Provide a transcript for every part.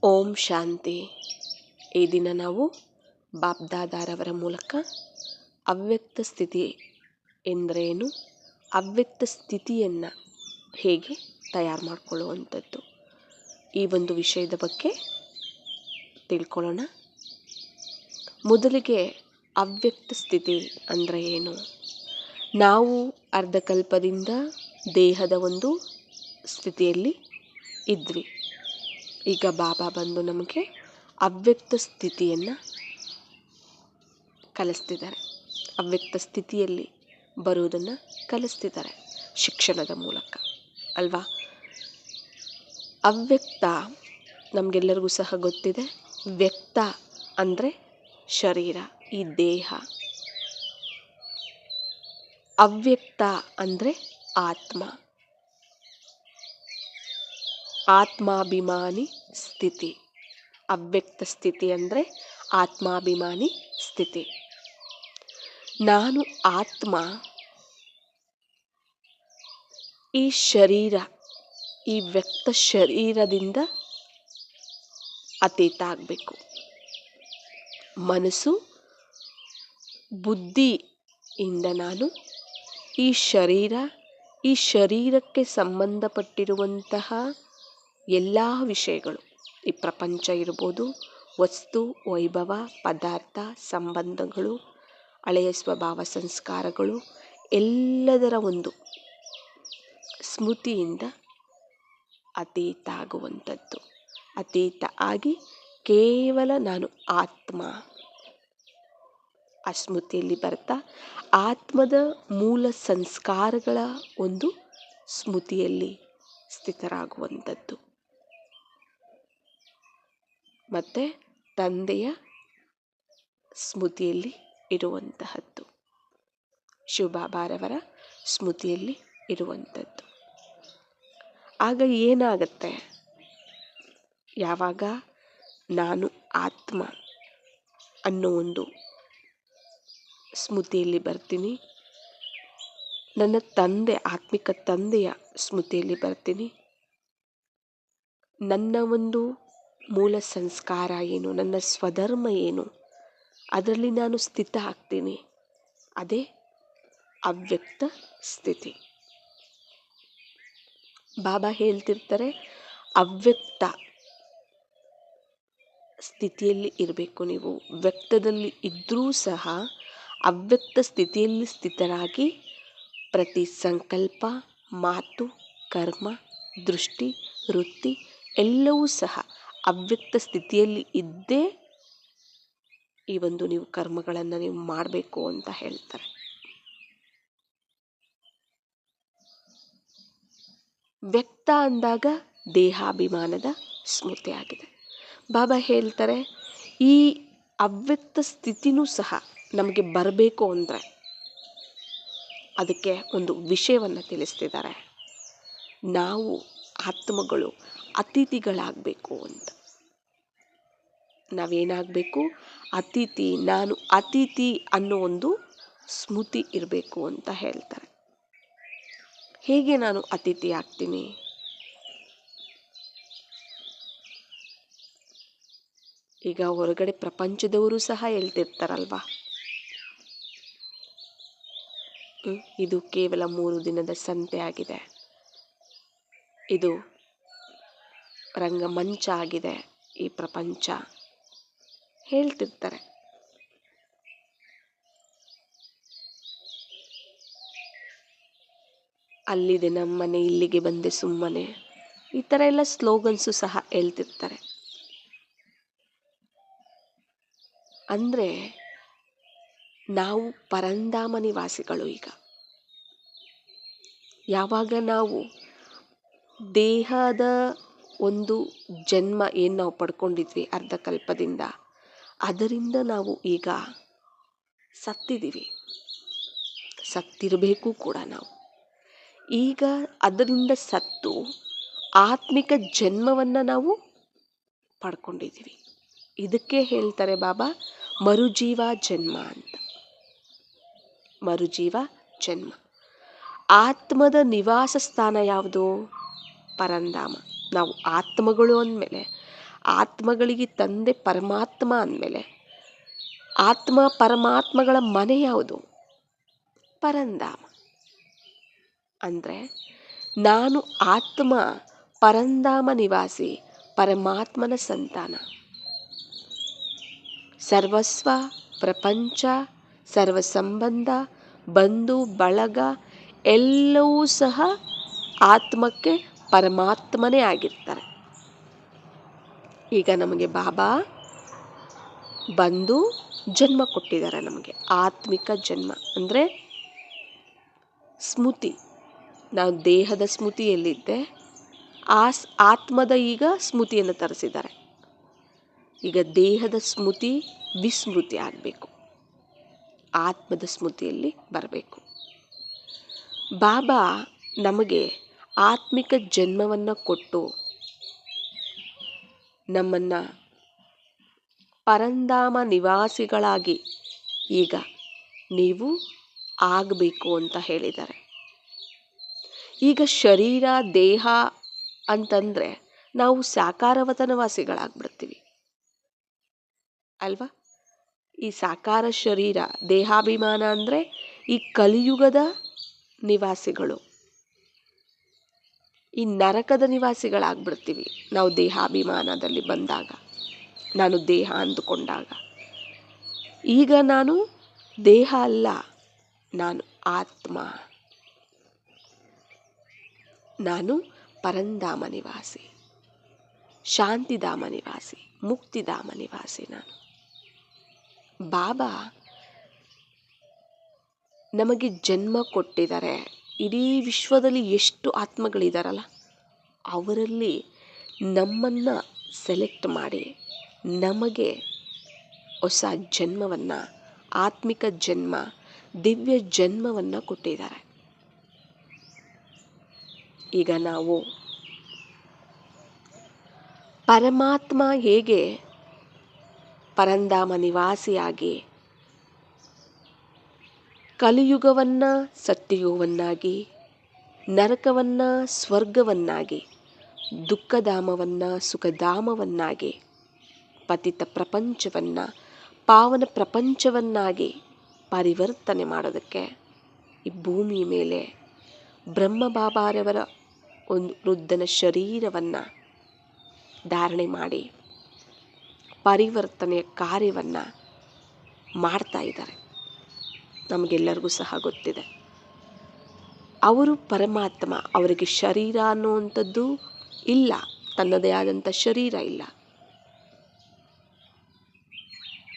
ಓಂ ಶಾಂತಿ. ಈ ದಿನ ನಾವು ಬಾಬ್ದಾದಾರವರ ಮೂಲಕ ಅವ್ಯಕ್ತ ಸ್ಥಿತಿ ಎಂದರೇನು, ಅವ್ಯಕ್ತ ಸ್ಥಿತಿಯನ್ನು ಹೇಗೆ ತಯಾರು ಮಾಡಿಕೊಳ್ಳುವಂಥದ್ದು, ಈ ಒಂದು ವಿಷಯದ ಬಗ್ಗೆ ತಿಳ್ಕೊಳ್ಳೋಣ. ಮೊದಲಿಗೆ ಅವ್ಯಕ್ತ ಸ್ಥಿತಿ ಅಂದರೆ ಏನು? ನಾವು ಅರ್ಧಕಲ್ಪದಿಂದ ದೇಹದ ಒಂದು ಸ್ಥಿತಿಯಲ್ಲಿ ಇದ್ವಿ. ಈಗ ಬಾಬಾ ಬಂದು ನಮಗೆ ಅವ್ಯಕ್ತ ಸ್ಥಿತಿಯನ್ನು ಕಲಿಸ್ತಿದ್ದಾರೆ. ಅವ್ಯಕ್ತ ಸ್ಥಿತಿಯಲ್ಲಿ ಬರುವುದನ್ನು ಕಲಿಸ್ತಿದ್ದಾರೆ ಶಿಕ್ಷಣದ ಮೂಲಕ ಅಲ್ವಾ. ಅವ್ಯಕ್ತ ನಮಗೆಲ್ಲರಿಗೂ ಸಹ ಗೊತ್ತಿದೆ. ವ್ಯಕ್ತ ಅಂದರೆ ಶರೀರ, ಈ ದೇಹ. ಅವ್ಯಕ್ತ ಅಂದರೆ ಆತ್ಮ, ಆತ್ಮಾಭಿಮಾನಿ ಸ್ಥಿತಿ. ಅವ್ಯಕ್ತ ಸ್ಥಿತಿ ಅಂದರೆ ಆತ್ಮಾಭಿಮಾನಿ ಸ್ಥಿತಿ. ನಾನು ಆತ್ಮ, ಈ ಶರೀರ, ಈ ವ್ಯಕ್ತ ಶರೀರದಿಂದ ಅತೀತ ಆಗಬೇಕು. ಮನಸ್ಸು ಬುದ್ಧಿಯಿಂದ ನಾನು ಈ ಶರೀರ, ಈ ಶರೀರಕ್ಕೆ ಸಂಬಂಧಪಟ್ಟಿರುವಂತಹ ಎಲ್ಲ ವಿಷಯಗಳು, ಈ ಪ್ರಪಂಚ ಇರ್ಬೋದು, ವಸ್ತು ವೈಭವ, ಪದಾರ್ಥ, ಸಂಬಂಧಗಳು, ಹಳೆಯ ಸ್ವಭಾವ ಸಂಸ್ಕಾರಗಳು, ಎಲ್ಲದರ ಒಂದು ಸ್ಮೃತಿಯಿಂದ ಅತೀತ ಆಗುವಂಥದ್ದು. ಅತೀತ ಆಗಿ ಕೇವಲ ನಾನು ಆತ್ಮ, ಆ ಸ್ಮೃತಿಯಲ್ಲಿ ಬರ್ತಾ ಆತ್ಮದ ಮೂಲ ಸಂಸ್ಕಾರಗಳ ಒಂದು ಸ್ಮೃತಿಯಲ್ಲಿ ಸ್ಥಿತರಾಗುವಂಥದ್ದು. ಮತ್ತು ತಂದೆಯ ಸ್ಮೃತಿಯಲ್ಲಿ ಇರುವಂತಹದ್ದು, ಶಿವಬಾಬಾರವರ ಸ್ಮೃತಿಯಲ್ಲಿ ಇರುವಂಥದ್ದು. ಆಗ ಏನಾಗತ್ತೆ? ಯಾವಾಗ ನಾನು ಆತ್ಮ ಅನ್ನೋ ಒಂದು ಸ್ಮೃತಿಯಲ್ಲಿ ಬರ್ತೀನಿ, ನನ್ನ ತಂದೆ, ಆತ್ಮಿಕ ತಂದೆಯ ಸ್ಮೃತಿಯಲ್ಲಿ ಬರ್ತೀನಿ, ನನ್ನ ಒಂದು ಮೂಲ ಸಂಸ್ಕಾರ ಏನು, ನನ್ನ ಸ್ವಧರ್ಮ ಏನು, ಅದರಲ್ಲಿ ನಾನು ಸ್ಥಿತ ಆಗ್ತೀನಿ. ಅದೇ ಅವ್ಯಕ್ತ ಸ್ಥಿತಿ. ಬಾಬಾ ಹೇಳ್ತಿರ್ತಾರೆ, ಅವ್ಯಕ್ತ ಸ್ಥಿತಿಯಲ್ಲಿ ಇರಬೇಕು ನೀವು. ವ್ಯಕ್ತದಲ್ಲಿ ಇದ್ದರೂ ಸಹ ಅವ್ಯಕ್ತ ಸ್ಥಿತಿಯಲ್ಲಿ ಸ್ಥಿತರಾಗಿ ಪ್ರತಿ ಸಂಕಲ್ಪ, ಮಾತು, ಕರ್ಮ, ದೃಷ್ಟಿ, ವೃತ್ತಿ ಎಲ್ಲವೂ ಸಹ ಅವ್ಯಕ್ತ ಸ್ಥಿತಿಯಲ್ಲಿ ಇದ್ದೇ ಈ ಒಂದು ನೀವು ಕರ್ಮಗಳನ್ನು ನೀವು ಮಾಡಬೇಕು ಅಂತ ಹೇಳ್ತಾರೆ. ವ್ಯಕ್ತ ಅಂದಾಗ ದೇಹಾಭಿಮಾನದ ಸ್ಮೃತಿ ಆಗಿದೆ. ಬಾಬಾ ಹೇಳ್ತಾರೆ, ಈ ಅವ್ಯಕ್ತ ಸ್ಥಿತಿನೂ ಸಹ ನಮಗೆ ಬರಬೇಕು ಅಂದರೆ ಅದಕ್ಕೆ ಒಂದು ವಿಷಯವನ್ನು ತಿಳಿಸ್ತಿದ್ದಾರೆ. ನಾವು ಆತ್ಮಗಳು ಅತಿಥಿಗಳಾಗಬೇಕು ಅಂತ. ನಾವೇನಾಗಬೇಕು? ಅತಿಥಿ. ನಾನು ಅತಿಥಿ ಅನ್ನೋ ಒಂದು ಸ್ಮೃತಿ ಇರಬೇಕು ಅಂತ ಹೇಳ್ತಾರೆ. ಹೇಗೆ ನಾನು ಅತಿಥಿ ಆಗ್ತೀನಿ? ಈಗ ಹೊರಗಡೆ ಪ್ರಪಂಚದವರು ಸಹ ಹೇಳ್ತಿರ್ತಾರಲ್ವಾ, ಇದು ಕೇವಲ 3 ದಿನದ ಸಂತೆ ಆಗಿದೆ, ಇದು ರಂಗಮಂಚ ಆಗಿದೆ, ಈ ಪ್ರಪಂಚ ಹೇಳ್ತಿರ್ತಾರೆ. ಅಲ್ಲಿದೆ ನಮ್ಮನೆ, ಇಲ್ಲಿಗೆ ಬಂದೆ ಸುಮ್ಮನೆ, ಈ ಥರ ಎಲ್ಲ ಸ್ಲೋಗನ್ಸು ಸಹ ಹೇಳ್ತಿರ್ತಾರೆ. ಅಂದರೆ ನಾವು ಪರಂಧಾಮ ನಿವಾಸಿಗಳು. ಈಗ ಯಾವಾಗ ನಾವು ದೇಹದ ಒಂದು ಜನ್ಮ ಏನು ನಾವು ಪಡ್ಕೊಂಡಿದ್ವಿ ಅರ್ಧಕಲ್ಪದಿಂದ, ಅದರಿಂದ ನಾವು ಈಗ ಸತ್ತಿದ್ದೀವಿ, ಸತ್ತಿರಬೇಕು ಕೂಡ ನಾವು. ಈಗ ಅದರಿಂದ ಸತ್ತು ಆತ್ಮಿಕ ಜನ್ಮವನ್ನು ನಾವು ಪಡ್ಕೊಂಡಿದ್ದೀವಿ. ಇದಕ್ಕೆ ಹೇಳ್ತಾರೆ ಬಾಬಾ ಮರುಜೀವ ಜನ್ಮ ಅಂತ. ಮರುಜೀವ ಜನ್ಮ. ಆತ್ಮದ ನಿವಾಸ ಸ್ಥಾನ ಯಾವುದು? ಪರಂಧಾಮ. ನಾವು ಆತ್ಮಗಳು ಅಂದಮೇಲೆ ಆತ್ಮಗಳಿಗೆ ತಂದೆ ಪರಮಾತ್ಮ ಅಂದಮೇಲೆ ಆತ್ಮ ಪರಮಾತ್ಮಗಳ ಮನೆ ಯಾವುದು? ಪರಂಧಾಮ. ಅಂದರೆ ನಾನು ಆತ್ಮ ಪರಂಧಾಮ ನಿವಾಸಿ, ಪರಮಾತ್ಮನ ಸಂತಾನ. ಸರ್ವಸ್ವ, ಪ್ರಪಂಚ, ಸರ್ವ ಸಂಬಂಧ, ಬಂಧು ಬಳಗ ಎಲ್ಲವೂ ಸಹ ಆತ್ಮಕ್ಕೆ ಪರಮಾತ್ಮನೇ ಆಗಿರ್ತಾರೆ. ಈಗ ನಮಗೆ ಬಾಬಾ ಬಂದು ಜನ್ಮ ಕೊಟ್ಟಿದ್ದಾರೆ. ನಮಗೆ ಆತ್ಮಿಕ ಜನ್ಮ ಅಂದರೆ ಸ್ಮೃತಿ. ನಾವು ದೇಹದ ಸ್ಮೃತಿಯಲ್ಲಿದ್ದೆ, ಆತ್ಮದ ಈಗ ಸ್ಮೃತಿಯನ್ನು ತರಿಸಿದ್ದಾರೆ. ಈಗ ದೇಹದ ಸ್ಮೃತಿ ವಿಸ್ಮೃತಿ ಆಗಬೇಕು, ಆತ್ಮದ ಸ್ಮೃತಿಯಲ್ಲಿ ಬರಬೇಕು. ಬಾಬಾ ನಮಗೆ ಆತ್ಮಿಕ ಜನ್ಮವನ್ನು ಕೊಟ್ಟು ನಮ್ಮನ್ನು ಪರಂಧಾಮ ನಿವಾಸಿಗಳಾಗಿ ಈಗ ನೀವು ಆಗಬೇಕು ಅಂತ ಹೇಳಿದ್ದಾರೆ. ಈಗ ಶರೀರ ದೇಹ ಅಂತಂದರೆ ನಾವು ಸಾಕಾರವತ ನಿವಾಸಿಗಳಾಗ್ಬಿಡ್ತೀವಿ ಅಲ್ವಾ? ಈ ಸಾಕಾರ ಶರೀರ ದೇಹಾಭಿಮಾನ ಅಂದರೆ ಈ ಕಲಿಯುಗದ ನಿವಾಸಿಗಳು, ಈ ನರಕದ ನಿವಾಸಿಗಳಾಗ್ಬಿಡ್ತೀವಿ ನಾವು ದೇಹಾಭಿಮಾನದಲ್ಲಿ ಬಂದಾಗ, ನಾನು ದೇಹ ಅಂದುಕೊಂಡಾಗ. ಈಗ ನಾನು ದೇಹ ಅಲ್ಲ, ನಾನು ಆತ್ಮ, ನಾನು ಪರಂಧಾಮ ನಿವಾಸಿ, ಶಾಂತಿಧಾಮ ನಿವಾಸಿ, ಮುಕ್ತಿಧಾಮ ನಿವಾಸಿ. ನಾನು ಬಾಬಾ ನಮಗೆ ಜನ್ಮ ಕೊಟ್ಟಿದ್ದಾರೆ. ಇಡೀ ವಿಶ್ವದಲ್ಲಿ ಎಷ್ಟು ಆತ್ಮಗಳಿದಾರಲ್ಲ, ಅವರಲ್ಲಿ ನಮ್ಮನ್ನು ಸೆಲೆಕ್ಟ್ ಮಾಡಿ ನಮಗೆ ಹೊಸ ಜನ್ಮವನ್ನು, ಆತ್ಮಿಕ ಜನ್ಮ, ದಿವ್ಯ ಜನ್ಮವನ್ನು ಕೊಟ್ಟಿದ್ದಾರೆ. ಈಗ ನಾವು ಪರಮಾತ್ಮ ಹೇಗೆ ಪರಂಧಾಮ ನಿವಾಸಿಯಾಗಿ ಕಲಿಯುಗವನ್ನು ಸತ್ಯಯುಗವನ್ನಾಗಿ, ನರಕವನ್ನು ಸ್ವರ್ಗವನ್ನಾಗಿ, ದುಃಖಧಾಮವನ್ನು ಸುಖಧಾಮವನ್ನಾಗಿ, ಪತಿತ ಪ್ರಪಂಚವನ್ನು ಪಾವನ ಪ್ರಪಂಚವನ್ನಾಗಿ ಪರಿವರ್ತನೆ ಮಾಡೋದಕ್ಕೆ ಈ ಭೂಮಿ ಮೇಲೆ ಬ್ರಹ್ಮ ಬಾಬಾರವರ ಒಂದು ವೃದ್ಧನ ಶರೀರವನ್ನು ಧಾರಣೆ ಮಾಡಿ ಪರಿವರ್ತನೆಯ ಕಾರ್ಯವನ್ನು ಮಾಡ್ತಾ ಇದ್ದಾರೆ. ನಮಗೆಲ್ಲರಿಗೂ ಸಹ ಗೊತ್ತಿದೆ, ಅವರು ಪರಮಾತ್ಮ. ಅವರಿಗೆ ಶರೀರ ಅನ್ನುವಂಥದ್ದು ಇಲ್ಲ, ತನ್ನದೇ ಆದಂಥ ಶರೀರ ಇಲ್ಲ,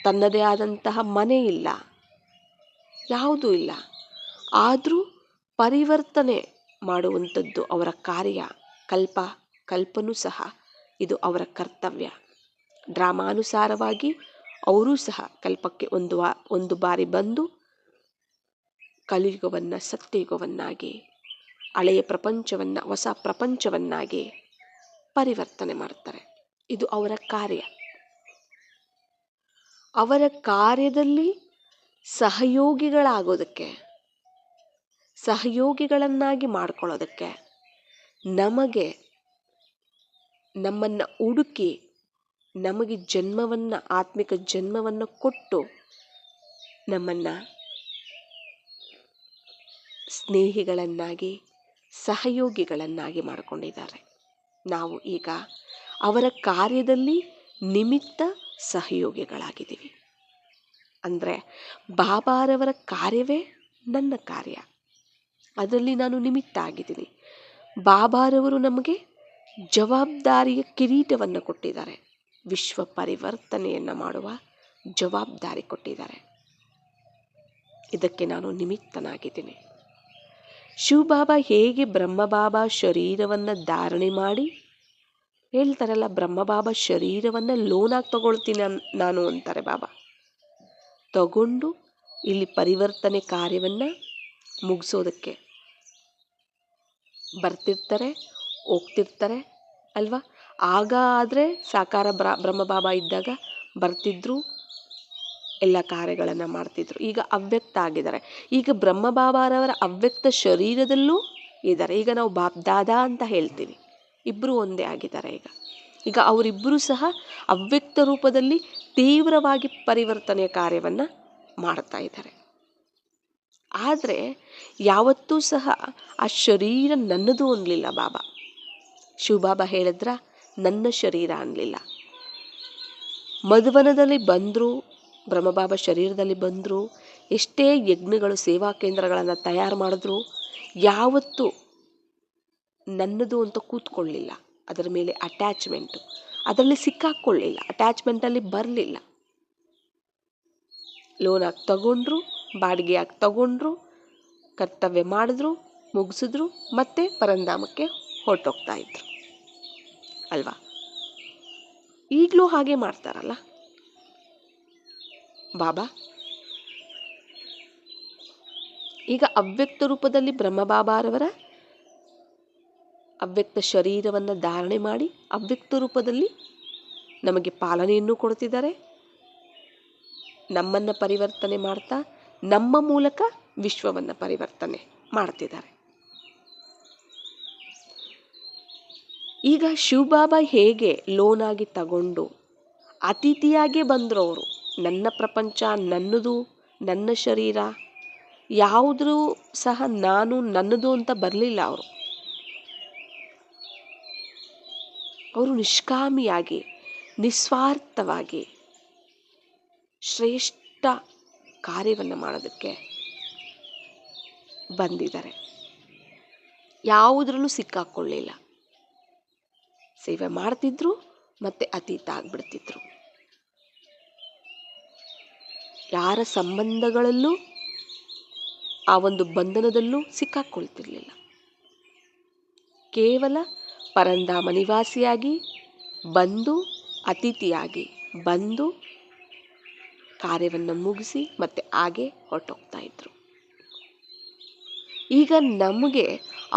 ತನ್ನದೇ ಆದಂತಹ ಮನೆ ಇಲ್ಲ, ಯಾವುದೂ ಇಲ್ಲ. ಆದರೂ ಪರಿವರ್ತನೆ ಮಾಡುವಂಥದ್ದು ಅವರ ಕಾರ್ಯ. ಕಲ್ಪನೂ ಸಹ ಇದು ಅವರ ಕರ್ತವ್ಯ. ಡ್ರಾಮಾನುಸಾರವಾಗಿ ಅವರೂ ಸಹ ಕಲ್ಪಕ್ಕೆ ಒಂದು ಬಾರಿ ಬಂದು ಕಲಿಯುಗವನ್ನು ಸತ್ಯಯುಗವನ್ನಾಗಿ, ಹಳೆಯ ಪ್ರಪಂಚವನ್ನು ಹೊಸ ಪ್ರಪಂಚವನ್ನಾಗಿ ಪರಿವರ್ತನೆ ಮಾಡ್ತಾರೆ. ಇದು ಅವರ ಕಾರ್ಯ. ಅವರ ಕಾರ್ಯದಲ್ಲಿ ಸಹಯೋಗಿಗಳಾಗೋದಕ್ಕೆ, ಸಹಯೋಗಿಗಳನ್ನಾಗಿ ಮಾಡ್ಕೊಳ್ಳೋದಕ್ಕೆ ನಮಗೆ, ನಮ್ಮನ್ನು ಹುಡುಕಿ ನಮಗೆ ಜನ್ಮವನ್ನು, ಆತ್ಮಿಕ ಜನ್ಮವನ್ನು ಕೊಟ್ಟು ನಮ್ಮನ್ನು ಸ್ನೇಹಿಗಳನ್ನಾಗಿ, ಸಹಯೋಗಿಗಳನ್ನಾಗಿ ಮಾಡಿಕೊಂಡಿದ್ದಾರೆ. ನಾವು ಈಗ ಅವರ ಕಾರ್ಯದಲ್ಲಿ ನಿಮಿತ್ತ ಸಹಯೋಗಿಗಳಾಗಿದ್ದೀವಿ. ಅಂದರೆ ಬಾಬಾರವರ ಕಾರ್ಯವೇ ನನ್ನ ಕಾರ್ಯ, ಅದರಲ್ಲಿ ನಾನು ನಿಮಿತ್ತ ಆಗಿದ್ದೀನಿ. ಬಾಬಾರವರು ನಮಗೆ ಜವಾಬ್ದಾರಿಯ ಕಿರೀಟವನ್ನು ಕೊಟ್ಟಿದ್ದಾರೆ, ವಿಶ್ವ ಪರಿವರ್ತನೆಯನ್ನು ಮಾಡುವ ಜವಾಬ್ದಾರಿ ಕೊಟ್ಟಿದ್ದಾರೆ. ಇದಕ್ಕೆ ನಾನು ನಿಮಿತ್ತನಾಗಿದ್ದೀನಿ. ಶಿವಬಾಬಾ ಹೇಗೆ ಬ್ರಹ್ಮಬಾಬಾ ಶರೀರವನ್ನು ಧಾರಣೆ ಮಾಡಿ ಹೇಳ್ತಾರಲ್ಲ, ಬ್ರಹ್ಮಬಾಬಾ ಶರೀರವನ್ನು ಲೋನಾಗಿ ತಗೊಳ್ತೀನಿ ನಾನು ಅಂತಾರೆ ಬಾಬಾ. ತಗೊಂಡು ಇಲ್ಲಿ ಪರಿವರ್ತನೆ ಕಾರ್ಯವನ್ನು ಮುಗಿಸೋದಕ್ಕೆ ಬರ್ತಿರ್ತಾರೆ, ಹೋಗ್ತಿರ್ತಾರೆ ಅಲ್ವಾ? ಆಗ ಆದರೆ ಸಾಕಾರ ಬ್ರಹ್ಮಬಾಬಾ ಇದ್ದಾಗ ಬರ್ತಿದ್ರು, ಎಲ್ಲ ಕಾರ್ಯಗಳನ್ನು ಮಾಡ್ತಿದ್ರು. ಈಗ ಅವ್ಯಕ್ತ ಆಗಿದ್ದಾರೆ. ಈಗ ಬ್ರಹ್ಮಬಾಬಾರವರ ಅವ್ಯಕ್ತ ಶರೀರದಲ್ಲೂ ಇದ್ದಾರೆ. ಈಗ ನಾವು ಬಾಪ್ ದಾದಾ ಅಂತ ಹೇಳ್ತೀವಿ, ಇಬ್ಬರು ಒಂದೇ ಆಗಿದ್ದಾರೆ. ಈಗ ಈಗ ಅವರಿಬ್ಬರೂ ಸಹ ಅವ್ಯಕ್ತ ರೂಪದಲ್ಲಿ ತೀವ್ರವಾಗಿ ಪರಿವರ್ತನೆಯ ಕಾರ್ಯವನ್ನು ಮಾಡ್ತಾ ಇದ್ದಾರೆ. ಆದರೆ ಯಾವತ್ತೂ ಸಹ ಆ ಶರೀರ ನನ್ನದು ಅನ್ನಲಿಲ್ಲ ಬಾಬಾ. ಶಿವಬಾಬಾ ಹೇಳಿದ್ರ ನನ್ನ ಶರೀರ ಅನ್ನಲಿಲ್ಲ. ಮಧುವನದಲ್ಲಿ ಬಂದರು, ಬ್ರಹ್ಮಬಾಬಾ ಶರೀರದಲ್ಲಿ ಬಂದರು, ಎಷ್ಟೇ ಯಜ್ಞಗಳು ಸೇವಾ ಕೇಂದ್ರಗಳನ್ನು ತಯಾರು ಮಾಡಿದ್ರು ಯಾವತ್ತೂ ನನ್ನದು ಅಂತ ಕೂತ್ಕೊಳ್ಳಿಲ್ಲ. ಅದರ ಮೇಲೆ ಅಟ್ಯಾಚ್ಮೆಂಟು, ಅದರಲ್ಲಿ ಸಿಕ್ಕಾಕ್ಕೊಳ್ಳಿಲ್ಲ, ಅಟ್ಯಾಚ್ಮೆಂಟಲ್ಲಿ ಬರಲಿಲ್ಲ. ಲೋನಾಗಿ ತಗೊಂಡ್ರು, ಬಾಡಿಗೆಯಾಗಿ ತಗೊಂಡ್ರು, ಕರ್ತವ್ಯ ಮಾಡಿದ್ರು, ಮುಗಿಸಿದ್ರು, ಮತ್ತೆ ಪರಂಧಾಮಕ್ಕೆ ಹೊರಟೋಗ್ತಾ ಇದ್ರು ಅಲ್ವಾ. ಈಗಲೂ ಹಾಗೆ ಮಾಡ್ತಾರಲ್ಲ ಬಾಬಾ. ಈಗ ಅವ್ಯಕ್ತ ರೂಪದಲ್ಲಿ ಬ್ರಹ್ಮಬಾಬಾರವರ ಅವ್ಯಕ್ತ ಶರೀರವನ್ನು ಧಾರಣೆ ಮಾಡಿ ಅವ್ಯಕ್ತ ರೂಪದಲ್ಲಿ ನಮಗೆ ಪಾಲನೆಯನ್ನು ಕೊಡ್ತಿದ್ದಾರೆ. ನಮ್ಮನ್ನು ಪರಿವರ್ತನೆ ಮಾಡ್ತಾ ನಮ್ಮ ಮೂಲಕ ವಿಶ್ವವನ್ನು ಪರಿವರ್ತನೆ ಮಾಡ್ತಿದ್ದಾರೆ. ಈಗ ಶಿವಬಾಬಾ ಹೇಗೆ ಲೋನಾಗಿ ತಗೊಂಡು ಅತಿಥಿಯಾಗೇ ಬಂದರು. ಅವರು ನನ್ನ ಪ್ರಪಂಚ ನನ್ನದು, ನನ್ನ ಶರೀರ ಯಾವುದ್ರೂ ಸಹ ನಾನು ನನ್ನದು ಅಂತ ಬರಲಿಲ್ಲ. ಅವರು ನಿಷ್ಕಾಮಿಯಾಗಿ ನಿಸ್ವಾರ್ಥವಾಗಿ ಶ್ರೇಷ್ಠ ಕಾರ್ಯವನ್ನು ಮಾಡೋದಕ್ಕೆ ಬಂದಿದ್ದಾರೆ. ಯಾವುದರಲ್ಲೂ ಸಿಕ್ಕಾಕೊಳ್ಳಿಲ್ಲ. ಸೇವೆ ಮಾಡ್ತಿದ್ರು, ಮತ್ತೆ ಅತೀತ ಆಗ್ಬಿಡ್ತಿದ್ರು. ಯಾರ ಸಂಬಂಧಗಳಲ್ಲೂ ಆ ಒಂದು ಬಂಧನದಲ್ಲೂ ಸಿಕ್ಕಾಕೊಳ್ತಿರ್ಲಿಲ್ಲ. ಕೇವಲ ಪರಂಧಾಮ ನಿವಾಸಿಯಾಗಿ ಬಂದು, ಅತಿಥಿಯಾಗಿ ಬಂದು ಕಾರ್ಯವನ್ನು ಮುಗಿಸಿ ಮತ್ತೆ ಹಾಗೆ ಹೊರಟೋಗ್ತಾ ಇದ್ರು. ಈಗ ನಮಗೆ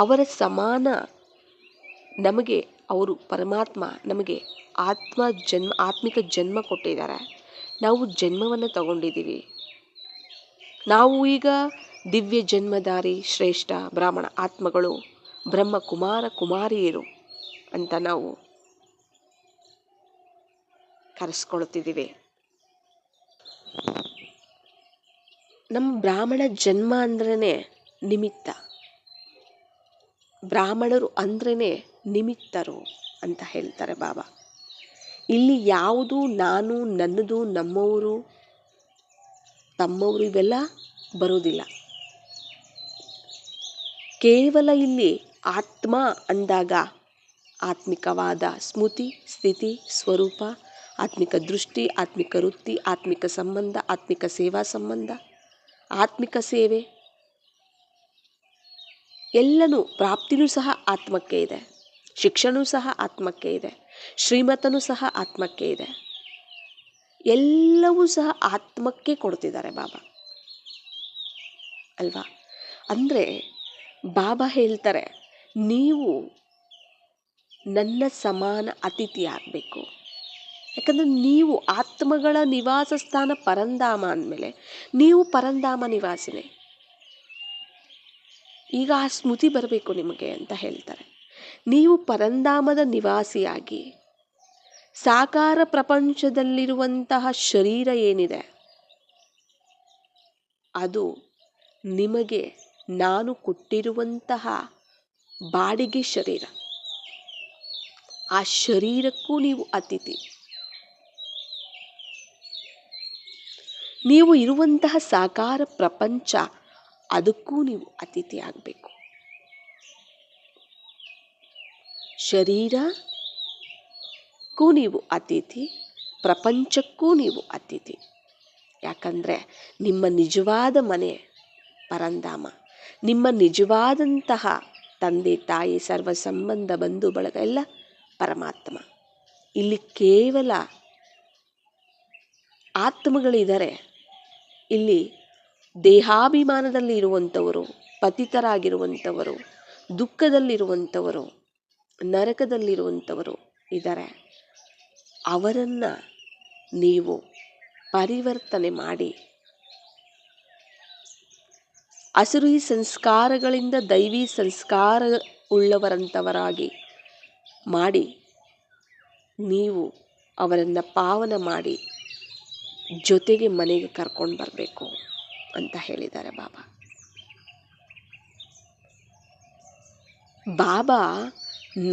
ಅವರ ಸಮಾನ, ನಮಗೆ ಅವರು ಪರಮಾತ್ಮ ನಮಗೆ ಆತ್ಮಿಕ ಜನ್ಮ ಕೊಟ್ಟಿದ್ದಾರೆ. ನಾವು ಜನ್ಮವನ್ನು ತಗೊಂಡಿದ್ದೀವಿ. ನಾವು ಈಗ ದಿವ್ಯ ಜನ್ಮಧಾರಿ ಶ್ರೇಷ್ಠ ಬ್ರಾಹ್ಮಣ ಆತ್ಮಗಳು, ಬ್ರಹ್ಮ ಕುಮಾರ ಕುಮಾರಿಯರು ಅಂತ ನಾವು ಕರೆಸ್ಕೊಳ್ತಿದ್ದೀವಿ. ನಮ್ಮ ಬ್ರಾಹ್ಮಣ ಜನ್ಮ ಅಂದ್ರೇ ನಿಮಿತ್ತ, ಬ್ರಾಹ್ಮಣರು ಅಂದ್ರೇ ನಿಮಿತ್ತರು ಅಂತ ಹೇಳ್ತಾರೆ ಬಾಬಾ. ಇಲ್ಲಿ ಯಾವುದು ನಾನು, ನನ್ನದು, ನಮ್ಮವರು, ತಮ್ಮವರು ಇವೆಲ್ಲ ಬರೋದಿಲ್ಲ. ಕೇವಲ ಇಲ್ಲಿ ಆತ್ಮ ಅಂದಾಗ ಆತ್ಮಿಕವಾದ ಸ್ಮೃತಿ, ಸ್ಥಿತಿ, ಸ್ವರೂಪ, ಆತ್ಮಿಕ ದೃಷ್ಟಿ, ಆತ್ಮಿಕ ವೃತ್ತಿ, ಆತ್ಮಿಕ ಸಂಬಂಧ, ಆತ್ಮಿಕ ಸೇವಾ ಸಂಬಂಧ, ಆತ್ಮಿಕ ಸೇವೆ ಎಲ್ಲನೂ ಪ್ರಾಪ್ತಿನೂ ಸಹ ಆತ್ಮಕ್ಕೆ ಇದೆ. ಶಿಕ್ಷಣವೂ ಸಹ ಆತ್ಮಕ್ಕೆ ಇದೆ. ಶ್ರೀಮತನೂ ಸಹ ಆತ್ಮಕ್ಕೆ ಇದೆ. ಎಲ್ಲವೂ ಸಹ ಆತ್ಮಕ್ಕೆ ಕೊಡ್ತಿದ್ದಾರೆ ಬಾಬಾ ಅಲ್ವಾ. ಅಂದರೆ ಬಾಬಾ ಹೇಳ್ತಾರೆ, ನೀವು ನನ್ನ ಸಮಾನ ಅತಿಥಿ ಆಗಬೇಕು. ಯಾಕಂದರೆ ನೀವು ಆತ್ಮಗಳ ನಿವಾಸ ಸ್ಥಾನ ಪರಂಧಾಮ ಅಂದಮೇಲೆ ನೀವು ಪರಂಧಾಮ ನಿವಾಸಿನೇ. ಈಗ ಆ ಸ್ಮೃತಿ ಬರಬೇಕು ನಿಮಗೆ ಅಂತ ಹೇಳ್ತಾರೆ. ನೀವು ಪರಂಧಾಮದ ನಿವಾಸಿಯಾಗಿ ಸಾಕಾರ ಪ್ರಪಂಚದಲ್ಲಿರುವಂತಹ ಶರೀರ ಏನಿದೆ ಅದು ನಿಮಗೆ ನಾನು ಕೊಟ್ಟಿರುವಂತಹ ಬಾಡಿಗೆ ಶರೀರ. ಆ ಶರೀರಕ್ಕೂ ನೀವು ಅತಿಥಿ. ನೀವು ಇರುವಂತಹ ಸಾಕಾರ ಪ್ರಪಂಚ ಅದಕ್ಕೂ ನೀವು ಅತಿಥಿ ಆಗಬೇಕು. ಶರೀರಕ್ಕೂ ನೀವು ಅತಿಥಿ, ಪ್ರಪಂಚಕ್ಕೂ ನೀವು ಅತಿಥಿ. ಯಾಕಂದರೆ ನಿಮ್ಮ ನಿಜವಾದ ಮನೆ ಪರಂಧಾಮ, ನಿಮ್ಮ ನಿಜವಾದಂತಹ ತಂದೆ ತಾಯಿ ಸರ್ವ ಸಂಬಂಧ ಬಂಧು ಬಳಗ ಎಲ್ಲ ಪರಮಾತ್ಮ. ಇಲ್ಲಿ ಕೇವಲ ಆತ್ಮಗಳಿದ್ದಾರೆ. ಇಲ್ಲಿ ದೇಹಾಭಿಮಾನದಲ್ಲಿ ಇರುವಂಥವರು, ಪತಿತರಾಗಿರುವಂಥವರು, ದುಃಖದಲ್ಲಿರುವಂಥವರು, ನರಕದಲ್ಲಿರುವಂಥವರು ಇದ್ದಾರೆ. ಅವರನ್ನು ನೀವು ಪರಿವರ್ತನೆ ಮಾಡಿ ಅಸುರಿ ಸಂಸ್ಕಾರಗಳಿಂದ ದೈವಿ ಸಂಸ್ಕಾರ ಉಳ್ಳವರಂಥವರಾಗಿ ಮಾಡಿ ನೀವು ಅವರನ್ನು ಪಾವನ ಮಾಡಿ ಜೊತೆಗೆ ಮನೆಗೆ ಕರ್ಕೊಂಡು ಬರಬೇಕು ಅಂತ ಹೇಳಿದ್ದಾರೆ ಬಾಬಾ. ಬಾಬಾ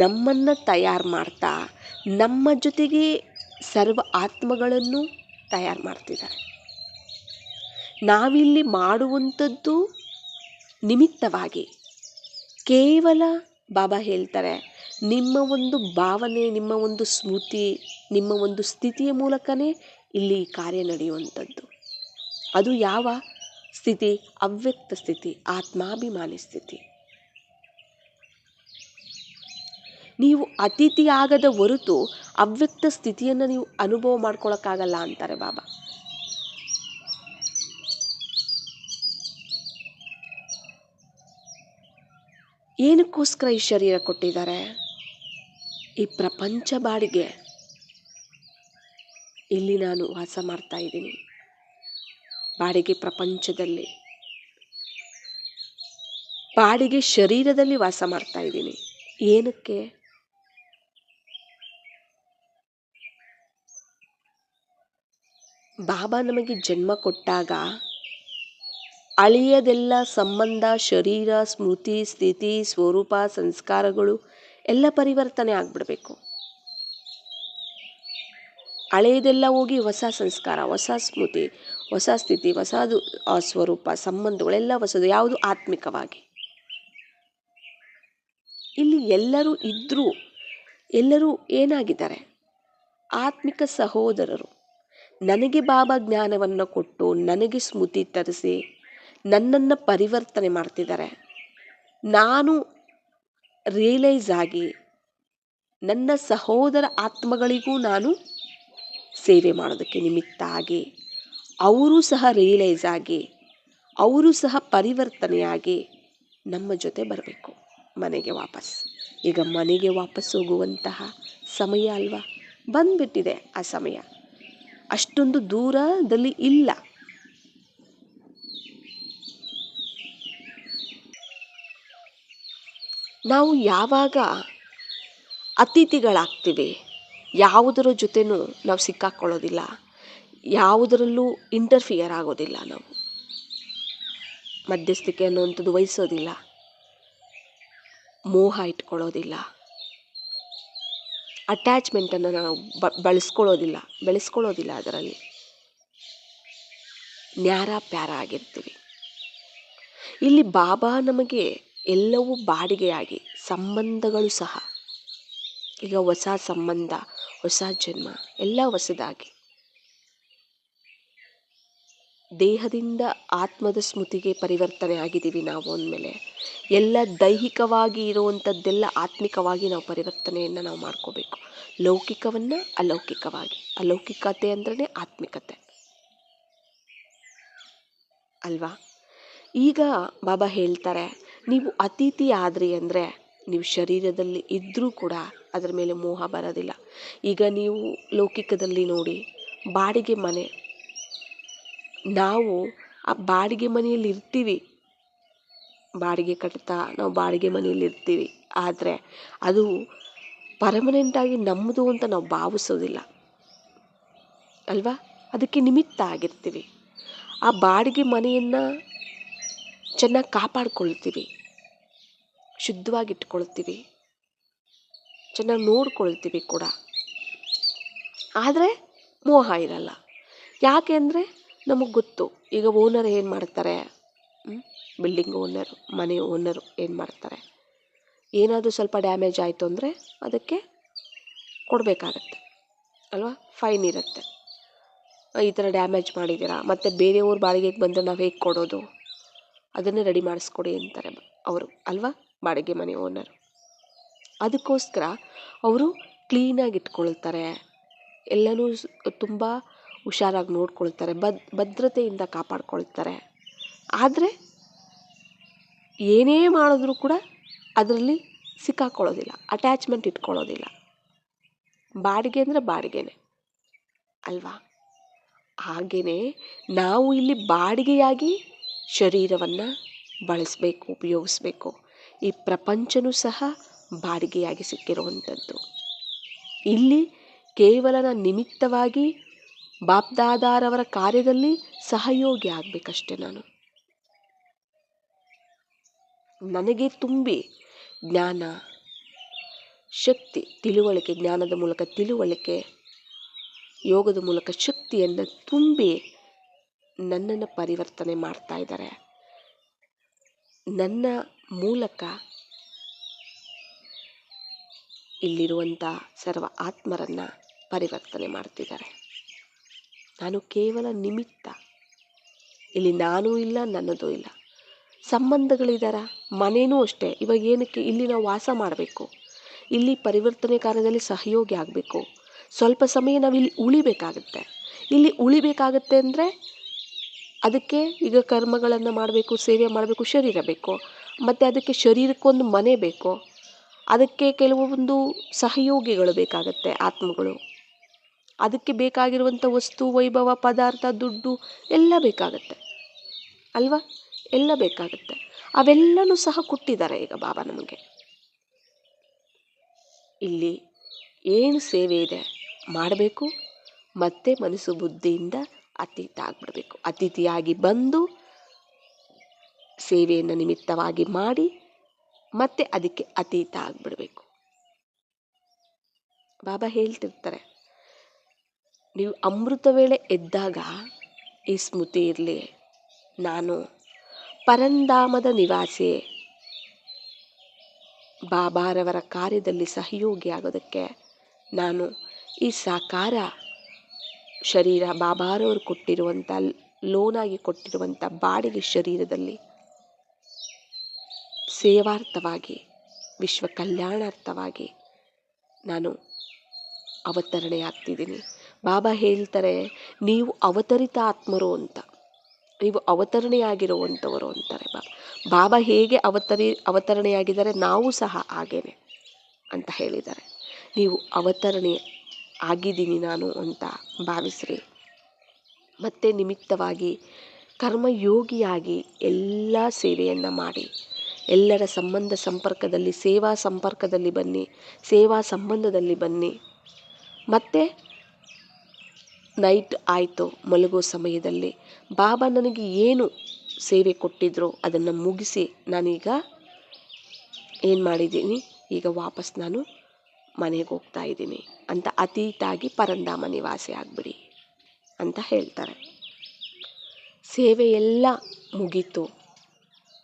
ನಮ್ಮನ್ನು ತಯಾರು ಮಾಡ್ತಾ ನಮ್ಮ ಜೊತೆಗೆ ಸರ್ವ ಆತ್ಮಗಳನ್ನು ತಯಾರು ಮಾಡ್ತಿದ್ದಾರೆ. ನಾವಿಲ್ಲಿ ಮಾಡುವಂಥದ್ದು ನಿಮಿತ್ತವಾಗಿ ಕೇವಲ ಬಾಬಾ ಹೇಳ್ತಾರೆ, ನಿಮ್ಮ ಒಂದು ಭಾವನೆ, ನಿಮ್ಮ ಒಂದು ಸ್ಮೃತಿ, ನಿಮ್ಮ ಒಂದು ಸ್ಥಿತಿಯ ಮೂಲಕನೇ ಇಲ್ಲಿ ಕಾರ್ಯ ನಡೆಯುವಂಥದ್ದು. ಅದು ಯಾವ ಸ್ಥಿತಿ? ಅವ್ಯಕ್ತ ಸ್ಥಿತಿ, ಆತ್ಮಾಭಿಮಾನಿ ಸ್ಥಿತಿ. ನೀವು ಅತಿಥಿ ಆಗದ ಹೊರತು ಅವ್ಯಕ್ತ ಸ್ಥಿತಿಯನ್ನು ನೀವು ಅನುಭವ ಮಾಡ್ಕೊಳಕ್ಕಾಗಲ್ಲ ಅಂತಾರೆ ಬಾಬಾ. ಏನಕ್ಕೋಸ್ಕರ ಈ ಶರೀರ ಕೊಟ್ಟಿದ್ದಾರೆ? ಈ ಪ್ರಪಂಚ ಬಾಡಿಗೆ. ಇಲ್ಲಿ ನಾನು ವಾಸ ಮಾಡ್ತಾ ಇದ್ದೀನಿ, ಬಾಡಿಗೆ ಪ್ರಪಂಚದಲ್ಲಿ, ಬಾಡಿಗೆ ಶರೀರದಲ್ಲಿ ವಾಸ ಮಾಡ್ತಾ ಇದ್ದೀನಿ. ಏನಕ್ಕೆ? ಬಾಬಾ ನಮಗೆ ಜನ್ಮ ಕೊಟ್ಟಾಗ ಅಳಿಯದೆಲ್ಲ ಸಂಬಂಧ, ಶರೀರ, ಸ್ಮೃತಿ, ಸ್ಥಿತಿ, ಸ್ವರೂಪ, ಸಂಸ್ಕಾರಗಳು ಎಲ್ಲ ಪರಿವರ್ತನೆ ಆಗ್ಬಿಡ್ಬೇಕು. ಹಳೆಯದೆಲ್ಲ ಹೋಗಿ ಹೊಸ ಸಂಸ್ಕಾರ, ಹೊಸ ಸ್ಮೃತಿ, ಹೊಸ ಸ್ಥಿತಿ, ಹೊಸದು ಸ್ವರೂಪ, ಸಂಬಂಧಗಳೆಲ್ಲ ಹೊಸದು. ಯಾವುದು? ಆತ್ಮಿಕವಾಗಿ. ಇಲ್ಲಿ ಎಲ್ಲರೂ ಇದ್ದರೂ ಎಲ್ಲರೂ ಏನಾಗಿದ್ದಾರೆ? ಆತ್ಮಿಕ ಸಹೋದರರು. ನನಗೆ ಬಾಬಾ ಜ್ಞಾನವನ್ನು ಕೊಟ್ಟು ನನಗೆ ಸ್ಮೃತಿ ತರಿಸಿ ನನ್ನನ್ನು ಪರಿವರ್ತನೆ ಮಾಡ್ತಿದ್ದಾರೆ. ನಾನು ರಿಯಲೈಸ್ ಆಗಿ ನನ್ನ ಸಹೋದರ ಆತ್ಮಗಳಿಗೂ ನಾನು ಸೇವೆ ಮಾಡೋದಕ್ಕೆ ನಿಮಿತ್ತ ಆಗಿ, ಅವರು ಸಹ ರಿಯಲೈಸ್ ಆಗಿ, ಅವರು ಸಹ ಪರಿವರ್ತನೆಯಾಗಿ ನಮ್ಮ ಜೊತೆ ಬರಬೇಕು ಮನೆಗೆ ವಾಪಸ್. ಈಗ ಮನೆಗೆ ವಾಪಸ್ ಹೋಗುವಂತಹ ಸಮಯ ಅಲ್ವಾ? ಬಂದ್ಬಿಟ್ಟಿದೆ ಆ ಸಮಯ. ಅಷ್ಟೊಂದು ದೂರದಲ್ಲಿ ಇಲ್ಲ. ನಾವು ಯಾವಾಗ ಅತಿಥಿಗಳಾಗ್ತೀವಿ, ಯಾವುದರ ಜೊತೆನೂ ನಾವು ಸಿಕ್ಕಾಕೊಳ್ಳೋದಿಲ್ಲ, ಯಾವುದರಲ್ಲೂ ಇಂಟರ್ಫಿಯರ್ ಆಗೋದಿಲ್ಲ, ನಾವು ಮಧ್ಯಸ್ಥಿಕೆ ಅನ್ನುವಂಥದ್ದು ವಹಿಸೋದಿಲ್ಲ, ಮೋಹ ಇಟ್ಕೊಳ್ಳೋದಿಲ್ಲ, ಅಟ್ಯಾಚ್ಮೆಂಟನ್ನು ನಾವು ಬೆಳೆಸ್ಕೊಳ್ಳೋದಿಲ್ಲ. ಅದರಲ್ಲಿ ನ್ಯಾರ ಪ್ಯಾರ ಆಗಿರ್ತೀವಿ. ಇಲ್ಲಿ ಬಾಬಾ ನಮಗೆ ಎಲ್ಲವೂ ಬಾಡಿಗೆಯಾಗಿ, ಸಂಬಂಧಗಳು ಸಹ ಈಗ ಹೊಸ ಸಂಬಂಧ, ಹೊಸ ಜನ್ಮ, ಎಲ್ಲ ಹೊಸದಾಗಿ ದೇಹದಿಂದ ಆತ್ಮದ ಸ್ಮೃತಿಗೆ ಪರಿವರ್ತನೆ ಆಗಿದ್ದೀವಿ ನಾವು ಅಂದಮೇಲೆ ಎಲ್ಲ ದೈಹಿಕವಾಗಿ ಇರುವಂಥದ್ದೆಲ್ಲ ಆತ್ಮಿಕವಾಗಿ ನಾವು ಪರಿವರ್ತನೆಯನ್ನು ನಾವು ಮಾಡ್ಕೋಬೇಕು. ಲೌಕಿಕವನ್ನು ಅಲೌಕಿಕವಾಗಿ. ಅಲೌಕಿಕತೆ ಅಂದ್ರೆ ಆತ್ಮಿಕತೆ ಅಲ್ವಾ? ಈಗ ಬಾಬಾ ಹೇಳ್ತಾರೆ, ನೀವು ಅತಿಥಿ ಆದ್ರಿ ಅಂದರೆ ನೀವು ಶರೀರದಲ್ಲಿ ಇದ್ದರೂ ಕೂಡ ಅದರ ಮೇಲೆ ಮೋಹ ಬರೋದಿಲ್ಲ. ಈಗ ನೀವು ಲೌಕಿಕದಲ್ಲಿ ನೋಡಿ, ಬಾಡಿಗೆ ಮನೆ, ನಾವು ಆ ಬಾಡಿಗೆ ಮನೆಯಲ್ಲಿ ಇರ್ತೀವಿ, ಬಾಡಿಗೆ ಕಟ್ತಾ ನಾವು ಬಾಡಿಗೆ ಮನೆಯಲ್ಲಿ ಇರ್ತೀವಿ. ಆದರೆ ಅದು ಪರ್ಮನೆಂಟಾಗಿ ನಮ್ಮದು ಅಂತ ನಾವು ಭಾವಿಸೋದಿಲ್ಲ ಅಲ್ವಾ? ಅದಕ್ಕೆ ನಿಮಿತ್ತ ಆಗಿರ್ತೀವಿ. ಆ ಬಾಡಿಗೆ ಮನೆಯನ್ನು ಚೆನ್ನಾಗಿ ಕಾಪಾಡ್ಕೊಳ್ತೀವಿ, ಶುದ್ಧವಾಗಿಟ್ಕೊಳ್ತೀವಿ, ಚೆನ್ನಾಗಿ ನೋಡ್ಕೊಳ್ತೀವಿ ಕೂಡ. ಆದರೆ ಮೋಹ ಇರಲ್ಲ. ಯಾಕೆ ಅಂದರೆ ನಮಗೆ ಗೊತ್ತು. ಈಗ ಓನರ್ ಏನು ಮಾಡ್ತಾರೆ, ಬಿಲ್ಡಿಂಗ್ ಓನರು, ಮನೆ ಓನರು ಏನು ಮಾಡ್ತಾರೆ, ಏನಾದರೂ ಸ್ವಲ್ಪ ಡ್ಯಾಮೇಜ್ ಆಯಿತು ಅಂದರೆ ಅದಕ್ಕೆ ಕೊಡಬೇಕಾಗತ್ತೆ ಅಲ್ವಾ? ಫೈನ್ ಇರುತ್ತೆ. ಈ ಥರ ಡ್ಯಾಮೇಜ್ ಮಾಡಿದ್ದೀರಾ, ಮತ್ತು ಬೇರೆಯವ್ರ ಬಾಡಿಗೆಗೆ ಬಂದರೆ ನಾವು ಹೇಗೆ ಕೊಡೋದು? ಅದನ್ನೇ ರೆಡಿ ಮಾಡಿಸ್ಕೊಡಿ ಅಂತಾರೆ ಅವರು ಅಲ್ವಾ? ಬಾಡಿಗೆ ಮನೆ ಓನರು. ಅದಕ್ಕೋಸ್ಕರ ಅವರು ಕ್ಲೀನಾಗಿ ಇಟ್ಕೊಳ್ತಾರೆ, ಎಲ್ಲನೂ ತುಂಬ ಹುಷಾರಾಗಿ ನೋಡ್ಕೊಳ್ತಾರೆ, ಭದ್ರತೆಯಿಂದ ಕಾಪಾಡ್ಕೊಳ್ತಾರೆ. ಆದರೆ ಏನೇ ಮಾಡಿದ್ರೂ ಕೂಡ ಅದರಲ್ಲಿ ಸಿಕ್ಕಾಕೊಳ್ಳೋದಿಲ್ಲ, ಅಟ್ಯಾಚ್ಮೆಂಟ್ ಇಟ್ಕೊಳ್ಳೋದಿಲ್ಲ. ಬಾಡಿಗೆ ಅಂದರೆ ಬಾಡಿಗೆನೆ ಅಲ್ವಾ? ಹಾಗೆಯೇ ನಾವು ಇಲ್ಲಿ ಬಾಡಿಗೆಯಾಗಿ ಶರೀರವನ್ನು ಬಳಸಬೇಕು, ಉಪಯೋಗಿಸ್ಬೇಕು. ಈ ಪ್ರಪಂಚನೂ ಸಹ ಬಾಡಿಗೆಯಾಗಿ ಸಿಕ್ಕಿರುವಂಥದ್ದು. ಇಲ್ಲಿ ಕೇವಲ ನಿಮಿತ್ತವಾಗಿ ಬಾಪ್ದಾದಾರವರ ಕಾರ್ಯದಲ್ಲಿ ಸಹಯೋಗಿ ಆಗಬೇಕಷ್ಟೆ. ನನಗೆ ತುಂಬಿ ಜ್ಞಾನ, ಶಕ್ತಿ, ತಿಳುವಳಿಕೆ, ಜ್ಞಾನದ ಮೂಲಕ ತಿಳುವಳಿಕೆ, ಯೋಗದ ಮೂಲಕ ಶಕ್ತಿಯನ್ನು ತುಂಬಿ ನನ್ನನ್ನು ಪರಿವರ್ತನೆ ಮಾಡ್ತಾ ಇದ್ದಾರೆ. ನನ್ನ ಮೂಲಕ ಇಲ್ಲಿರುವಂಥ ಸರ್ವ ಆತ್ಮರನ್ನು ಪರಿವರ್ತನೆ ಮಾಡ್ತಿದ್ದಾರೆ. ನಾನು ಕೇವಲ ನಿಮಿತ್ತ. ಇಲ್ಲಿ ನಾನೂ ಇಲ್ಲ, ನನ್ನದೂ ಇಲ್ಲ. ಸಂಬಂಧಗಳಿದಾರ, ಮನೇನೂ ಅಷ್ಟೇ. ಇವಾಗ ಏನಕ್ಕೆ ಇಲ್ಲಿ ನಾವು ವಾಸ ಮಾಡಬೇಕು, ಇಲ್ಲಿ ಪರಿವರ್ತನೆ ಕಾರ್ಯದಲ್ಲಿ ಸಹಯೋಗಿ ಆಗಬೇಕು. ಸ್ವಲ್ಪ ಸಮಯ ನಾವು ಇಲ್ಲಿ ಉಳಿಬೇಕಾಗತ್ತೆ. ಇಲ್ಲಿ ಉಳಿಬೇಕಾಗತ್ತೆ ಅಂದರೆ ಅದಕ್ಕೆ ಈಗ ಕರ್ಮಗಳನ್ನು ಮಾಡಬೇಕು, ಸೇವೆ ಮಾಡಬೇಕು, ಶರೀರ ಬೇಕು. ಮತ್ತು ಅದಕ್ಕೆ ಶರೀರಕ್ಕೊಂದು ಮನೆ ಬೇಕು. ಅದಕ್ಕೆ ಕೆಲವೊಂದು ಸಹಯೋಗಿಗಳು ಬೇಕಾಗತ್ತೆ, ಆತ್ಮಗಳು. ಅದಕ್ಕೆ ಬೇಕಾಗಿರುವಂಥ ವಸ್ತು, ವೈಭವ, ಪದಾರ್ಥ, ದುಡ್ಡು ಎಲ್ಲ ಬೇಕಾಗತ್ತೆ ಅಲ್ವಾ? ಎಲ್ಲ ಬೇಕಾಗುತ್ತೆ. ಅವೆಲ್ಲನೂ ಸಹ ಕೊಟ್ಟಿದ್ದಾರೆ ಈಗ ಬಾಬಾ ನಮಗೆ. ಇಲ್ಲಿ ಏನು ಸೇವೆ ಇದೆ ಮಾಡಬೇಕು, ಮತ್ತೆ ಮನಸ್ಸು ಬುದ್ಧಿಯಿಂದ ಅತೀತ ಆಗಿಬಿಡಬೇಕು. ಅತಿಥಿಯಾಗಿ ಬಂದು ಸೇವೆಯನ್ನು ನಿಮಿತ್ತವಾಗಿ ಮಾಡಿ ಮತ್ತೆ ಅದಕ್ಕೆ ಅತೀತ ಆಗಿಬಿಡಬೇಕು. ಬಾಬಾ ಹೇಳ್ತಿರ್ತಾರೆ, ನೀವು ಅಮೃತ ವೇಳೆ ಎದ್ದಾಗ ಈ ಸ್ಮೃತಿ ಇರಲಿ, ನಾನು ಪರಂಧಾಮದ ನಿವಾಸಿ, ಬಾಬಾರವರ ಕಾರ್ಯದಲ್ಲಿ ಸಹಯೋಗಿ ಆಗೋದಕ್ಕೆ ನಾನು ಈ ಸಾಕಾರ ಶರೀರ, ಬಾಬಾರವರು ಕೊಟ್ಟಿರುವಂಥ ಲೋನಾಗಿ ಕೊಟ್ಟಿರುವಂಥ ಬಾಡಿಗೆ ಶರೀರದಲ್ಲಿ ಸೇವಾರ್ಥವಾಗಿ, ವಿಶ್ವ ಕಲ್ಯಾಣಾರ್ಥವಾಗಿ ನಾನು ಅವತರಣೆ ಆಗ್ತಿದ್ದೀನಿ. ಬಾಬಾ ಹೇಳ್ತಾರೆ, ನೀವು ಅವತರಿತ ಆತ್ಮರು ಅಂತ, ನೀವು ಅವತರಣೆಯಾಗಿರುವಂಥವರು ಅಂತಾರೆ ಬಾಬಾ. ಬಾಬಾ ಹೇಗೆ ಅವತರಣೆಯಾಗಿದ್ದಾರೆ, ನಾವು ಸಹ ಹಾಗೇನೆ ಅಂತ ಹೇಳಿದ್ದಾರೆ. ನೀವು ಅವತರಣೆ ಆಗಿದ್ದೀನಿ ನಾನು ಅಂತ ಭಾವಿಸ್ರಿ. ಮತ್ತೆ ನಿಮಿತ್ತವಾಗಿ ಕರ್ಮಯೋಗಿಯಾಗಿ ಎಲ್ಲ ಸೇವೆಯನ್ನು ಮಾಡಿ, ಎಲ್ಲರ ಸಂಬಂಧ ಸಂಪರ್ಕದಲ್ಲಿ, ಸೇವಾ ಸಂಪರ್ಕದಲ್ಲಿ ಬನ್ನಿ, ಸೇವಾ ಸಂಬಂಧದಲ್ಲಿ ಬನ್ನಿ. ಮತ್ತು ನೈಟ್ ಆಯಿತು, ಮಲಗೋ ಸಮಯದಲ್ಲಿ ಬಾಬಾ ನನಗೆ ಏನು ಸೇವೆ ಕೊಟ್ಟಿದ್ರು ಅದನ್ನು ಮುಗಿಸಿ ನಾನೀಗ ಏನು ಮಾಡಿದ್ದೀನಿ, ಈಗ ವಾಪಸ್ ನಾನು ಮನೆಗೆ ಹೋಗ್ತಾ ಇದ್ದೀನಿ ಅಂತ ಅತೀತಾಗಿ ಪರಂಧಾಮ ನಿವಾಸಿ ಆಗಿಬಿಡಿ ಅಂತ ಹೇಳ್ತಾರೆ. ಸೇವೆ ಎಲ್ಲ ಮುಗೀತು,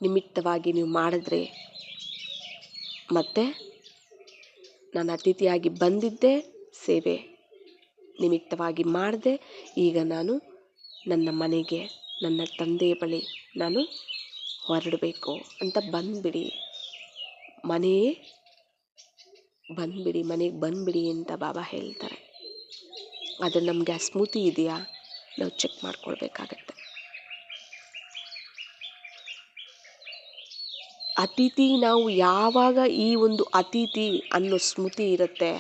ನಿಮಿತ್ತವಾಗಿ ನೀವು ಮಾಡಿದ್ರೆ, ಮತ್ತು ನಾನು ಅತಿಥಿಯಾಗಿ ಬಂದಿದ್ದೆ, ಸೇವೆ ನಿಮಿತ್ತವಾಗಿ ಮಾಡಿದೆ, ಈಗ ನಾನು ನನ್ನ ಮನೆಗೆ, ನನ್ನ ತಂದೆಯ ಬಳಿ ನಾನು ಹೊರಡಬೇಕು ಅಂತ ಬಂದುಬಿಡಿ, ಮನೆಗೆ ಬಂದುಬಿಡಿ ಅಂತ ಬಾಬಾ ಹೇಳ್ತಾರೆ. ಅದು ನಮಗೆ ಆ ಸ್ಮೃತಿ ಇದೆಯಾ, ನಾವು ಚೆಕ್ ಮಾಡ್ಕೊಳ್ಬೇಕಾಗತ್ತೆ. ಅತಿಥಿ, ನಾವು ಯಾವಾಗ ಈ ಒಂದು ಅತಿಥಿ ಅನ್ನೋ ಸ್ಮೃತಿ ಇರುತ್ತೆ,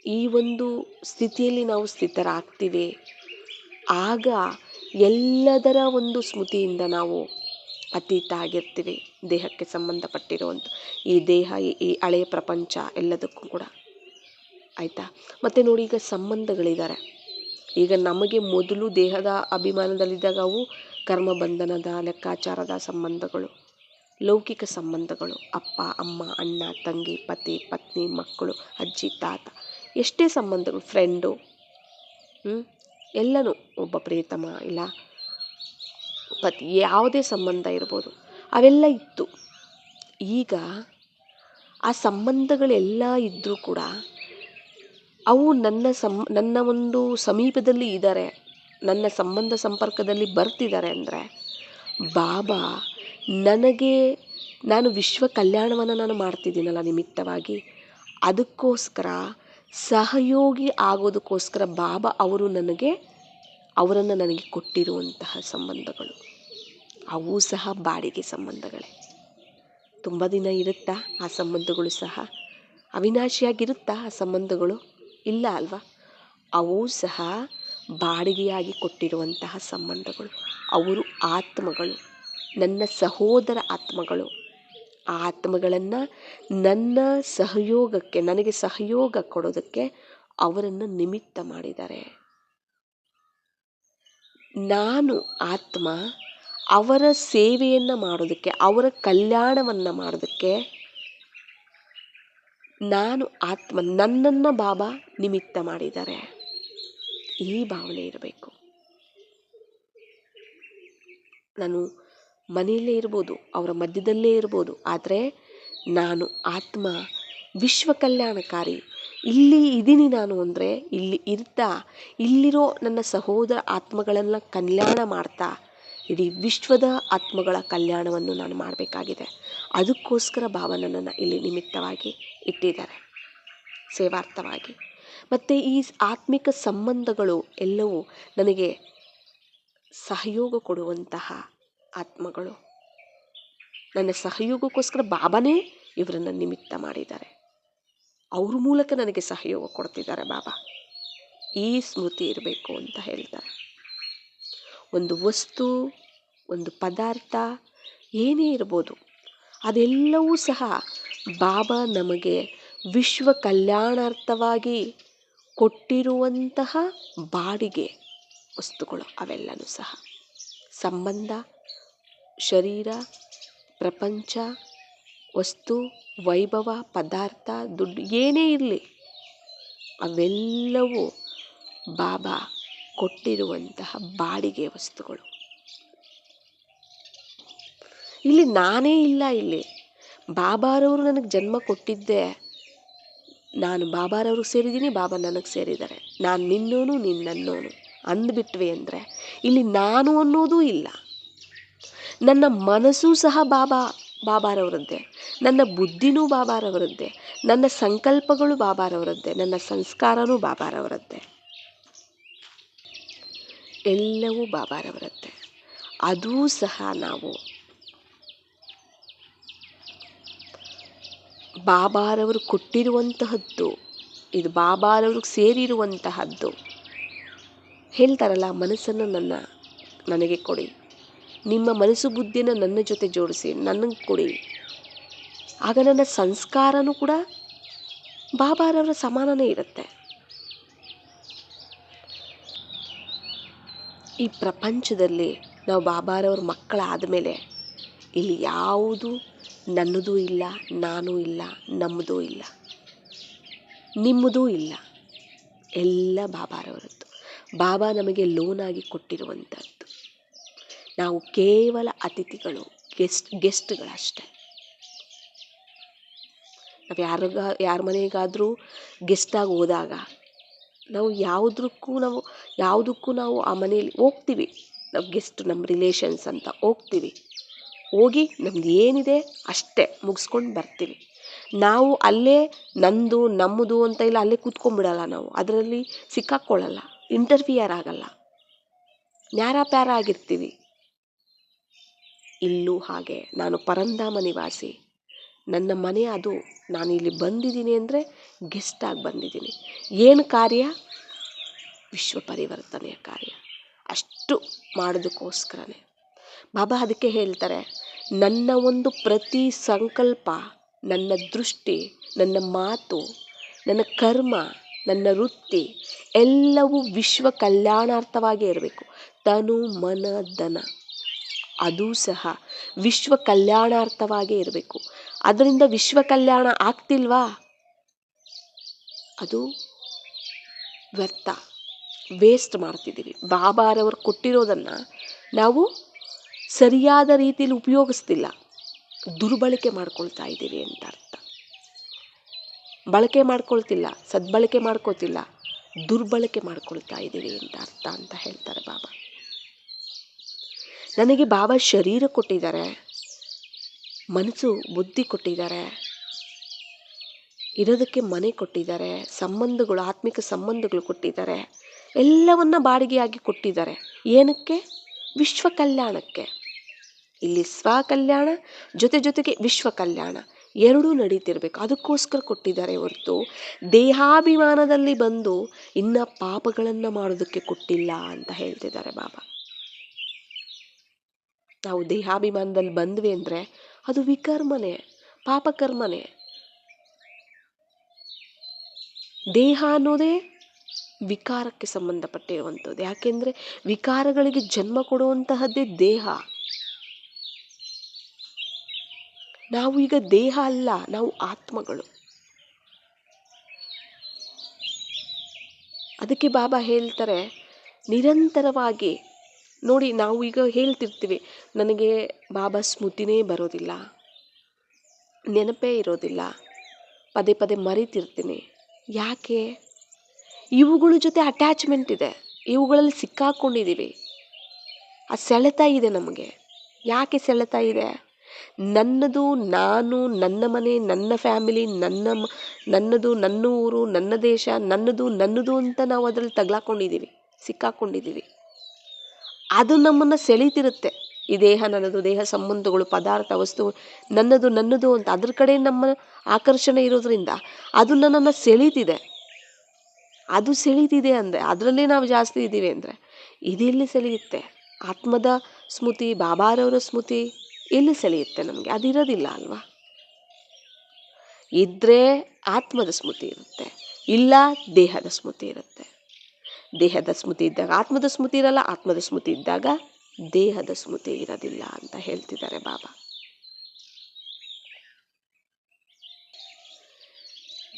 ಈ ಒಂದು ಸ್ಥಿತಿಯಲ್ಲಿ ನಾವು ಸ್ಥಿತರಾಗ್ತೀವಿ, ಆಗ ಎಲ್ಲದರ ಒಂದು ಸ್ಮೃತಿಯಿಂದ ನಾವು ಅತೀತ ಆಗಿರ್ತೀವಿ. ದೇಹಕ್ಕೆ ಸಂಬಂಧಪಟ್ಟಿರುವಂಥ ಈ ದೇಹ, ಈ ಹಳೆಯ ಪ್ರಪಂಚ ಎಲ್ಲದಕ್ಕೂ ಕೂಡ, ಆಯಿತಾ? ಮತ್ತು ನೋಡಿ, ಈಗ ಸಂಬಂಧಗಳಿದ್ದಾರೆ. ಈಗ ನಮಗೆ ಮೊದಲು ದೇಹದ ಅಭಿಮಾನದಲ್ಲಿದ್ದಾಗ ಅವು ಕರ್ಮಬಂಧನದ ಲೆಕ್ಕಾಚಾರದ ಸಂಬಂಧಗಳು, ಲೌಕಿಕ ಸಂಬಂಧಗಳು, ಅಪ್ಪ ಅಮ್ಮ, ಅಣ್ಣ ತಂಗಿ, ಪತಿ ಪತ್ನಿ, ಮಕ್ಕಳು, ಅಜ್ಜಿ ತಾತ, ಎಷ್ಟೇ ಸಂಬಂಧಗಳು, ಫ್ರೆಂಡು, ಎಲ್ಲನೂ, ಒಬ್ಬ ಪ್ರೇತಮ ಇಲ್ಲ ಪತಿ, ಯಾವುದೇ ಸಂಬಂಧ ಇರ್ಬೋದು, ಅವೆಲ್ಲ ಇತ್ತು. ಈಗ ಆ ಸಂಬಂಧಗಳೆಲ್ಲ ಇದ್ದರೂ ಕೂಡ ಅವು ನನ್ನ ಒಂದು ಸಮೀಪದಲ್ಲಿ ಇದ್ದಾರೆ, ನನ್ನ ಸಂಬಂಧ ಸಂಪರ್ಕದಲ್ಲಿ ಬರ್ತಿದ್ದಾರೆ ಅಂದರೆ ಬಾಬಾ ನನಗೆ, ನಾನು ವಿಶ್ವ ಕಲ್ಯಾಣವನ್ನು ನಾನು ಮಾಡ್ತಿದ್ದೀನಲ್ಲ ನಿಮಿತ್ತವಾಗಿ, ಅದಕ್ಕೋಸ್ಕರ ಸಹಯೋಗಿ ಆಗೋದಕ್ಕೋಸ್ಕರ ಬಾಬಾ ಅವರನ್ನು ನನಗೆ ಕೊಟ್ಟಿರುವಂತಹ ಸಂಬಂಧಗಳು, ಅವು ಸಹ ಬಾಡಿಗೆ ಸಂಬಂಧಗಳೇ. ತುಂಬ ದಿನ ಇರುತ್ತಾ ಆ ಸಂಬಂಧಗಳು ಸಹ? ಅವಿನಾಶಿಯಾಗಿರುತ್ತಾ ಆ ಸಂಬಂಧಗಳು? ಇಲ್ಲ ಅಲ್ವಾ? ಅವು ಸಹ ಬಾಡಿಗೆಯಾಗಿ ಕೊಟ್ಟಿರುವಂತಹ ಸಂಬಂಧಗಳು. ಅವರು ಆತ್ಮಗಳು, ನನ್ನ ಸಹೋದರ ಆತ್ಮಗಳು. ಆ ಆತ್ಮಗಳನ್ನು ನನ್ನ ಸಹಯೋಗಕ್ಕೆ, ನನಗೆ ಸಹಯೋಗ ಕೊಡೋದಕ್ಕೆ ಅವರನ್ನು ನಿಮಿತ್ತ ಮಾಡಿದ್ದಾರೆ. ನಾನು ಆತ್ಮ ಅವರ ಸೇವೆಯನ್ನು ಮಾಡೋದಕ್ಕೆ, ಅವರ ಕಲ್ಯಾಣವನ್ನು ಮಾಡೋದಕ್ಕೆ ನಾನು ಆತ್ಮ, ನನ್ನನ್ನು ಬಾಬಾ ನಿಮಿತ್ತ ಮಾಡಿದ್ದಾರೆ. ಈ ಭಾವನೆ ಇರಬೇಕು. ನಾನು ಮನೆಯಲ್ಲೇ ಇರ್ಬೋದು, ಅವರ ಮಧ್ಯದಲ್ಲೇ ಇರ್ಬೋದು, ಆದರೆ ನಾನು ಆತ್ಮ ವಿಶ್ವ ಕಲ್ಯಾಣಕಾರಿ. ಇಲ್ಲಿ ಇದ್ದೀನಿ ನಾನು ಅಂದರೆ ಇಲ್ಲಿ ಇರ್ತಾ ಇಲ್ಲಿರೋ ನನ್ನ ಸಹೋದರ ಆತ್ಮಗಳನ್ನು ಕಲ್ಯಾಣ ಮಾಡ್ತಾ ಇಡೀ ವಿಶ್ವದ ಆತ್ಮಗಳ ಕಲ್ಯಾಣವನ್ನು ನಾನು ಮಾಡಬೇಕಾಗಿದೆ. ಅದಕ್ಕೋಸ್ಕರ ಬಾಬಾ ನನ್ನನ್ನು ಇಲ್ಲಿ ನಿಮಿತ್ತವಾಗಿ ಇಟ್ಟಿದ್ದಾರೆ, ಸೇವಾರ್ಥವಾಗಿ. ಮತ್ತು ಈ ಆತ್ಮಿಕ ಸಂಬಂಧಗಳು ಎಲ್ಲವೂ ನನಗೆ ಸಹಯೋಗ ಕೊಡುವಂತಹ ಆತ್ಮಗಳು. ನನ್ನ ಸಹಯೋಗಕ್ಕೋಸ್ಕರ ಬಾಬಾನೇ ಇವರನ್ನು ನಿಮಿತ್ತ ಮಾಡಿದ್ದಾರೆ. ಅವ್ರ ಮೂಲಕ ನನಗೆ ಸಹಯೋಗ ಕೊಡ್ತಿದ್ದಾರೆ ಬಾಬಾ. ಈ ಸ್ಮೃತಿ ಇರಬೇಕು ಅಂತ ಹೇಳ್ತಾರೆ. ಒಂದು ವಸ್ತು, ಒಂದು ಪದಾರ್ಥ ಏನೇ ಇರ್ಬೋದು, ಅದೆಲ್ಲವೂ ಸಹ ಬಾಬಾ ನಮಗೆ ವಿಶ್ವ ಕಲ್ಯಾಣಾರ್ಥವಾಗಿ ಕೊಟ್ಟಿರುವಂತಹ ಬಾಡಿಗೆ ವಸ್ತುಗಳು. ಅವೆಲ್ಲನೂ ಸಹ ಸಂಬಂಧ, ಶರೀರ, ಪ್ರಪಂಚ, ವಸ್ತು, ವೈಭವ, ಪದಾರ್ಥ, ದುಡ್ಡು ಏನೇ ಇರಲಿ, ಅವೆಲ್ಲವೂ ಬಾಬಾ ಕೊಟ್ಟಿರುವಂತಹ ಬಾಡಿಗೆ ವಸ್ತುಗಳು. ಇಲ್ಲಿ ನಾನೇ ಇಲ್ಲ. ಇಲ್ಲಿ ಬಾಬಾರವರು ನನಗೆ ಜನ್ಮ ಕೊಟ್ಟಿದ್ದೆ, ನಾನು ಬಾಬಾರವ್ರಿಗೆ ಸೇರಿದ್ದೀನಿ, ಬಾಬಾ ನನಗೆ ಸೇರಿದ್ದಾರೆ. ನಾನು ನಿನ್ನೋನು, ನೀನು ನನ್ನೋನು ಅಂದ್ಬಿಟ್ವಿ ಅಂದರೆ ಇಲ್ಲಿ ನಾನು ಅನ್ನೋದೂ ಇಲ್ಲ. ನನ್ನ ಮನಸ್ಸೂ ಸಹ ಬಾಬಾರವರದ್ದೇ, ನನ್ನ ಬುದ್ಧಿನೂ ಬಾಬಾರವರದ್ದೇ, ನನ್ನ ಸಂಕಲ್ಪಗಳು ಬಾಬಾರವರದ್ದೇ, ನನ್ನ ಸಂಸ್ಕಾರನೂ ಬಾಬಾರವರದ್ದೇ, ಎಲ್ಲವೂ ಬಾಬಾರವರದ್ದೇ. ಅದೂ ಸಹ ನಾವು ಬಾಬಾರವರು ಕೊಟ್ಟಿರುವಂತಹದ್ದು. ಇದು ಬಾಬಾರವ್ರಿಗೆ ಸೇರಿರುವಂತಹದ್ದು. ಹೇಳ್ತಾರಲ್ಲ, ಮನಸ್ಸನ್ನು ನನಗೆ ಕೊಡಿ, ನಿಮ್ಮ ಮನಸ್ಸು ಬುದ್ಧಿಯನ್ನು ನನ್ನ ಜೊತೆ ಜೋಡಿಸಿ ನನಗೆ ಕೊಡಿ. ಆಗ ನನ್ನ ಸಂಸ್ಕಾರನೂ ಕೂಡ ಬಾಬಾರವರ ಸಮಾನನೇ ಇರುತ್ತೆ. ಈ ಪ್ರಪಂಚದಲ್ಲಿ ನಾವು ಬಾಬಾರವ್ರ ಮಕ್ಕಳಾದ ಮೇಲೆ ಇಲ್ಲಿ ಯಾವುದು ನನ್ನದೂ ಇಲ್ಲ, ನಾನೂ ಇಲ್ಲ, ನಮ್ಮದೂ ಇಲ್ಲ, ನಿಮ್ಮದೂ ಇಲ್ಲ. ಎಲ್ಲ ಬಾಬಾರವರದ್ದು. ಬಾಬಾ ನಮಗೆ ಲೋನಾಗಿ ಕೊಟ್ಟಿರುವಂಥದ್ದು. ನಾವು ಕೇವಲ ಅತಿಥಿಗಳು, ಗೆಸ್ಟ್ಗಳಷ್ಟೇ. ನಾವು ಯಾರ ಮನೆಗಾದರೂ ಗೆಸ್ಟಾಗಿ ಹೋದಾಗ ನಾವು ಯಾವುದಕ್ಕೂ ನಾವು ಆ ಮನೆಯಲ್ಲಿ ಹೋಗ್ತೀವಿ. ನಾವು ಗೆಸ್ಟ್, ನಮ್ಮ ರಿಲೇಷನ್ಸ್ ಅಂತ ಹೋಗ್ತೀವಿ. ಹೋಗಿ ನಮ್ದು ಏನಿದೆ ಅಷ್ಟೇ ಮುಗಿಸ್ಕೊಂಡು ಬರ್ತೀವಿ. ನಾವು ಅಲ್ಲೇ ನಂದು ನಮ್ಮದು ಅಂತ ಇಲ್ಲ, ಅಲ್ಲೇ ಕೂತ್ಕೊಂಡ್ಬಿಡಲ್ಲ. ನಾವು ಅದರಲ್ಲಿ ಸಿಕ್ಕಾಕ್ಕೊಳ್ಳಲ್ಲ, ಇಂಟರ್ಫಿಯರ್ ಆಗಲ್ಲ, ನ್ಯಾರ ಪ್ಯಾರ ಆಗಿರ್ತೀವಿ. ಇಲ್ಲೂ ಹಾಗೆ. ನಾನು ಪರಂಧಾಮ ನಿವಾಸಿ, ನನ್ನ ಮನೆ ಅದು. ನಾನು ಇಲ್ಲಿ ಬಂದಿದ್ದೀನಿ ಅಂದರೆ ಗೆಸ್ಟಾಗಿ ಬಂದಿದ್ದೀನಿ. ಏನು ಕಾರ್ಯ? ವಿಶ್ವ ಪರಿವರ್ತನೆಯ ಕಾರ್ಯ. ಅಷ್ಟು ಮಾಡೋದಕ್ಕೋಸ್ಕರನೇ ಬಾಬಾ ಅದಕ್ಕೆ ಹೇಳ್ತಾರೆ, ನನ್ನ ಒಂದು ಪ್ರತಿ ಸಂಕಲ್ಪ, ನನ್ನ ದೃಷ್ಟಿ, ನನ್ನ ಮಾತು, ನನ್ನ ಕರ್ಮ, ನನ್ನ ವೃತ್ತಿ ಎಲ್ಲವೂ ವಿಶ್ವ ಕಲ್ಯಾಣಾರ್ಥವಾಗೇ ಇರಬೇಕು. ತನು, ಮನ, ಧನ ಅದೂ ಸಹ ವಿಶ್ವ ಕಲ್ಯಾಣಾರ್ಥವಾಗೇ ಇರಬೇಕು. ಅದರಿಂದ ವಿಶ್ವ ಕಲ್ಯಾಣ ಆಗ್ತಿಲ್ವಾ, ಅದು ವ್ಯರ್ಥ, ವೇಸ್ಟ್ ಮಾಡ್ತಿದ್ದೀವಿ. ಬಾಬಾರವರು ಕೊಟ್ಟಿರೋದನ್ನು ನಾವು ಸರಿಯಾದ ರೀತಿಯಲ್ಲಿ ಉಪಯೋಗಿಸ್ತಿಲ್ಲ, ದುರ್ಬಳಕೆ ಮಾಡ್ಕೊಳ್ತಾ ಇದ್ದೀವಿ ಅಂತ ಅರ್ಥ. ಬಳಕೆ ಮಾಡ್ಕೊಳ್ತಿಲ್ಲ, ಸದ್ಬಳಕೆ ಮಾಡ್ಕೋತಿಲ್ಲ, ದುರ್ಬಳಕೆ ಮಾಡ್ಕೊಳ್ತಾ ಇದ್ದೀವಿ ಅಂತ ಅರ್ಥ ಅಂತ ಹೇಳ್ತಾರೆ ಬಾಬಾ. ನನಗೆ ಬಾಬಾ ಶರೀರ ಕೊಟ್ಟಿದ್ದಾರೆ, ಮನಸ್ಸು ಬುದ್ಧಿ ಕೊಟ್ಟಿದ್ದಾರೆ, ಇರೋದಕ್ಕೆ ಮನೆ ಕೊಟ್ಟಿದ್ದಾರೆ, ಸಂಬಂಧಗಳು, ಆತ್ಮಿಕ ಸಂಬಂಧಗಳು ಕೊಟ್ಟಿದ್ದಾರೆ, ಎಲ್ಲವನ್ನ ಬಾಡಿಗೆಯಾಗಿ ಕೊಟ್ಟಿದ್ದಾರೆ. ಏನಕ್ಕೆ? ವಿಶ್ವ ಕಲ್ಯಾಣಕ್ಕೆ. ಇಲ್ಲಿ ಸ್ವಕಲ್ಯಾಣ ಜೊತೆಗೆ ವಿಶ್ವ ಕಲ್ಯಾಣ ಎರಡೂ ನಡೀತಿರ್ಬೇಕು. ಅದಕ್ಕೋಸ್ಕರ ಕೊಟ್ಟಿದ್ದಾರೆ ಹೊರತು ದೇಹಾಭಿಮಾನದಲ್ಲಿ ಬಂದು ಇನ್ನ ಪಾಪಗಳನ್ನು ಮಾಡೋದಕ್ಕೆ ಕೊಟ್ಟಿಲ್ಲ ಅಂತ ಹೇಳ್ತಿದ್ದಾರೆ ಬಾಬಾ. ನಾವು ದೇಹಾಭಿಮಾನದಲ್ಲಿ ಬಂದ್ವಿ ಅಂದರೆ ಅದು ವಿಕರ್ಮನೆ, ಪಾಪಕರ್ಮನೆ. ದೇಹ ಅನ್ನೋದೇ ವಿಕಾರಕ್ಕೆ ಸಂಬಂಧಪಟ್ಟಿರುವಂಥದ್ದು. ಯಾಕೆಂದರೆ ವಿಕಾರಗಳಿಗೆ ಜನ್ಮ ಕೊಡುವಂತಹದ್ದೇ ದೇಹ. ನಾವು ಈಗ ದೇಹ ಅಲ್ಲ, ನಾವು ಆತ್ಮಗಳು. ಅದಕ್ಕೆ ಬಾಬಾ ಹೇಳ್ತಾರೆ, ನಿರಂತರವಾಗಿ ನೋಡಿ, ನಾವು ಈಗ ಹೇಳ್ತಿರ್ತೀವಿ, ನನಗೆ ಬಾಬಾ ಸ್ಮೃತಿನೇ ಬರೋದಿಲ್ಲ, ನೆನಪೇ ಇರೋದಿಲ್ಲ, ಪದೇ ಪದೇ ಮರಿತಿರ್ತೀನಿ. ಯಾಕೆ? ಇವುಗಳ ಜೊತೆ ಅಟ್ಯಾಚ್ಮೆಂಟ್ ಇದೆ, ಇವುಗಳಲ್ಲಿ ಸಿಕ್ಕಾಕೊಂಡಿದ್ದೀವಿ. ಆ ಸೆಳೆತ ಇದೆ ನಮಗೆ. ಯಾಕೆ ಸೆಳೆತ ಇದೆ? ನನ್ನದು, ನಾನು, ನನ್ನ ಮನೆ, ನನ್ನ ಫ್ಯಾಮಿಲಿ, ನನ್ನದು, ನನ್ನ ಊರು, ನನ್ನ ದೇಶ, ನನ್ನದು ಅಂತ ನಾವು ಅದರಲ್ಲಿ ತಗ್ಲಾಕೊಂಡಿದ್ದೀವಿ, ಸಿಕ್ಕಾಕೊಂಡಿದ್ದೀವಿ. ಅದು ನಮ್ಮನ್ನು ಸೆಳೀತಿರುತ್ತೆ. ಈ ದೇಹ ನನ್ನದು, ದೇಹ ಸಂಬಂಧಗಳು, ಪದಾರ್ಥ, ವಸ್ತು ನನ್ನದು ಅಂತ ಅದ್ರ ಕಡೆ ನಮ್ಮ ಆಕರ್ಷಣೆ ಇರೋದ್ರಿಂದ ಅದು ನನ್ನನ್ನು ಸೆಳೀತಿದೆ. ಅದು ಸೆಳೀತಿದೆ ಅಂದರೆ ಅದರಲ್ಲೇ ನಾವು ಜಾಸ್ತಿ ಇದ್ದೀವಿ ಅಂದರೆ ಇದೆಲ್ಲಿ ಸೆಳೆಯುತ್ತೆ? ಆತ್ಮದ ಸ್ಮೃತಿ, ಬಾಬಾರವರ ಸ್ಮೃತಿ ಎಲ್ಲಿ ಸೆಳೆಯುತ್ತೆ ನಮಗೆ? ಅದಿರೋದಿಲ್ಲ ಅಲ್ವಾ? ಇದ್ದರೆ ಆತ್ಮದ ಸ್ಮೃತಿ ಇರುತ್ತೆ, ಇಲ್ಲ ದೇಹದ ಸ್ಮೃತಿ ಇರುತ್ತೆ. ದೇಹದ ಸ್ಮೃತಿ ಇದ್ದಾಗ ಆತ್ಮದ ಸ್ಮೃತಿ ಇರಲ್ಲ, ಆತ್ಮದ ಸ್ಮೃತಿ ಇದ್ದಾಗ ದೇಹದ ಸ್ಮೃತಿ ಇರೋದಿಲ್ಲ ಅಂತ ಹೇಳ್ತಿದ್ದಾರೆ ಬಾಬಾ.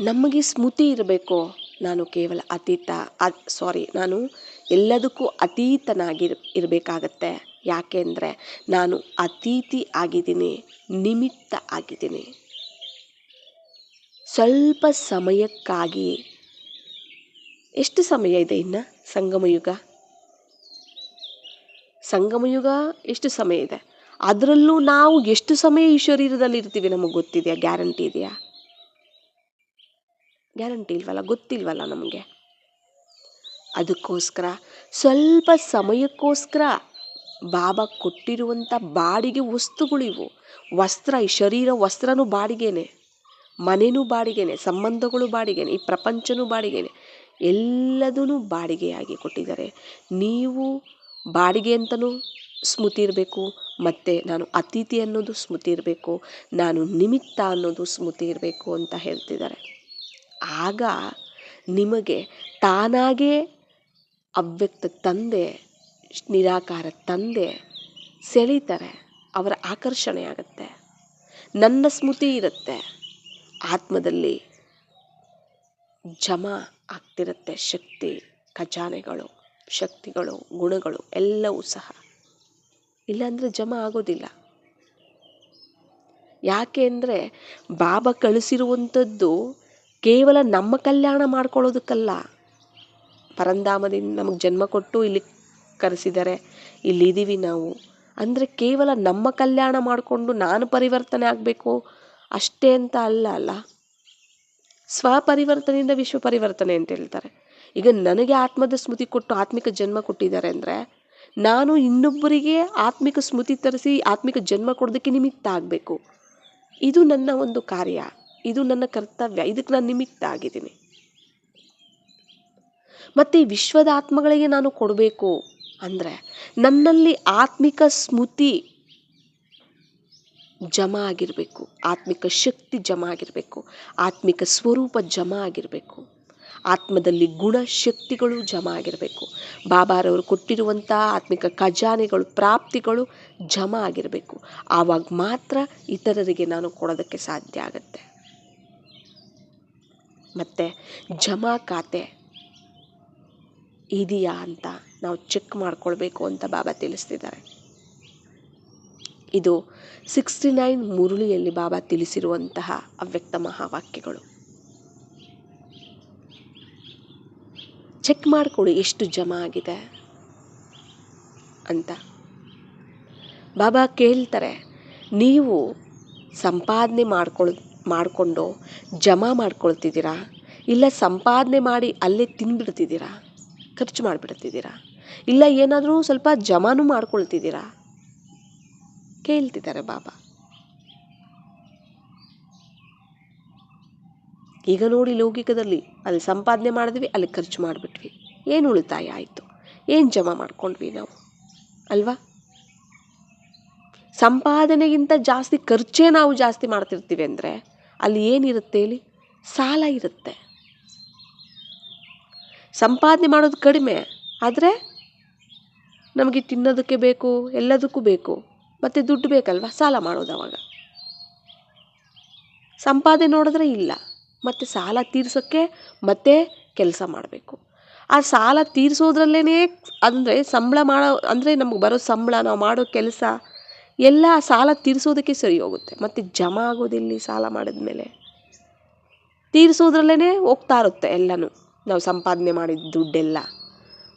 ನಮಗೆ ಸ್ಮೃತಿ ಇರಬೇಕು, ನಾನು ಕೇವಲ ನಾನು ಎಲ್ಲದಕ್ಕೂ ಇರಬೇಕಾಗತ್ತೆ. ಯಾಕೆಂದರೆ ನಾನು ಅತಿಥಿ ಆಗಿದ್ದೀನಿ, ನಿಮಿತ್ತ ಆಗಿದ್ದೀನಿ. ಸ್ವಲ್ಪ ಸಮಯಕ್ಕಾಗಿ, ಎಷ್ಟು ಸಮಯ ಇದೆ ಇನ್ನು? ಸಂಗಮಯುಗ ಎಷ್ಟು ಸಮಯ ಇದೆ? ಅದರಲ್ಲೂ ನಾವು ಎಷ್ಟು ಸಮಯ ಈ ಶರೀರದಲ್ಲಿ ಇರ್ತೀವಿ ನಮಗೆ ಗೊತ್ತಿದೆಯಾ? ಗ್ಯಾರಂಟಿ ಇದೆಯಾ? ಗ್ಯಾರಂಟಿ ಇಲ್ವಲ್ಲ, ಗೊತ್ತಿಲ್ವಲ್ಲ ನಮಗೆ. ಅದಕ್ಕೋಸ್ಕರ ಸ್ವಲ್ಪ ಸಮಯಕ್ಕೋಸ್ಕರ ಬಾಬಾ ಕೊಟ್ಟಿರುವಂಥ ಬಾಡಿಗೆ ವಸ್ತುಗಳಿವು. ವಸ್ತ್ರ, ಈ ಶರೀರ ವಸ್ತ್ರನೂ ಬಾಡಿಗೆನೆ, ಮನೆನೂ ಬಾಡಿಗೆನೆ, ಸಂಬಂಧಗಳು ಬಾಡಿಗೆನೆ, ಈ ಪ್ರಪಂಚನೂ ಬಾಡಿಗೆನೆ, ಎಲ್ಲದೂ ಬಾಡಿಗೆಯಾಗಿ ಕೊಟ್ಟಿದ್ದಾರೆ. ನೀವು ಬಾಡಿಗೆ ಅಂತಲೂ ಸ್ಮೃತಿ ಇರಬೇಕು, ಮತ್ತು ನಾನು ಅತಿಥಿ ಅನ್ನೋದು ಸ್ಮೃತಿ ಇರಬೇಕು, ನಾನು ನಿಮಿತ್ತ ಅನ್ನೋದು ಸ್ಮೃತಿ ಇರಬೇಕು ಅಂತ ಹೇಳ್ತಿದ್ದಾರೆ. ಆಗ ನಿಮಗೆ ತಾನಾಗೇ ಅವ್ಯಕ್ತ ತಂದೆ, ನಿರಾಕಾರ ತಂದೆ ಸೆಳೀತಾರೆ, ಅವರ ಆಕರ್ಷಣೆ ಆಗುತ್ತೆ. ನನ್ನ ಸ್ಮೃತಿ ಇರುತ್ತೆ, ಆತ್ಮದಲ್ಲಿ ಜಮಾ ಆಗ್ತಿರುತ್ತೆ ಶಕ್ತಿ, ಖಜಾನೆಗಳು, ಶಕ್ತಿಗಳು, ಗುಣಗಳು ಎಲ್ಲವೂ ಸಹ. ಇಲ್ಲಾಂದರೆ ಜಮಾ ಆಗೋದಿಲ್ಲ. ಯಾಕೆ ಅಂದರೆ ಬಾಬಾ ಕಳಿಸಿರುವಂಥದ್ದು ಕೇವಲ ನಮ್ಮ ಕಲ್ಯಾಣ ಮಾಡ್ಕೊಳ್ಳೋದಕ್ಕಲ್ಲ. ಪರಂಧಾಮದಿಂದ ನಮಗೆ ಜನ್ಮ ಕೊಟ್ಟು ಇಲ್ಲಿ ಕರೆಸಿದ್ದಾರೆ, ಇಲ್ಲಿದ್ದೀವಿ ನಾವು ಅಂದರೆ ಕೇವಲ ನಮ್ಮ ಕಲ್ಯಾಣ ಮಾಡಿಕೊಂಡು ನಾನು ಪರಿವರ್ತನೆ ಆಗಬೇಕು ಅಷ್ಟೇ ಅಂತ ಅಲ್ಲ. ಸ್ವಪರಿವರ್ತನೆಯಿಂದ ವಿಶ್ವ ಪರಿವರ್ತನೆ ಅಂತ ಹೇಳ್ತಾರೆ. ಈಗ ನನಗೆ ಆತ್ಮದ ಸ್ಮೃತಿ ಕೊಟ್ಟು ಆತ್ಮಿಕ ಜನ್ಮ ಕೊಟ್ಟಿದ್ದಾರೆ ಅಂದರೆ ನಾನು ಇನ್ನೊಬ್ಬರಿಗೆ ಆತ್ಮಿಕ ಸ್ಮೃತಿ ತರಿಸಿ ಆತ್ಮಿಕ ಜನ್ಮ ಕೊಡೋದಕ್ಕೆ ನಿಮಿತ್ತ ಆಗಬೇಕು. ಇದು ನನ್ನ ಒಂದು ಕಾರ್ಯ, ಇದು ನನ್ನ ಕರ್ತವ್ಯ, ಇದಕ್ಕೆ ನಾನು ನಿಮಿತ್ತ ಆಗಿದ್ದೀನಿ. ಮತ್ತು ಈ ವಿಶ್ವದ ಆತ್ಮಗಳಿಗೆ ನಾನು ಕೊಡಬೇಕು ಅಂದರೆ ನನ್ನಲ್ಲಿ ಆತ್ಮಿಕ ಸ್ಮೃತಿ ಜಮಾ ಆಗಿರಬೇಕು, ಆತ್ಮಿಕ ಶಕ್ತಿ ಜಮಾ ಆಗಿರಬೇಕು, ಆತ್ಮಿಕ ಸ್ವರೂಪ ಜಮಾ ಆಗಿರಬೇಕು, ಆತ್ಮದಲ್ಲಿ ಗುಣ ಶಕ್ತಿಗಳು ಜಮಾ ಆಗಿರಬೇಕು, ಬಾಬಾರವರು ಕೊಟ್ಟಿರುವಂಥ ಆತ್ಮಿಕ ಖಜಾನೆಗಳು, ಪ್ರಾಪ್ತಿಗಳು ಜಮಾ ಆಗಿರಬೇಕು. ಆವಾಗ ಮಾತ್ರ ಇತರರಿಗೆ ನಾನು ಕೊಡೋದಕ್ಕೆ ಸಾಧ್ಯ ಆಗುತ್ತೆ. ಮತ್ತು ಜಮಾ ಖಾತೆ ಇದೆಯಾ ಅಂತ ನಾವು ಚೆಕ್ ಮಾಡ್ಕೊಳ್ಬೇಕು ಅಂತ ಬಾಬಾ ತಿಳಿಸ್ತಿದ್ದಾರೆ. ಇದು 69 ಮುರುಳಿಯಲ್ಲಿ ಬಾಬಾ ತಿಳಿಸಿರುವಂತಹ ಅವ್ಯಕ್ತ ಮಹಾವಾಕ್ಯಗಳು. ಚೆಕ್ ಮಾಡಿಕೊಳ್ಳಿ ಎಷ್ಟು ಜಮಾ ಆಗಿದೆ ಅಂತ. ಬಾಬಾ ಕೇಳ್ತಾರೆ, ನೀವು ಸಂಪಾದನೆ ಮಾಡಿಕೊಂಡು ಜಮಾ ಮಾಡ್ಕೊಳ್ತಿದ್ದೀರಾ, ಇಲ್ಲ ಸಂಪಾದನೆ ಮಾಡಿ ಅಲ್ಲೇ ತಿಂದ್ಬಿಡ್ತಿದ್ದೀರಾ, ಖರ್ಚು ಮಾಡಿಬಿಡ್ತಿದ್ದೀರಾ, ಇಲ್ಲ ಏನಾದರೂ ಸ್ವಲ್ಪ ಜಮಾನು ಮಾಡ್ಕೊಳ್ತಿದ್ದೀರಾ? ಕೇಳ್ತಿದ್ದಾರೆ ಬಾಬಾ. ಈಗ ನೋಡಿ, ಲೌಕಿಕದಲ್ಲಿ ಅಲ್ಲಿ ಸಂಪಾದನೆ ಮಾಡಿದ್ವಿ, ಅಲ್ಲಿ ಖರ್ಚು ಮಾಡಿಬಿಟ್ವಿ, ಏನು ಉಳಿತಾಯ ಆಯಿತು? ಏನು ಜಮಾ ಮಾಡ್ಕೊಂಡ್ವಿ ನಾವು ಅಲ್ವಾ? ಸಂಪಾದನೆಗಿಂತ ಜಾಸ್ತಿ ಖರ್ಚೇ ನಾವು ಜಾಸ್ತಿ ಮಾಡ್ತಿರ್ತೀವಿ ಅಂದರೆ ಅಲ್ಲಿ ಏನಿರುತ್ತೆ ಹೇಳಿ? ಸಾಲ ಇರುತ್ತೆ. ಸಂಪಾದನೆ ಮಾಡೋದು ಕಡಿಮೆ, ಆದರೆ ನಮಗೆ ತಿನ್ನೋದಕ್ಕೆ ಬೇಕು, ಎಲ್ಲದಕ್ಕೂ ಬೇಕು, ಮತ್ತು ದುಡ್ಡು ಬೇಕಲ್ವ, ಸಾಲ ಮಾಡೋದು ಅವಾಗ. ಸಂಪಾದನೆ ನೋಡಿದ್ರೆ ಇಲ್ಲ, ಮತ್ತು ಸಾಲ ತೀರ್ಸೋಕ್ಕೆ ಮತ್ತೆ ಕೆಲಸ ಮಾಡಬೇಕು. ಆ ಸಾಲ ತೀರಿಸೋದ್ರಲ್ಲೇ ಅಂದರೆ ಸಂಬಳ ಮಾಡೋ ಅಂದರೆ ನಮಗೆ ಬರೋ ಸಂಬಳ, ನಾವು ಮಾಡೋ ಕೆಲಸ ಎಲ್ಲ ಸಾಲ ತೀರಿಸೋದಕ್ಕೆ ಸರಿ ಹೋಗುತ್ತೆ. ಮತ್ತು ಜಮಾ ಆಗೋದಿಲ್ಲಿ ಸಾಲ ಮಾಡಿದ್ಮೇಲೆ ತೀರಿಸೋದ್ರಲ್ಲೇ ಹೋಗ್ತಾ ಇರುತ್ತೆ ಎಲ್ಲನೂ, ನಾವು ಸಂಪಾದನೆ ಮಾಡಿದ ದುಡ್ಡೆಲ್ಲ.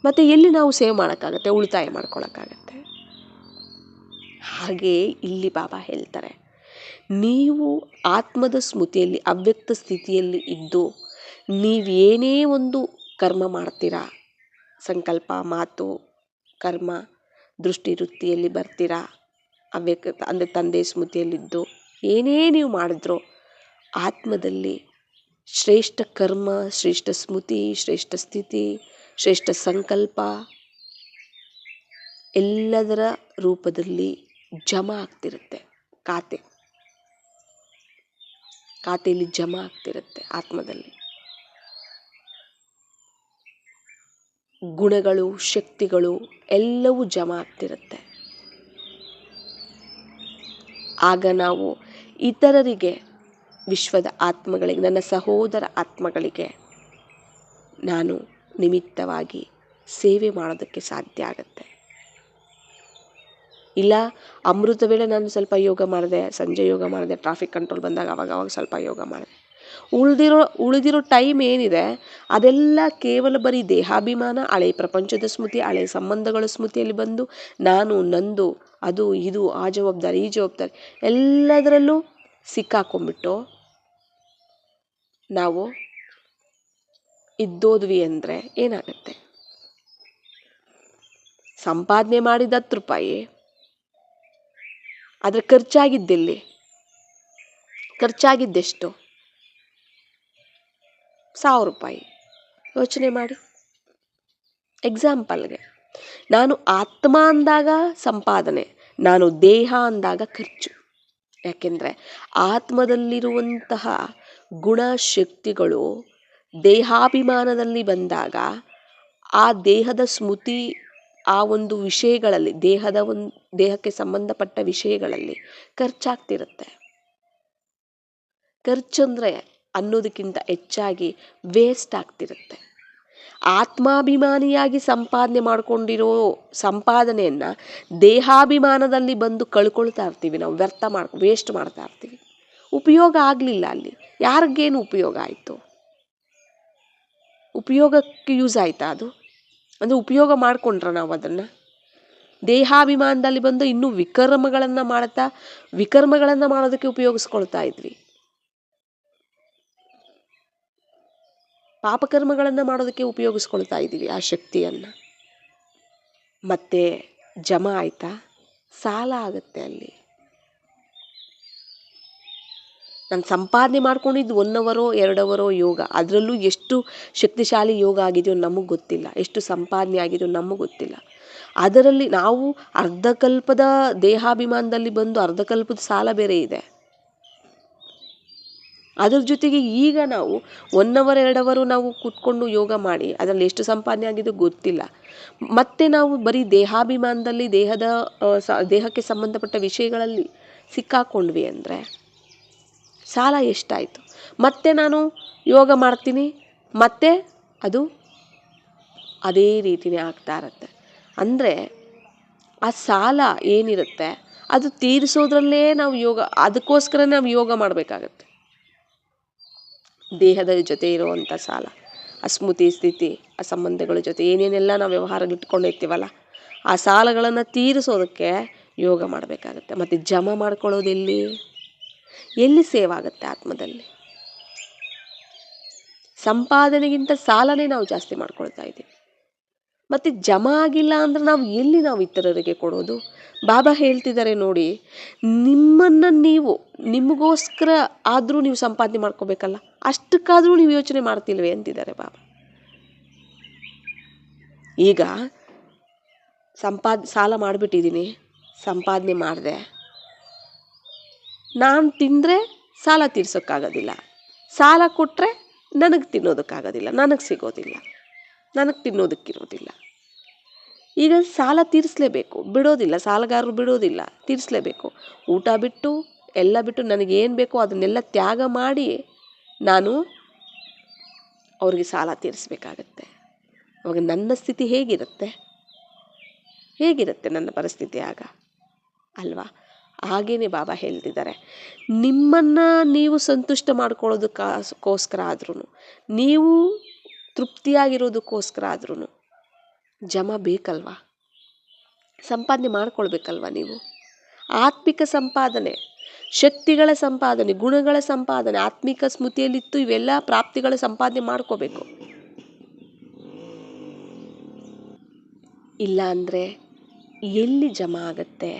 ಮತ್ತು ಎಲ್ಲಿ ನಾವು ಸೇವ್ ಮಾಡೋಕ್ಕಾಗತ್ತೆ, ಉಳಿತಾಯ ಮಾಡ್ಕೊಳಕ್ಕಾಗತ್ತೆ. ಹಾಗೆ ಇಲ್ಲಿ ಬಾಬಾ ಹೇಳ್ತಾರೆ, ನೀವು ಆತ್ಮದ ಸ್ಮೃತಿಯಲ್ಲಿ ಅವ್ಯಕ್ತ ಸ್ಥಿತಿಯಲ್ಲಿ ಇದ್ದು ನೀವೇನೇ ಒಂದು ಕರ್ಮ ಮಾಡ್ತೀರಾ, ಸಂಕಲ್ಪ, ಮಾತು, ಕರ್ಮ, ದೃಷ್ಟಿ ವೃತ್ತಿಯಲ್ಲಿ ಬರ್ತೀರಾ, ಅವ್ಯಕ್ತ ಅಂದರೆ ತಂದೆ ಸ್ಮೃತಿಯಲ್ಲಿದ್ದು ಏನೇ ನೀವು ಮಾಡಿದ್ರೋ ಆತ್ಮದಲ್ಲಿ ಶ್ರೇಷ್ಠ ಕರ್ಮ, ಶ್ರೇಷ್ಠ ಸ್ಮೃತಿ, ಶ್ರೇಷ್ಠ ಸ್ಥಿತಿ, ಶ್ರೇಷ್ಠ ಸಂಕಲ್ಪ ಎಲ್ಲದರ ರೂಪದಲ್ಲಿ ಜಮಾ ಆಗ್ತಿರುತ್ತೆ. ಖಾತೆಯಲ್ಲಿ ಜಮಾ ಆಗ್ತಿರುತ್ತೆ. ಆತ್ಮದಲ್ಲಿ ಗುಣಗಳು, ಶಕ್ತಿಗಳು ಎಲ್ಲವೂ ಜಮಾ ಆಗ್ತಿರುತ್ತೆ. ಆಗ ನಾವು ಇತರರಿಗೆ, ವಿಶ್ವದ ಆತ್ಮಗಳಿಗೆ, ನನ್ನ ಸಹೋದರ ಆತ್ಮಗಳಿಗೆ ನಾನು ನಿಮಿತ್ತವಾಗಿ ಸೇವೆ ಮಾಡೋದಕ್ಕೆ ಸಾಧ್ಯ ಆಗತ್ತೆ. ಇಲ್ಲ ಅಮೃತ ವೇಳೆ ನಾನು ಸ್ವಲ್ಪ ಯೋಗ ಮಾಡಿದೆ, ಸಂಜೆ ಯೋಗ ಮಾಡಿದೆ, ಟ್ರಾಫಿಕ್ ಕಂಟ್ರೋಲ್ ಬಂದಾಗ ಅವಾಗ ಸ್ವಲ್ಪ ಯೋಗ ಮಾಡಿದೆ, ಉಳಿದಿರೋ ಟೈಮ್ ಏನಿದೆ ಅದೆಲ್ಲ ಕೇವಲ ಬರೀ ದೇಹಾಭಿಮಾನ, ಹಳೆ ಪ್ರಪಂಚದ ಸ್ಮೃತಿ, ಹಳೆ ಸಂಬಂಧಗಳ ಸ್ಮೃತಿಯಲ್ಲಿ ಬಂದು ನಾನು, ನಂದು, ಅದು ಇದು, ಆ ಜವಾಬ್ದಾರಿ, ಈ ಜವಾಬ್ದಾರಿ ಎಲ್ಲದರಲ್ಲೂ ಸಿಕ್ಕಾಕೊಂಡ್ಬಿಟ್ಟು ನಾವು ಇದ್ದೋದ್ವಿ ಅಂದರೆ ಏನಾಗುತ್ತೆ? ಸಂಪಾದನೆ ಮಾಡಿದ 10 ರೂಪಾಯಿ ಆದರೆ ಖರ್ಚಾಗಿದ್ದೆಷ್ಟು? 1000 ರೂಪಾಯಿ. ಯೋಚನೆ ಮಾಡಿ. ಎಕ್ಸಾಂಪಲ್ಗೆ, ನಾನು ಆತ್ಮ ಅಂದಾಗ ಸಂಪಾದನೆ, ನಾನು ದೇಹ ಅಂದಾಗ ಖರ್ಚು. ಯಾಕೆಂದರೆ ಆತ್ಮದಲ್ಲಿರುವಂತಹ ಗುಣ ಶಕ್ತಿಗಳು ದೇಹಾಭಿಮಾನದಲ್ಲಿ ಬಂದಾಗ ಆ ದೇಹದ ಸ್ಮೃತಿ, ಆ ಒಂದು ವಿಷಯಗಳಲ್ಲಿ, ದೇಹಕ್ಕೆ ಸಂಬಂಧಪಟ್ಟ ವಿಷಯಗಳಲ್ಲಿ ಖರ್ಚಾಗ್ತಿರುತ್ತೆ. ಖರ್ಚಂದರೆ ಅನ್ನೋದಕ್ಕಿಂತ ಹೆಚ್ಚಾಗಿ ವೇಸ್ಟ್ ಆಗ್ತಿರುತ್ತೆ. ಆತ್ಮಾಭಿಮಾನಿಯಾಗಿ ಸಂಪಾದನೆ ಮಾಡ್ಕೊಂಡಿರೋ ಸಂಪಾದನೆಯನ್ನು ದೇಹಾಭಿಮಾನದಲ್ಲಿ ಬಂದು ಕಳ್ಕೊಳ್ತಾ ಇರ್ತೀವಿ ನಾವು, ವೇಸ್ಟ್ ಮಾಡ್ತಾ ಇರ್ತೀವಿ. ಉಪಯೋಗ ಆಗಲಿಲ್ಲ. ಅಲ್ಲಿ ಯಾರಿಗೇನು ಉಪಯೋಗ ಆಯಿತು? ಉಪಯೋಗಕ್ಕೆ ಯೂಸ್ ಆಯಿತಾ ಅದು? ಅಂದರೆ ಉಪಯೋಗ ಮಾಡಿಕೊಂಡ್ರ ನಾವು ಅದನ್ನು? ದೇಹಾಭಿಮಾನದಲ್ಲಿ ಬಂದು ಇನ್ನೂ ವಿಕರ್ಮಗಳನ್ನು ಮಾಡೋದಕ್ಕೆ ಉಪಯೋಗಿಸ್ಕೊಳ್ತಾ ಇದ್ವಿ. ಪಾಪಕರ್ಮಗಳನ್ನು ಮಾಡೋದಕ್ಕೆ ಉಪಯೋಗಿಸ್ಕೊಳ್ತಾ ಇದ್ದೀವಿ ಆ ಶಕ್ತಿಯನ್ನು. ಮತ್ತೆ ಜಮಾ ಆಯ್ತಾ? ಸಾಲ ಆಗುತ್ತೆ ಅಲ್ಲಿ. ನಾನು ಸಂಪಾದನೆ ಮಾಡ್ಕೊಂಡಿದ್ದು 1 ಅವರೋ 2 ಅವರೋ ಯೋಗ, ಅದರಲ್ಲೂ ಎಷ್ಟು ಶಕ್ತಿಶಾಲಿ ಯೋಗ ಆಗಿದೆಯೋ ನಮಗೆ ಗೊತ್ತಿಲ್ಲ, ಎಷ್ಟು ಸಂಪಾದನೆ ಆಗಿದೆಯೋ ನಮಗೆ ಗೊತ್ತಿಲ್ಲ. ಅದರಲ್ಲಿ ನಾವು ಅರ್ಧಕಲ್ಪದ ದೇಹಾಭಿಮಾನದಲ್ಲಿ ಬಂದು ಅರ್ಧಕಲ್ಪದ ಸಾಲ ಬೇರೆ ಇದೆ. ಅದ್ರ ಜೊತೆಗೆ ಈಗ ನಾವು 1 ಅವರ್ 2 ಅವರು ನಾವು ಕೂತ್ಕೊಂಡು ಯೋಗ ಮಾಡಿ ಅದರಲ್ಲಿ ಎಷ್ಟು ಸಂಪಾದನೆ ಆಗಿದೆ ಗೊತ್ತಿಲ್ಲ. ಮತ್ತೆ ನಾವು ಬರೀ ದೇಹಾಭಿಮಾನದಲ್ಲಿ ದೇಹಕ್ಕೆ ಸಂಬಂಧಪಟ್ಟ ವಿಷಯಗಳಲ್ಲಿ ಸಿಕ್ಕಾಕೊಂಡ್ವಿ ಅಂದರೆ ಸಾಲ ಎಷ್ಟಾಯಿತು? ಮತ್ತೆ ನಾನು ಯೋಗ ಮಾಡ್ತೀನಿ, ಮತ್ತೆ ಅದು ಅದೇ ರೀತಿಯೇ ಆಗ್ತಾ ಇರುತ್ತೆ. ಅಂದರೆ ಆ ಸಾಲ ಏನಿರುತ್ತೆ ಅದು ತೀರಿಸೋದ್ರಲ್ಲೇ ನಾವು ಅದಕ್ಕೋಸ್ಕರ ನಾವು ಯೋಗ ಮಾಡಬೇಕಾಗತ್ತೆ. ದೇಹದ ಜೊತೆ ಇರುವಂಥ ಸಾಲ, ಆ ಸ್ಮೃತಿ, ಸ್ಥಿತಿ, ಆ ಸಂಬಂಧಗಳ ಜೊತೆ ಏನೇನೆಲ್ಲ ನಾವು ವ್ಯವಹಾರಗಳಿಟ್ಕೊಂಡಿರ್ತೀವಲ್ಲ ಆ ಸಾಲಗಳನ್ನು ತೀರಿಸೋದಕ್ಕೆ ಯೋಗ ಮಾಡಬೇಕಾಗತ್ತೆ. ಮತ್ತು ಜಮಾ ಮಾಡ್ಕೊಳ್ಳೋದು ಎಲ್ಲಿ ಸೇವ್ ಆಗುತ್ತೆ? ಆತ್ಮದಲ್ಲಿ. ಸಂಪಾದನೆಗಿಂತ ಸಾಲನೇ ನಾವು ಜಾಸ್ತಿ ಮಾಡ್ಕೊಳ್ತಾ ಇದ್ದೀವಿ. ಮತ್ತು ಜಮಾ ಆಗಿಲ್ಲ ಅಂದ್ರೆ ನಾವು ಇತರರಿಗೆ ಕೊಡೋದು? ಬಾಬಾ ಹೇಳ್ತಿದ್ದಾರೆ ನೋಡಿ, ನಿಮಗೋಸ್ಕರ ಆದರೂ ನೀವು ಸಂಪಾದನೆ ಮಾಡ್ಕೋಬೇಕಲ್ಲ, ಅಷ್ಟಕ್ಕಾದರೂ ನೀವು ಯೋಚನೆ ಮಾಡ್ತಿಲ್ವೇ ಅಂತಿದ್ದಾರೆ ಬಾಬಾ. ಈಗ ಸಾಲ ಮಾಡಿಬಿಟ್ಟಿದ್ದೀನಿ, ಸಂಪಾದನೆ ಮಾಡಿದೆ, ನಾನು ತಿಂದರೆ ಸಾಲ ತೀರ್ಸೋಕ್ಕಾಗೋದಿಲ್ಲ, ಸಾಲ ಕೊಟ್ಟರೆ ನನಗೆ ತಿನ್ನೋದಕ್ಕಾಗೋದಿಲ್ಲ, ನನಗೆ ಸಿಗೋದಿಲ್ಲ. ನನಗೆ ತಿನ್ನೋದಕ್ಕಿರೋದಿಲ್ಲ. ಈಗ ಸಾಲ ತೀರಿಸಲೇಬೇಕು, ಬಿಡೋದಿಲ್ಲ, ಸಾಲಗಾರರು ಬಿಡೋದಿಲ್ಲ, ತೀರಿಸಲೇಬೇಕು. ಊಟ ಬಿಟ್ಟು ಎಲ್ಲ ಬಿಟ್ಟು ನನಗೇನು ಬೇಕೋ ಅದನ್ನೆಲ್ಲ ತ್ಯಾಗ ಮಾಡಿ ನಾನು ಅವ್ರಿಗೆ ಸಾಲ ತೀರಿಸ್ಬೇಕಾಗತ್ತೆ. ಅವಾಗ ನನ್ನ ಸ್ಥಿತಿ ಹೇಗಿರುತ್ತೆ ನನ್ನ ಪರಿಸ್ಥಿತಿ ಆಗ, ಅಲ್ವಾ? ಹಾಗೇನೆ ಬಾಬಾ ಹೇಳ್ತಿದ್ದಾರೆ, ನಿಮ್ಮನ್ನು ನೀವು ಸಂತುಷ್ಟ ಮಾಡ್ಕೊಳ್ಳೋದಕ್ಕೋಸ್ಕರ ಆದ್ರೂ, ನೀವು ತೃಪ್ತಿಯಾಗಿರೋದಕ್ಕೋಸ್ಕರ ಆದ್ರೂ ಜಮ ಬೇಕಲ್ವಾ, ಸಂಪಾದನೆ ಮಾಡ್ಕೊಳ್ಬೇಕಲ್ವ ನೀವು. ಆತ್ಮಿಕ ಸಂಪಾದನೆ, ಶಕ್ತಿಗಳ ಸಂಪಾದನೆ, ಗುಣಗಳ ಸಂಪಾದನೆ, ಆತ್ಮಿಕ ಸ್ಮೃತಿಯಲ್ಲಿತ್ತು ಇವೆಲ್ಲ ಪ್ರಾಪ್ತಿಗಳ ಸಂಪಾದನೆ ಮಾಡ್ಕೋಬೇಕು. ಇಲ್ಲ ಅಂದರೆ ಎಲ್ಲಿ ಜಮಾ ಆಗತ್ತೆ,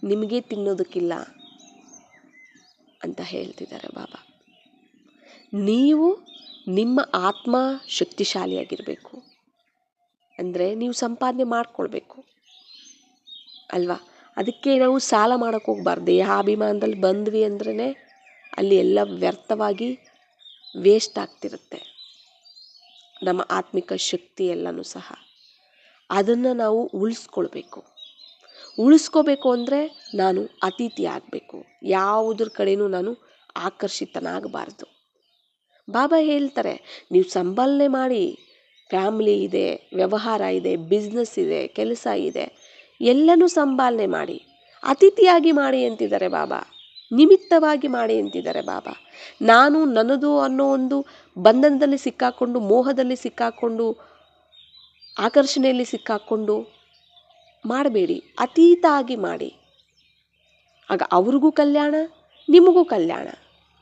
ನಿಮಗೆ ತಿನ್ನೋದಕ್ಕಿಲ್ಲ ಅಂತ ಹೇಳ್ತಿದ್ದಾರೆ ಬಾಬಾ. ನೀವು ನಿಮ್ಮ ಆತ್ಮ ಶಕ್ತಿಶಾಲಿಯಾಗಿರಬೇಕು ಅಂದರೆ ನೀವು ಸಂಪಾದನೆ ಮಾಡ್ಕೊಳ್ಬೇಕು ಅಲ್ವಾ. ಅದಕ್ಕೆ ನಾವು ಸಾಲ ಮಾಡೋಕ್ಕೆ ಹೋಗ್ಬಾರ್ದು. ದೇಹಾಭಿಮಾನದಲ್ಲಿ ಬಂದ್ವಿ ಅಂದ್ರೇ ಅಲ್ಲಿ ಎಲ್ಲ ವ್ಯರ್ಥವಾಗಿ ವೇಸ್ಟ್ ಆಗ್ತಿರುತ್ತೆ ನಮ್ಮ ಆತ್ಮಿಕ ಶಕ್ತಿ ಎಲ್ಲನೂ ಸಹ. ಅದನ್ನು ನಾವು ಉಳಿಸ್ಕೋಬೇಕು ಅಂದರೆ ನಾನು ಅತಿಥಿ ಆಗಬೇಕು, ಯಾವುದ್ರ ಕಡೆಯೂ ನಾನು ಆಕರ್ಷಿತನಾಗಬಾರ್ದು. ಬಾಬಾ ಹೇಳ್ತಾರೆ, ನೀವು ಸಂಪಾದನೆ ಮಾಡಿ, ಫ್ಯಾಮಿಲಿ ಇದೆ, ವ್ಯವಹಾರ ಇದೆ, ಬಿಸ್ನೆಸ್ ಇದೆ, ಕೆಲಸ ಇದೆ, ಎಲ್ಲನೂ ಸಂಪಾದನೆ ಮಾಡಿ, ಅತಿಥಿಯಾಗಿ ಮಾಡಿ ಅಂತಿದ್ದಾರೆ ಬಾಬಾ, ನಿಮಿತ್ತವಾಗಿ ಮಾಡಿ ಅಂತಿದ್ದಾರೆ ಬಾಬಾ. ನಾನು ನನ್ನದು ಅನ್ನೋ ಒಂದು ಬಂಧನದಲ್ಲಿ ಸಿಕ್ಕಾಕೊಂಡು, ಮೋಹದಲ್ಲಿ ಸಿಕ್ಕಾಕೊಂಡು, ಆಕರ್ಷಣೆಯಲ್ಲಿ ಸಿಕ್ಕಾಕೊಂಡು ಮಾಡಬೇಡಿ, ಅತೀತ ಆಗಿ ಮಾಡಿ. ಆಗ ಅವ್ರಿಗೂ ಕಲ್ಯಾಣ, ನಿಮಗೂ ಕಲ್ಯಾಣ,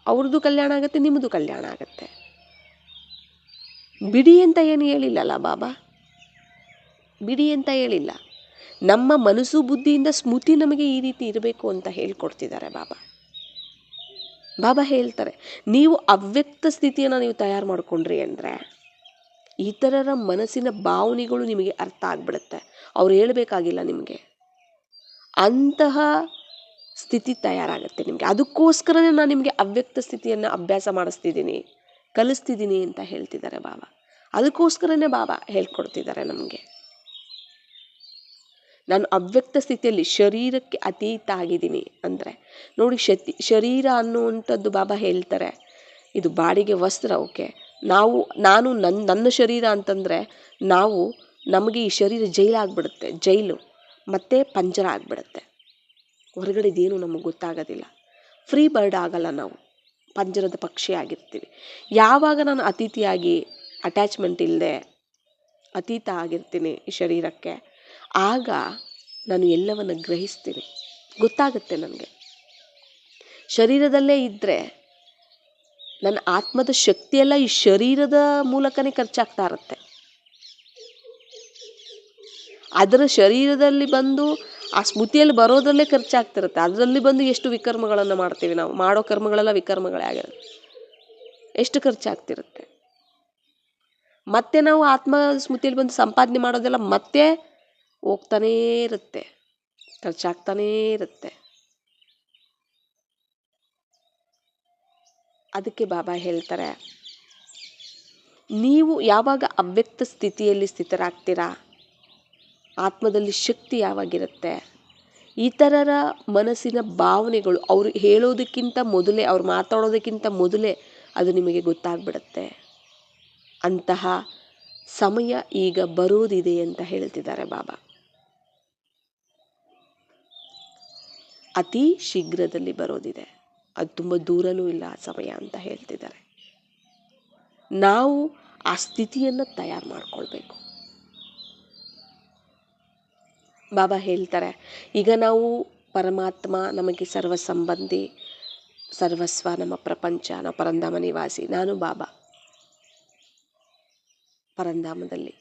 ಅವ್ರದ್ದು ಕಲ್ಯಾಣ ಆಗುತ್ತೆ, ನಿಮ್ಮದು ಕಲ್ಯಾಣ ಆಗುತ್ತೆ. ಬಿಡಿ ಅಂತ ಏನು ಹೇಳಿಲ್ಲಲ್ಲ ಬಾಬಾ, ಬಿಡಿ ಅಂತ ಹೇಳಿಲ್ಲ. ನಮ್ಮ ಮನಸ್ಸು ಬುದ್ಧಿಯಿಂದ ಸ್ಮೃತಿ ನಮಗೆ ಈ ರೀತಿ ಇರಬೇಕು ಅಂತ ಹೇಳ್ಕೊಡ್ತಿದ್ದಾರೆ ಬಾಬಾ. ಬಾಬಾ ಹೇಳ್ತಾರೆ, ನೀವು ಅವ್ಯಕ್ತ ಸ್ಥಿತಿಯನ್ನು ನೀವು ತಯಾರು ಮಾಡಿಕೊಂಡ್ರಿ ಅಂದರೆ ಇತರರ ಮನಸ್ಸಿನ ಭಾವನೆಗಳು ನಿಮಗೆ ಅರ್ಥ ಆಗ್ಬಿಡುತ್ತೆ. ಅವ್ರು ಹೇಳಬೇಕಾಗಿಲ್ಲ ನಿಮಗೆ, ಅಂತಹ ಸ್ಥಿತಿ ತಯಾರಾಗುತ್ತೆ ನಿಮಗೆ. ಅದಕ್ಕೋಸ್ಕರನೇ ನಾನು ನಿಮಗೆ ಅವ್ಯಕ್ತ ಸ್ಥಿತಿಯನ್ನು ಅಭ್ಯಾಸ ಮಾಡಿಸ್ತಿದ್ದೀನಿ, ಕಲಿಸ್ತಿದ್ದೀನಿ ಅಂತ ಹೇಳ್ತಿದ್ದಾರೆ ಬಾಬಾ. ಅದಕ್ಕೋಸ್ಕರನೇ ಬಾಬಾ ಹೇಳ್ಕೊಡ್ತಿದ್ದಾರೆ ನಮಗೆ. ನಾನು ಅವ್ಯಕ್ತ ಸ್ಥಿತಿಯಲ್ಲಿ ಶರೀರಕ್ಕೆ ಅತೀತ ಆಗಿದ್ದೀನಿ ಅಂದರೆ ನೋಡಿ, ಶರೀರ ಅನ್ನುವಂಥದ್ದು ಬಾಬಾ ಹೇಳ್ತಾರೆ ಇದು ಬಾಡಿಗೆ ವಸ್ತ್ರ. ಓಕೆ, ನಾನು ನನ್ನ ಶರೀರ ಅಂತಂದರೆ ನಮಗೆ ಈ ಶರೀರ ಜೈಲಾಗ್ಬಿಡುತ್ತೆ, ಜೈಲು ಮತ್ತು ಪಂಜರ ಆಗಿಬಿಡುತ್ತೆ. ಹೊರಗಡೆ ಇದೇನು ನಮಗೆ ಗೊತ್ತಾಗೋದಿಲ್ಲ, ಫ್ರೀ ಬರ್ಡ್ ಆಗಲ್ಲ, ನಾವು ಪಂಜರದ ಪಕ್ಷಿ ಆಗಿರ್ತೀವಿ. ಯಾವಾಗ ನಾನು ಅತಿಥಿಯಾಗಿ ಅಟ್ಯಾಚ್ಮೆಂಟ್ ಇಲ್ಲದೆ ಅತೀತ ಆಗಿರ್ತೀನಿ ಈ ಶರೀರಕ್ಕೆ, ಆಗ ನಾನು ಎಲ್ಲವನ್ನು ಗ್ರಹಿಸ್ತೀನಿ, ಗೊತ್ತಾಗುತ್ತೆ ನನಗೆ. ಶರೀರದಲ್ಲೇ ಇದ್ದರೆ ನನ್ನ ಆತ್ಮದ ಶಕ್ತಿಯೆಲ್ಲ ಈ ಶರೀರದ ಮೂಲಕನೇ ಖರ್ಚಾಗ್ತಾ ಇರುತ್ತೆ. ಅದರ ಶರೀರದಲ್ಲಿ ಬಂದು ಆ ಸ್ಮೃತಿಯಲ್ಲಿ ಬರೋದ್ರಲ್ಲೇ ಖರ್ಚಾಗ್ತಿರುತ್ತೆ. ಅದರಲ್ಲಿ ಬಂದು ಎಷ್ಟು ವಿಕರ್ಮಗಳನ್ನು ಮಾಡ್ತೀವಿ, ನಾವು ಮಾಡೋ ಕರ್ಮಗಳೆಲ್ಲ ವಿಕರ್ಮಗಳೇ ಆಗಿರುತ್ತೆ, ಎಷ್ಟು ಖರ್ಚಾಗ್ತಿರುತ್ತೆ. ಮತ್ತೆ ನಾವು ಆತ್ಮ ಸ್ಮೃತಿಯಲ್ಲಿ ಬಂದು ಸಂಪಾದನೆ ಮಾಡೋದೆಲ್ಲ ಮತ್ತೆ ಹೋಗ್ತಾನೇ ಇರುತ್ತೆ, ಖರ್ಚಾಗ್ತಾನೇ ಇರುತ್ತೆ. ಅದಕ್ಕೆ ಬಾಬಾ ಹೇಳ್ತಾರೆ, ನೀವು ಯಾವಾಗ ಅವ್ಯಕ್ತ ಸ್ಥಿತಿಯಲ್ಲಿ ಸ್ಥಿತರಾಗ್ತೀರಾ, ಆತ್ಮದಲ್ಲಿ ಶಕ್ತಿ ಯಾವಾಗಿರುತ್ತೆ, ಇತರರ ಮನಸ್ಸಿನ ಭಾವನೆಗಳು ಅವರು ಹೇಳೋದಕ್ಕಿಂತ ಮೊದಲೇ, ಅವ್ರು ಮಾತಾಡೋದಕ್ಕಿಂತ ಮೊದಲೇ ಅದು ನಿಮಗೆ ಗೊತ್ತಾಗ್ಬಿಡುತ್ತೆ. ಅಂತಹ ಸಮಯ ಈಗ ಬರೋದಿದೆ ಅಂತ ಹೇಳ್ತಿದ್ದಾರೆ ಬಾಬಾ. ಅತಿ ಶೀಘ್ರದಲ್ಲಿ ಬರೋದಿದೆ, ಅದು ತುಂಬ ದೂರನೂ ಇಲ್ಲ ಆ ಸಮಯ ಅಂತ ಹೇಳ್ತಿದ್ದಾರೆ. ನಾವು ಆ ಸ್ಥಿತಿಯನ್ನು ತಯಾರು ಮಾಡ್ಕೊಳ್ಬೇಕು. ಬಾಬಾ ಹೇಳ್ತಾರೆ, ಈಗ ನಾವು ಪರಮಾತ್ಮ ನಮಗೆ ಸರ್ವ ಸಂಬಂಧಿ, ಸರ್ವಸ್ವ, ನಮ್ಮ ಪ್ರಪಂಚ, ನಾವು ಪರಂಧಾಮ ನಿವಾಸಿ, ನಾನು ಬಾಬಾ ಪರಂಧಾಮದಲ್ಲಿ,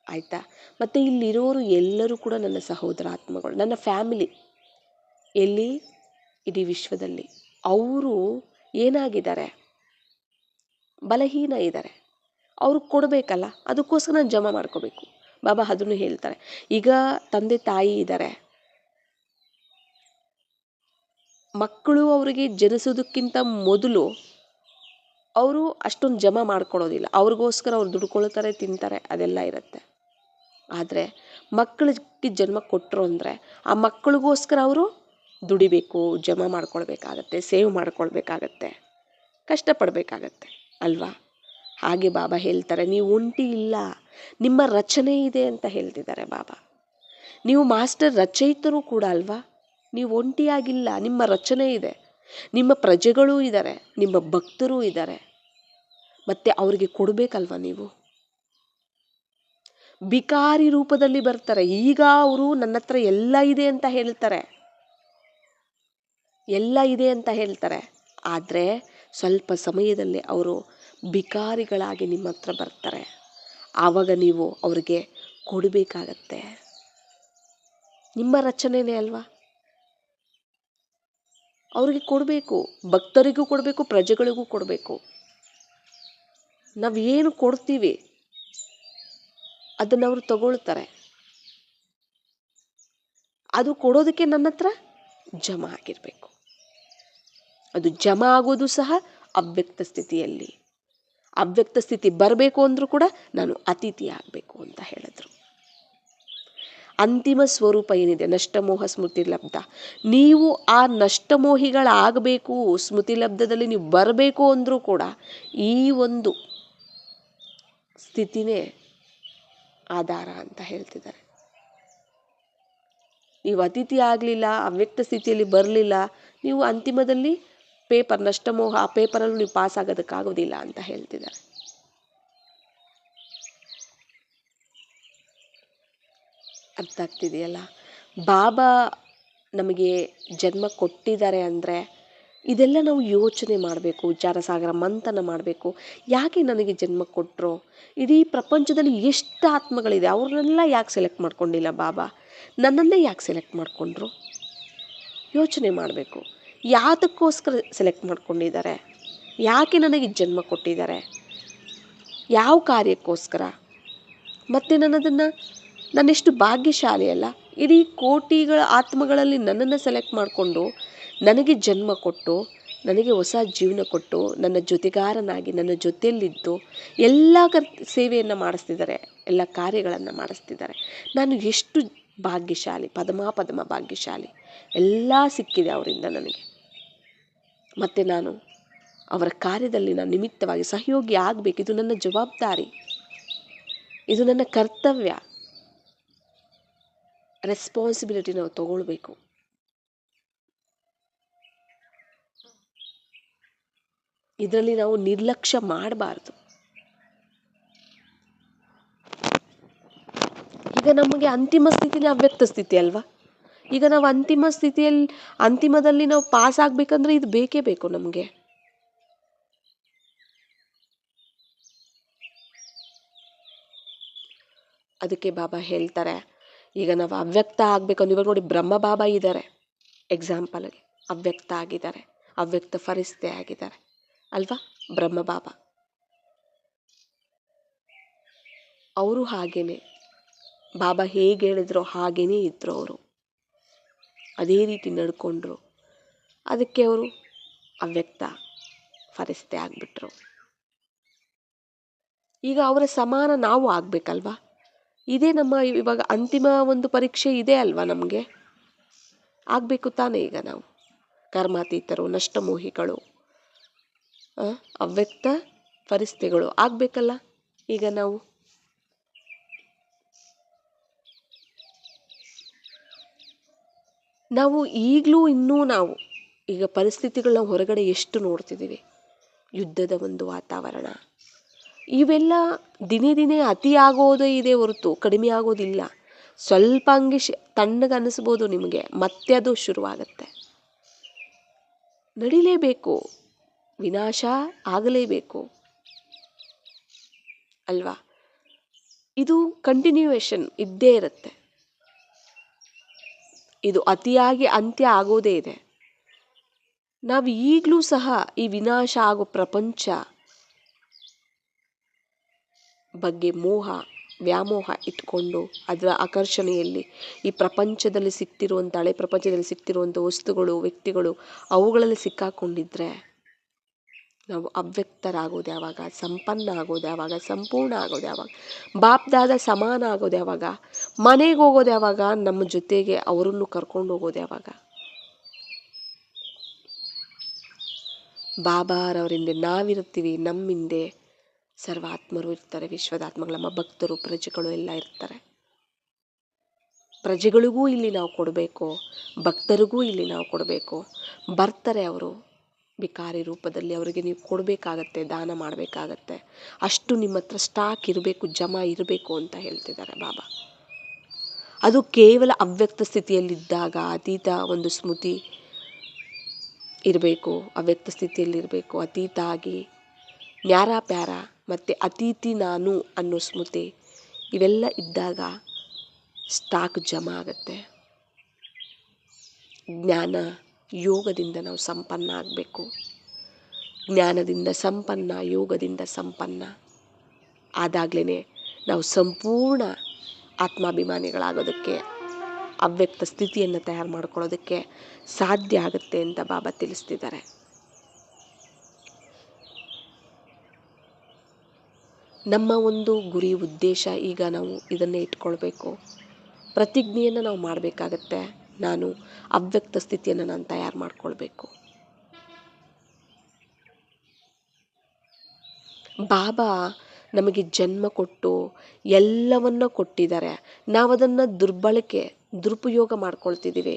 ಆಯಿತಾ. ಮತ್ತು ಇಲ್ಲಿರೋರು ಎಲ್ಲರೂ ಕೂಡ ನನ್ನ ಸಹೋದರ ಆತ್ಮಗಳು, ನನ್ನ ಫ್ಯಾಮಿಲಿ. ಎಲ್ಲಿ? ಇಡೀ ವಿಶ್ವದಲ್ಲಿ. ಅವರು ಏನಾಗಿದ್ದಾರೆ? ಬಲಹೀನ ಇದ್ದಾರೆ, ಅವ್ರಿಗೆ ಕೊಡಬೇಕಲ್ಲ, ಅದಕ್ಕೋಸ್ಕರ ನಾನು ಜಮಾ ಮಾಡ್ಕೋಬೇಕು. ಬಾಬಾ ಅದನ್ನು ಹೇಳ್ತಾರೆ. ಈಗ ತಂದೆ ತಾಯಿ ಇದ್ದಾರೆ, ಮಕ್ಕಳು ಅವರಿಗೆ ಜನಿಸೋದಕ್ಕಿಂತ ಮೊದಲು ಅವರು ಅಷ್ಟೊಂದು ಜಮಾ ಮಾಡ್ಕೊಳ್ಳೋದಿಲ್ಲ. ಅವ್ರಿಗೋಸ್ಕರ ಅವ್ರು ದುಡ್ಕೊಳ್ತಾರೆ, ತಿಂತಾರೆ, ಅದೆಲ್ಲ ಇರುತ್ತೆ. ಆದರೆ ಮಕ್ಕಳಿಗೆ ಜನ್ಮ ಕೊಟ್ಟರು ಅಂದರೆ ಆ ಮಕ್ಕಳಿಗೋಸ್ಕರ ಅವರು ದುಡಿಬೇಕು, ಜಮಾ ಮಾಡ್ಕೊಳ್ಬೇಕಾಗತ್ತೆ, ಸೇವ್ ಮಾಡ್ಕೊಳ್ಬೇಕಾಗತ್ತೆ, ಕಷ್ಟಪಡಬೇಕಾಗತ್ತೆ ಅಲ್ವಾ? ಹಾಗೆ ಬಾಬಾ ಹೇಳ್ತಾರೆ, ನೀವು ಒಂಟಿ ಇಲ್ಲ, ನಿಮ್ಮ ರಚನೆ ಇದೆ ಅಂತ ಹೇಳ್ತಿದ್ದಾರೆ ಬಾಬಾ. ನೀವು ಮಾಸ್ಟರ್ ರಚಯಿತರು ಕೂಡ ಅಲ್ವಾ? ನೀವು ಒಂಟಿಯಾಗಿಲ್ಲ, ನಿಮ್ಮ ರಚನೆ ಇದೆ, ನಿಮ್ಮ ಪ್ರಜೆಗಳೂ ಇದ್ದಾರೆ, ನಿಮ್ಮ ಭಕ್ತರೂ ಇದ್ದಾರೆ. ಮತ್ತೆ ಅವರಿಗೆ ಕೊಡಬೇಕಲ್ವ ನೀವು? ಬಿಕಾರಿ ರೂಪದಲ್ಲಿ ಬರ್ತಾರೆ. ಈಗ ಅವರು ನನ್ನ ಹತ್ರ ಎಲ್ಲ ಇದೆ ಅಂತ ಹೇಳ್ತಾರೆ, ಎಲ್ಲ ಇದೆ ಅಂತ ಹೇಳ್ತಾರೆ. ಆದರೆ ಸ್ವಲ್ಪ ಸಮಯದಲ್ಲಿ ಅವರು ಬಿಕಾರಿಗಳಾಗಿ ನಿಮ್ಮ ಹತ್ರ ಬರ್ತಾರೆ. ಆವಾಗ ನೀವು ಅವ್ರಿಗೆ ಕೊಡಬೇಕಾಗತ್ತೆ. ನಿಮ್ಮ ರಚನೆನೇ ಅಲ್ವಾ? ಅವ್ರಿಗೆ ಕೊಡಬೇಕು, ಭಕ್ತರಿಗೂ ಕೊಡಬೇಕು, ಪ್ರಜೆಗಳಿಗೂ ಕೊಡಬೇಕು. ನಾವು ಏನು ಕೊಡ್ತೀವಿ ಅದನ್ನು ಅವರು ತಗೊಳ್ತಾರೆ. ಅದು ಕೊಡೋದಕ್ಕೆ ನನ್ನ ಹತ್ರ ಜಮಾ ಆಗಿರಬೇಕು. ಅದು ಜಮಾ ಆಗೋದು ಸಹ ಅವ್ಯಕ್ತ ಸ್ಥಿತಿಯಲ್ಲಿ. ಅವ್ಯಕ್ತ ಸ್ಥಿತಿ ಬರಬೇಕು ಅಂದರೂ ಕೂಡ ನಾನು ಅತಿಥಿ ಆಗಬೇಕು ಅಂತ ಹೇಳಿದ್ರು. ಅಂತಿಮ ಸ್ವರೂಪ ಏನಿದೆ ನಷ್ಟಮೋಹ ಸ್ಮೃತಿ ಲಬ್ಧ, ನೀವು ಆ ನಷ್ಟಮೋಹಿಗಳಾಗಬೇಕು, ಸ್ಮೃತಿ ಲಬ್ಧದಲ್ಲಿ ನೀವು ಬರಬೇಕು ಅಂದರೂ ಕೂಡ ಈ ಒಂದು ಸ್ಥಿತಿನೇ ಆಧಾರ ಅಂತ ಹೇಳ್ತಿದ್ದಾರೆ. ನೀವು ಅತಿಥಿ ಆಗಲಿಲ್ಲ, ಅವ್ಯಕ್ತ ಸ್ಥಿತಿಯಲ್ಲಿ ಬರಲಿಲ್ಲ, ನೀವು ಅಂತಿಮದಲ್ಲಿ ಪೇಪರ್ ನಷ್ಟಮೋಹ, ಆ ಪೇಪರಲ್ಲೂ ನೀವು ಪಾಸ್ ಆಗೋದಕ್ಕಾಗೋದಿಲ್ಲ ಅಂತ ಹೇಳ್ತಿದ್ದಾರೆ. ಅರ್ಥ ಆಗ್ತಿದೆಯಲ್ಲ? ಬಾಬಾ ನಮಗೆ ಜನ್ಮ ಕೊಟ್ಟಿದ್ದಾರೆ ಅಂದರೆ ಇದೆಲ್ಲ ನಾವು ಯೋಚನೆ ಮಾಡಬೇಕು, ವಿಚಾರ ಸಾಗರ ಮಂಥನ ಮಾಡಬೇಕು. ಯಾಕೆ ನನಗೆ ಜನ್ಮ ಕೊಟ್ಟರು? ಇಡೀ ಪ್ರಪಂಚದಲ್ಲಿ ಎಷ್ಟು ಆತ್ಮಗಳಿದೆ, ಅವ್ರನ್ನೆಲ್ಲ ಯಾಕೆ ಸೆಲೆಕ್ಟ್ ಮಾಡ್ಕೊಂಡಿಲ್ಲ ಬಾಬಾ? ನನ್ನನ್ನೇ ಯಾಕೆ ಸೆಲೆಕ್ಟ್ ಮಾಡಿಕೊಂಡ್ರು? ಯೋಚನೆ ಮಾಡಬೇಕು. ಯಾತಕ್ಕೋಸ್ಕರ ಸೆಲೆಕ್ಟ್ ಮಾಡ್ಕೊಂಡಿದ್ದಾರೆ? ಯಾಕೆ ನನಗೆ ಜನ್ಮ ಕೊಟ್ಟಿದ್ದಾರೆ? ಯಾವ ಕಾರ್ಯಕ್ಕೋಸ್ಕರ? ಮತ್ತು ನಾನೆಷ್ಟು ಭಾಗ್ಯಶಾಲಿ ಅಲ್ಲ, ಇಡೀ ಕೋಟಿಗಳ ಆತ್ಮಗಳಲ್ಲಿ ನನ್ನನ್ನು ಸೆಲೆಕ್ಟ್ ಮಾಡಿಕೊಂಡು ನನಗೆ ಜನ್ಮ ಕೊಟ್ಟು, ನನಗೆ ಹೊಸ ಜೀವನ ಕೊಟ್ಟು, ನನ್ನ ಜೊತೆಗಾರನಾಗಿ ನನ್ನ ಜೊತೆಯಲ್ಲಿದ್ದು ಎಲ್ಲ ಸೇವೆಯನ್ನು ಮಾಡಿಸ್ತಿದ್ದಾರೆ, ಎಲ್ಲ ಕಾರ್ಯಗಳನ್ನು ಮಾಡಿಸ್ತಿದ್ದಾರೆ. ನಾನು ಎಷ್ಟು ಭಾಗ್ಯಶಾಲಿ, ಪದಮ ಭಾಗ್ಯಶಾಲಿ. ಎಲ್ಲ ಸಿಕ್ಕಿದೆ ಅವರಿಂದ ನನಗೆ. ಮತ್ತು ನಾನು ಅವರ ಕಾರ್ಯದಲ್ಲಿ ನಾನು ನಿಮಿತ್ತವಾಗಿ ಸಹಯೋಗಿ ಆಗಬೇಕು. ಇದು ನನ್ನ ಜವಾಬ್ದಾರಿ, ಇದು ನನ್ನ ಕರ್ತವ್ಯ, ರೆಸ್ಪಾನ್ಸಿಬಿಲಿಟಿ ನಾವು ತಗೊಳ್ಬೇಕು. ಇದರಲ್ಲಿ ನಾವು ನಿರ್ಲಕ್ಷ್ಯ ಮಾಡಬಾರ್ದು. ಈಗ ನಮಗೆ ಅಂತಿಮ ಸ್ಥಿತಿನೇ ಅವ್ಯಕ್ತ ಸ್ಥಿತಿ ಅಲ್ವಾ? ಈಗ ನಾವು ಅಂತಿಮದಲ್ಲಿ ನಾವು ಪಾಸ್ ಆಗಬೇಕಂದ್ರೆ ಇದು ಬೇಕೇ ಬೇಕು ನಮಗೆ. ಅದಕ್ಕೆ ಬಾಬಾ ಹೇಳ್ತಾರೆ, ಈಗ ನಾವು ಅವ್ಯಕ್ತ ಆಗಬೇಕಂದ್ರೆ, ಇವಾಗ ನೋಡಿ ಬ್ರಹ್ಮ ಬಾಬಾ ಇದ್ದಾರೆ ಎಕ್ಸಾಂಪಲ್ಗೆ, ಅವ್ಯಕ್ತ ಆಗಿದ್ದಾರೆ, ಅವ್ಯಕ್ತ ಫರಿಸ್ತೆ ಆಗಿದ್ದಾರೆ ಅಲ್ವಾ? ಬ್ರಹ್ಮ ಬಾಬಾ ಅವರು ಹಾಗೇನೆ, ಬಾಬಾ ಹೇಗೆ ಹೇಳಿದ್ರು ಹಾಗೇನೇ ಇದ್ರು ಅವರು, ಅದೇ ರೀತಿ ನಡ್ಕೊಂಡ್ರು. ಅದಕ್ಕೆ ಅವರು ಅವ್ಯಕ್ತ ಫರಿಸ್ತೆ ಆಗಿಬಿಟ್ರು. ಈಗ ಅವರ ಸಮಾನ ನಾವು ಆಗಬೇಕಲ್ವಾ? ಇದೇ ನಮ್ಮ ಇವಾಗ ಅಂತಿಮ ಒಂದು ಪರೀಕ್ಷೆ ಇದೆ ಅಲ್ವಾ ನಮಗೆ? ಆಗಬೇಕು ತಾನೇ? ಈಗ ನಾವು ಕರ್ಮಾತೀತರು, ನಷ್ಟಮೋಹಿಗಳು, ಅವ್ಯಕ್ತ ಫರಿಸ್ತೆಗಳು ಆಗಬೇಕಲ್ಲ ಈಗ ನಾವು. ಈಗಲೂ ಇನ್ನೂ ನಾವು ಈಗ ಪರಿಸ್ಥಿತಿಗಳನ್ನ ಹೊರಗಡೆ ಎಷ್ಟು ನೋಡ್ತಿದ್ದೀವಿ, ಯುದ್ಧದ ಒಂದು ವಾತಾವರಣ, ಇವೆಲ್ಲ ದಿನೇ ದಿನೇ ಅತಿ ಆಗೋದೇ ಇದೆ ಹೊರತು ಕಡಿಮೆ ಆಗೋದಿಲ್ಲ. ಸ್ವಲ್ಪ ಹಂಗೆ ತಣ್ಣಗೆ ಅನ್ನಿಸ್ಬೋದು ನಿಮಗೆ, ಮತ್ತೆ ಅದು ಶುರುವಾಗತ್ತೆ. ನಡಿಲೇಬೇಕು, ವಿನಾಶ ಆಗಲೇಬೇಕು ಅಲ್ವಾ? ಇದು ಕಂಟಿನ್ಯೂಯೇಷನ್ ಇದ್ದೇ ಇರುತ್ತೆ. ಇದು ಅತಿಯಾಗಿ ಅಂತ್ಯ ಆಗೋದೇ ಇದೆ. ನಾವು ಈಗಲೂ ಸಹ ಈ ವಿನಾಶ ಆಗೋ ಪ್ರಪಂಚ ಬಗ್ಗೆ ವ್ಯಾಮೋಹ ಇಟ್ಕೊಂಡು ಅದರ ಆಕರ್ಷಣೆಯಲ್ಲಿ ಈ ಪ್ರಪಂಚದಲ್ಲಿ ಸಿಗ್ತಿರುವಂಥ, ಹಳೆ ಪ್ರಪಂಚದಲ್ಲಿ ಸಿಗ್ತಿರುವಂಥ ವಸ್ತುಗಳು, ವ್ಯಕ್ತಿಗಳು, ಅವುಗಳಲ್ಲಿ ಸಿಕ್ಕಾಕೊಂಡಿದ್ರೆ ನಾವು ಅವ್ಯಕ್ತರಾಗೋದು ಯಾವಾಗ, ಸಂಪನ್ನ ಆಗೋದು ಯಾವಾಗ, ಸಂಪೂರ್ಣ ಆಗೋದು ಯಾವಾಗ, ಬಾಪ್ದಾದ ಸಮಾನ ಆಗೋದು ಯಾವಾಗ, ಮನೆಗೆ ಹೋಗೋದು ಯಾವಾಗ, ನಮ್ಮ ಜೊತೆಗೆ ಅವರನ್ನು ಕರ್ಕೊಂಡು ಹೋಗೋದು ಯಾವಾಗ. ಬಾಬಾರವರಿಂದೆ ನಾವಿರ್ತೀವಿ, ನಮ್ಮಿಂದೆ ಸರ್ವಾತ್ಮರು ಇರ್ತಾರೆ, ವಿಶ್ವದಾತ್ಮಗಳು, ನಮ್ಮ ಭಕ್ತರು, ಪ್ರಜೆಗಳು ಎಲ್ಲ ಇರ್ತಾರೆ. ಪ್ರಜೆಗಳಿಗೂ ಇಲ್ಲಿ ನಾವು ಕೊಡಬೇಕು, ಭಕ್ತರಿಗೂ ಇಲ್ಲಿ ನಾವು ಕೊಡಬೇಕು. ಬರ್ತಾರೆ ಅವರು ಬಿಕಾರಿ ರೂಪದಲ್ಲಿ, ಅವರಿಗೆ ನೀವು ಕೊಡಬೇಕಾಗತ್ತೆ, ದಾನ ಮಾಡಬೇಕಾಗತ್ತೆ. ಅಷ್ಟು ನಿಮ್ಮ ಹತ್ರ ಸ್ಟಾಕ್ ಇರಬೇಕು, ಜಮಾ ಇರಬೇಕು ಅಂತ ಹೇಳ್ತಿದ್ದಾರೆ ಬಾಬಾ. ಅದು ಕೇವಲ ಅವ್ಯಕ್ತ ಸ್ಥಿತಿಯಲ್ಲಿದ್ದಾಗ, ಅತೀತ ಒಂದು ಸ್ಮೃತಿ ಇರಬೇಕು, ಅವ್ಯಕ್ತ ಸ್ಥಿತಿಯಲ್ಲಿರಬೇಕು. ಅತೀತ ಆಗಿ ನ್ಯಾರ ಪ್ಯಾರ ಮತ್ತು ಅತಿಥಿ ನಾನು ಅನ್ನೋ ಸ್ಮೃತಿ ಇವೆಲ್ಲ ಇದ್ದಾಗ ಸ್ಟಾಕ್ ಜಮಾ ಆಗುತ್ತೆ. ಜ್ಞಾನ ಯೋಗದಿಂದ ನಾವು ಸಂಪನ್ನ ಆಗಬೇಕು. ಜ್ಞಾನದಿಂದ ಸಂಪನ್ನ, ಯೋಗದಿಂದ ಸಂಪನ್ನ ಆದಾಗಲೇ ನಾವು ಸಂಪೂರ್ಣ ಆತ್ಮಾಭಿಮಾನಿಗಳಾಗೋದಕ್ಕೆ, ಅವ್ಯಕ್ತ ಸ್ಥಿತಿಯನ್ನು ತಯಾರು ಮಾಡ್ಕೊಳ್ಳೋದಕ್ಕೆ ಸಾಧ್ಯ ಆಗುತ್ತೆ ಅಂತ ಬಾಬಾ ತಿಳಿಸ್ತಿದ್ದಾರೆ. ನಮ್ಮ ಒಂದು ಗುರಿ ಉದ್ದೇಶ ಈಗ ನಾವು ಇದನ್ನೇ ಇಟ್ಕೊಳ್ಬೇಕು. ಪ್ರತಿಜ್ಞೆಯನ್ನು ನಾವು ಮಾಡಬೇಕಾಗತ್ತೆ. ನಾನು ಅವ್ಯಕ್ತ ಸ್ಥಿತಿಯನ್ನು ನಾನು ತಯಾರು ಮಾಡ್ಕೊಳ್ಬೇಕು. ಬಾಬಾ ನಮಗೆ ಜನ್ಮ ಕೊಟ್ಟು ಎಲ್ಲವನ್ನ ಕೊಟ್ಟಿದ್ದಾರೆ. ನಾವದನ್ನು ದುರುಪಯೋಗ ಮಾಡ್ಕೊಳ್ತಿದ್ದೀವಿ.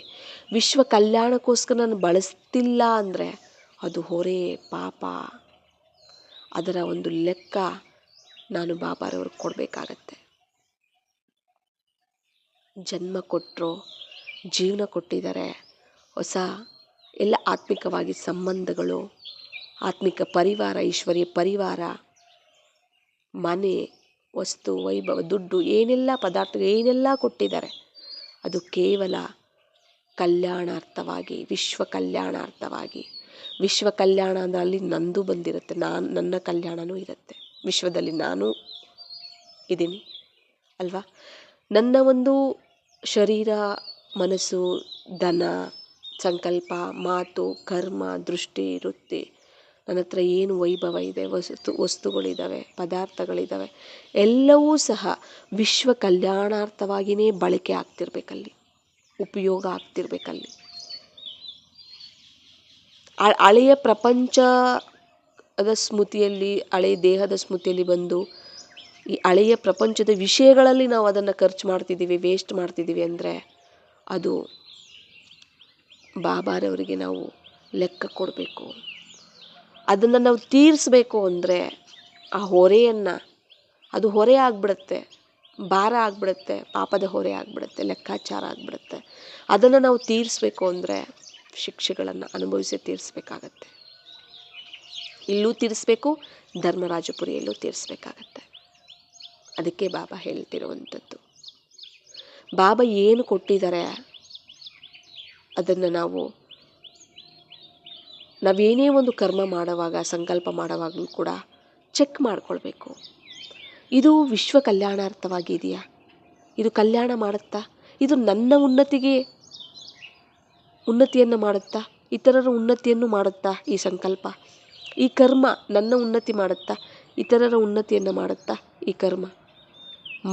ವಿಶ್ವ ಕಲ್ಯಾಣಕ್ಕೋಸ್ಕರ ನಾನು ಬಳಸ್ತಿಲ್ಲ ಅಂದರೆ ಅದು ಹೊರೆ, ಪಾಪ. ಅದರ ಒಂದು ಲೆಕ್ಕ ನಾನು ಬಾಬಾರವ್ರಿಗೆ ಕೊಡಬೇಕಾಗತ್ತೆ. ಜನ್ಮ ಕೊಟ್ಟರು, ಜೀವನ ಕೊಟ್ಟಿದ್ದಾರೆ. ಹೊಸ ಎಲ್ಲ ಆತ್ಮಿಕವಾಗಿ ಸಂಬಂಧಗಳು, ಆತ್ಮಿಕ ಪರಿವಾರ, ಈಶ್ವರೀಯ ಪರಿವಾರ, ಮನೆ, ವಸ್ತು, ವೈಭವ, ದುಡ್ಡು, ಏನೆಲ್ಲ ಪದಾರ್ಥಗಳು ಏನೆಲ್ಲ ಕೊಟ್ಟಿದ್ದಾರೆ ಅದು ಕೇವಲ ಕಲ್ಯಾಣಾರ್ಥವಾಗಿ, ವಿಶ್ವ ಕಲ್ಯಾಣಾರ್ಥವಾಗಿ. ವಿಶ್ವ ಕಲ್ಯಾಣ ಅಂದರೆ ಅಲ್ಲಿ ನಂದು ಬಂದಿರುತ್ತೆ, ನನ್ನ ಕಲ್ಯಾಣನೂ ಇರುತ್ತೆ. ವಿಶ್ವದಲ್ಲಿ ನಾನು ಇದ್ದೀನಿ ಅಲ್ವಾ. ನನ್ನ ಒಂದು ಶರೀರ, ಮನಸ್ಸು, ಧನ, ಸಂಕಲ್ಪ, ಮಾತು, ಕರ್ಮ, ದೃಷ್ಟಿ, ವೃತ್ತಿ, ನನ್ನ ಹತ್ರ ಏನು ವೈಭವ ಇದೆ, ವಸ್ತುಗಳಿದ್ದಾವೆ, ಪದಾರ್ಥಗಳಿದ್ದಾವೆ, ಎಲ್ಲವೂ ಸಹ ವಿಶ್ವ ಕಲ್ಯಾಣಾರ್ಥವಾಗಿಯೇ ಬಳಕೆ ಆಗ್ತಿರ್ಬೇಕಲ್ಲಿ, ಉಪಯೋಗ ಆಗ್ತಿರ್ಬೇಕಲ್ಲಿ. ಹಳೆಯ ಪ್ರಪಂಚದ ಸ್ಮೃತಿಯಲ್ಲಿ, ಹಳೆಯ ದೇಹದ ಸ್ಮೃತಿಯಲ್ಲಿ ಬಂದು ಈ ಹಳೆಯ ಪ್ರಪಂಚದ ವಿಷಯಗಳಲ್ಲಿ ನಾವು ಅದನ್ನು ಖರ್ಚು ಮಾಡ್ತಿದ್ದೀವಿ, ವೇಸ್ಟ್ ಮಾಡ್ತಿದ್ದೀವಿ ಅಂದರೆ ಅದು ಬಾಬಾರವರಿಗೆ ನಾವು ಲೆಕ್ಕ ಕೊಡಬೇಕು. ಅದನ್ನು ನಾವು ತೀರಿಸ್ಬೇಕು ಅಂದರೆ ಆ ಹೊರೆಯನ್ನು, ಅದು ಹೊರೆ ಆಗಿಬಿಡುತ್ತೆ, ಭಾರ ಆಗಿಬಿಡುತ್ತೆ, ಪಾಪದ ಹೊರೆ ಆಗಿಬಿಡುತ್ತೆ, ಲೆಕ್ಕಾಚಾರ ಆಗಿಬಿಡುತ್ತೆ. ಅದನ್ನು ನಾವು ತೀರಿಸ್ಬೇಕು ಅಂದರೆ ಶಿಕ್ಷೆಗಳನ್ನು ಅನುಭವಿಸಿ ತೀರಿಸ್ಬೇಕಾಗತ್ತೆ. ಇಲ್ಲೂ ತೀರಿಸ್ಬೇಕು, ಧರ್ಮರಾಜಪುರಿಯಲ್ಲೂ ತೀರಿಸ್ಬೇಕಾಗತ್ತೆ. ಅದಕ್ಕೆ ಬಾಬಾ ಹೇಳ್ತಿರುವಂಥದ್ದು. ಬಾಬಾ ಏನು ಕೊಟ್ಟಿದ್ದಾರೆ ಅದನ್ನು ನಾವೇನೇ ಒಂದು ಕರ್ಮ ಮಾಡುವಾಗ, ಸಂಕಲ್ಪ ಮಾಡುವಾಗಲೂ ಕೂಡ ಚೆಕ್ ಮಾಡ್ಕೊಳ್ಬೇಕು. ಇದು ವಿಶ್ವ ಕಲ್ಯಾಣಾರ್ಥವಾಗಿದೆಯಾ, ಇದು ಕಲ್ಯಾಣ ಮಾಡುತ್ತಾ, ಇದು ನನ್ನ ಉನ್ನತಿಯನ್ನು ಮಾಡುತ್ತಾ, ಇತರರ ಉನ್ನತಿಯನ್ನು ಮಾಡುತ್ತಾ, ಈ ಸಂಕಲ್ಪ, ಈ ಕರ್ಮ ನನ್ನ ಉನ್ನತಿ ಮಾಡುತ್ತಾ, ಇತರರ ಉನ್ನತಿಯನ್ನು ಮಾಡುತ್ತಾ, ಈ ಕರ್ಮ,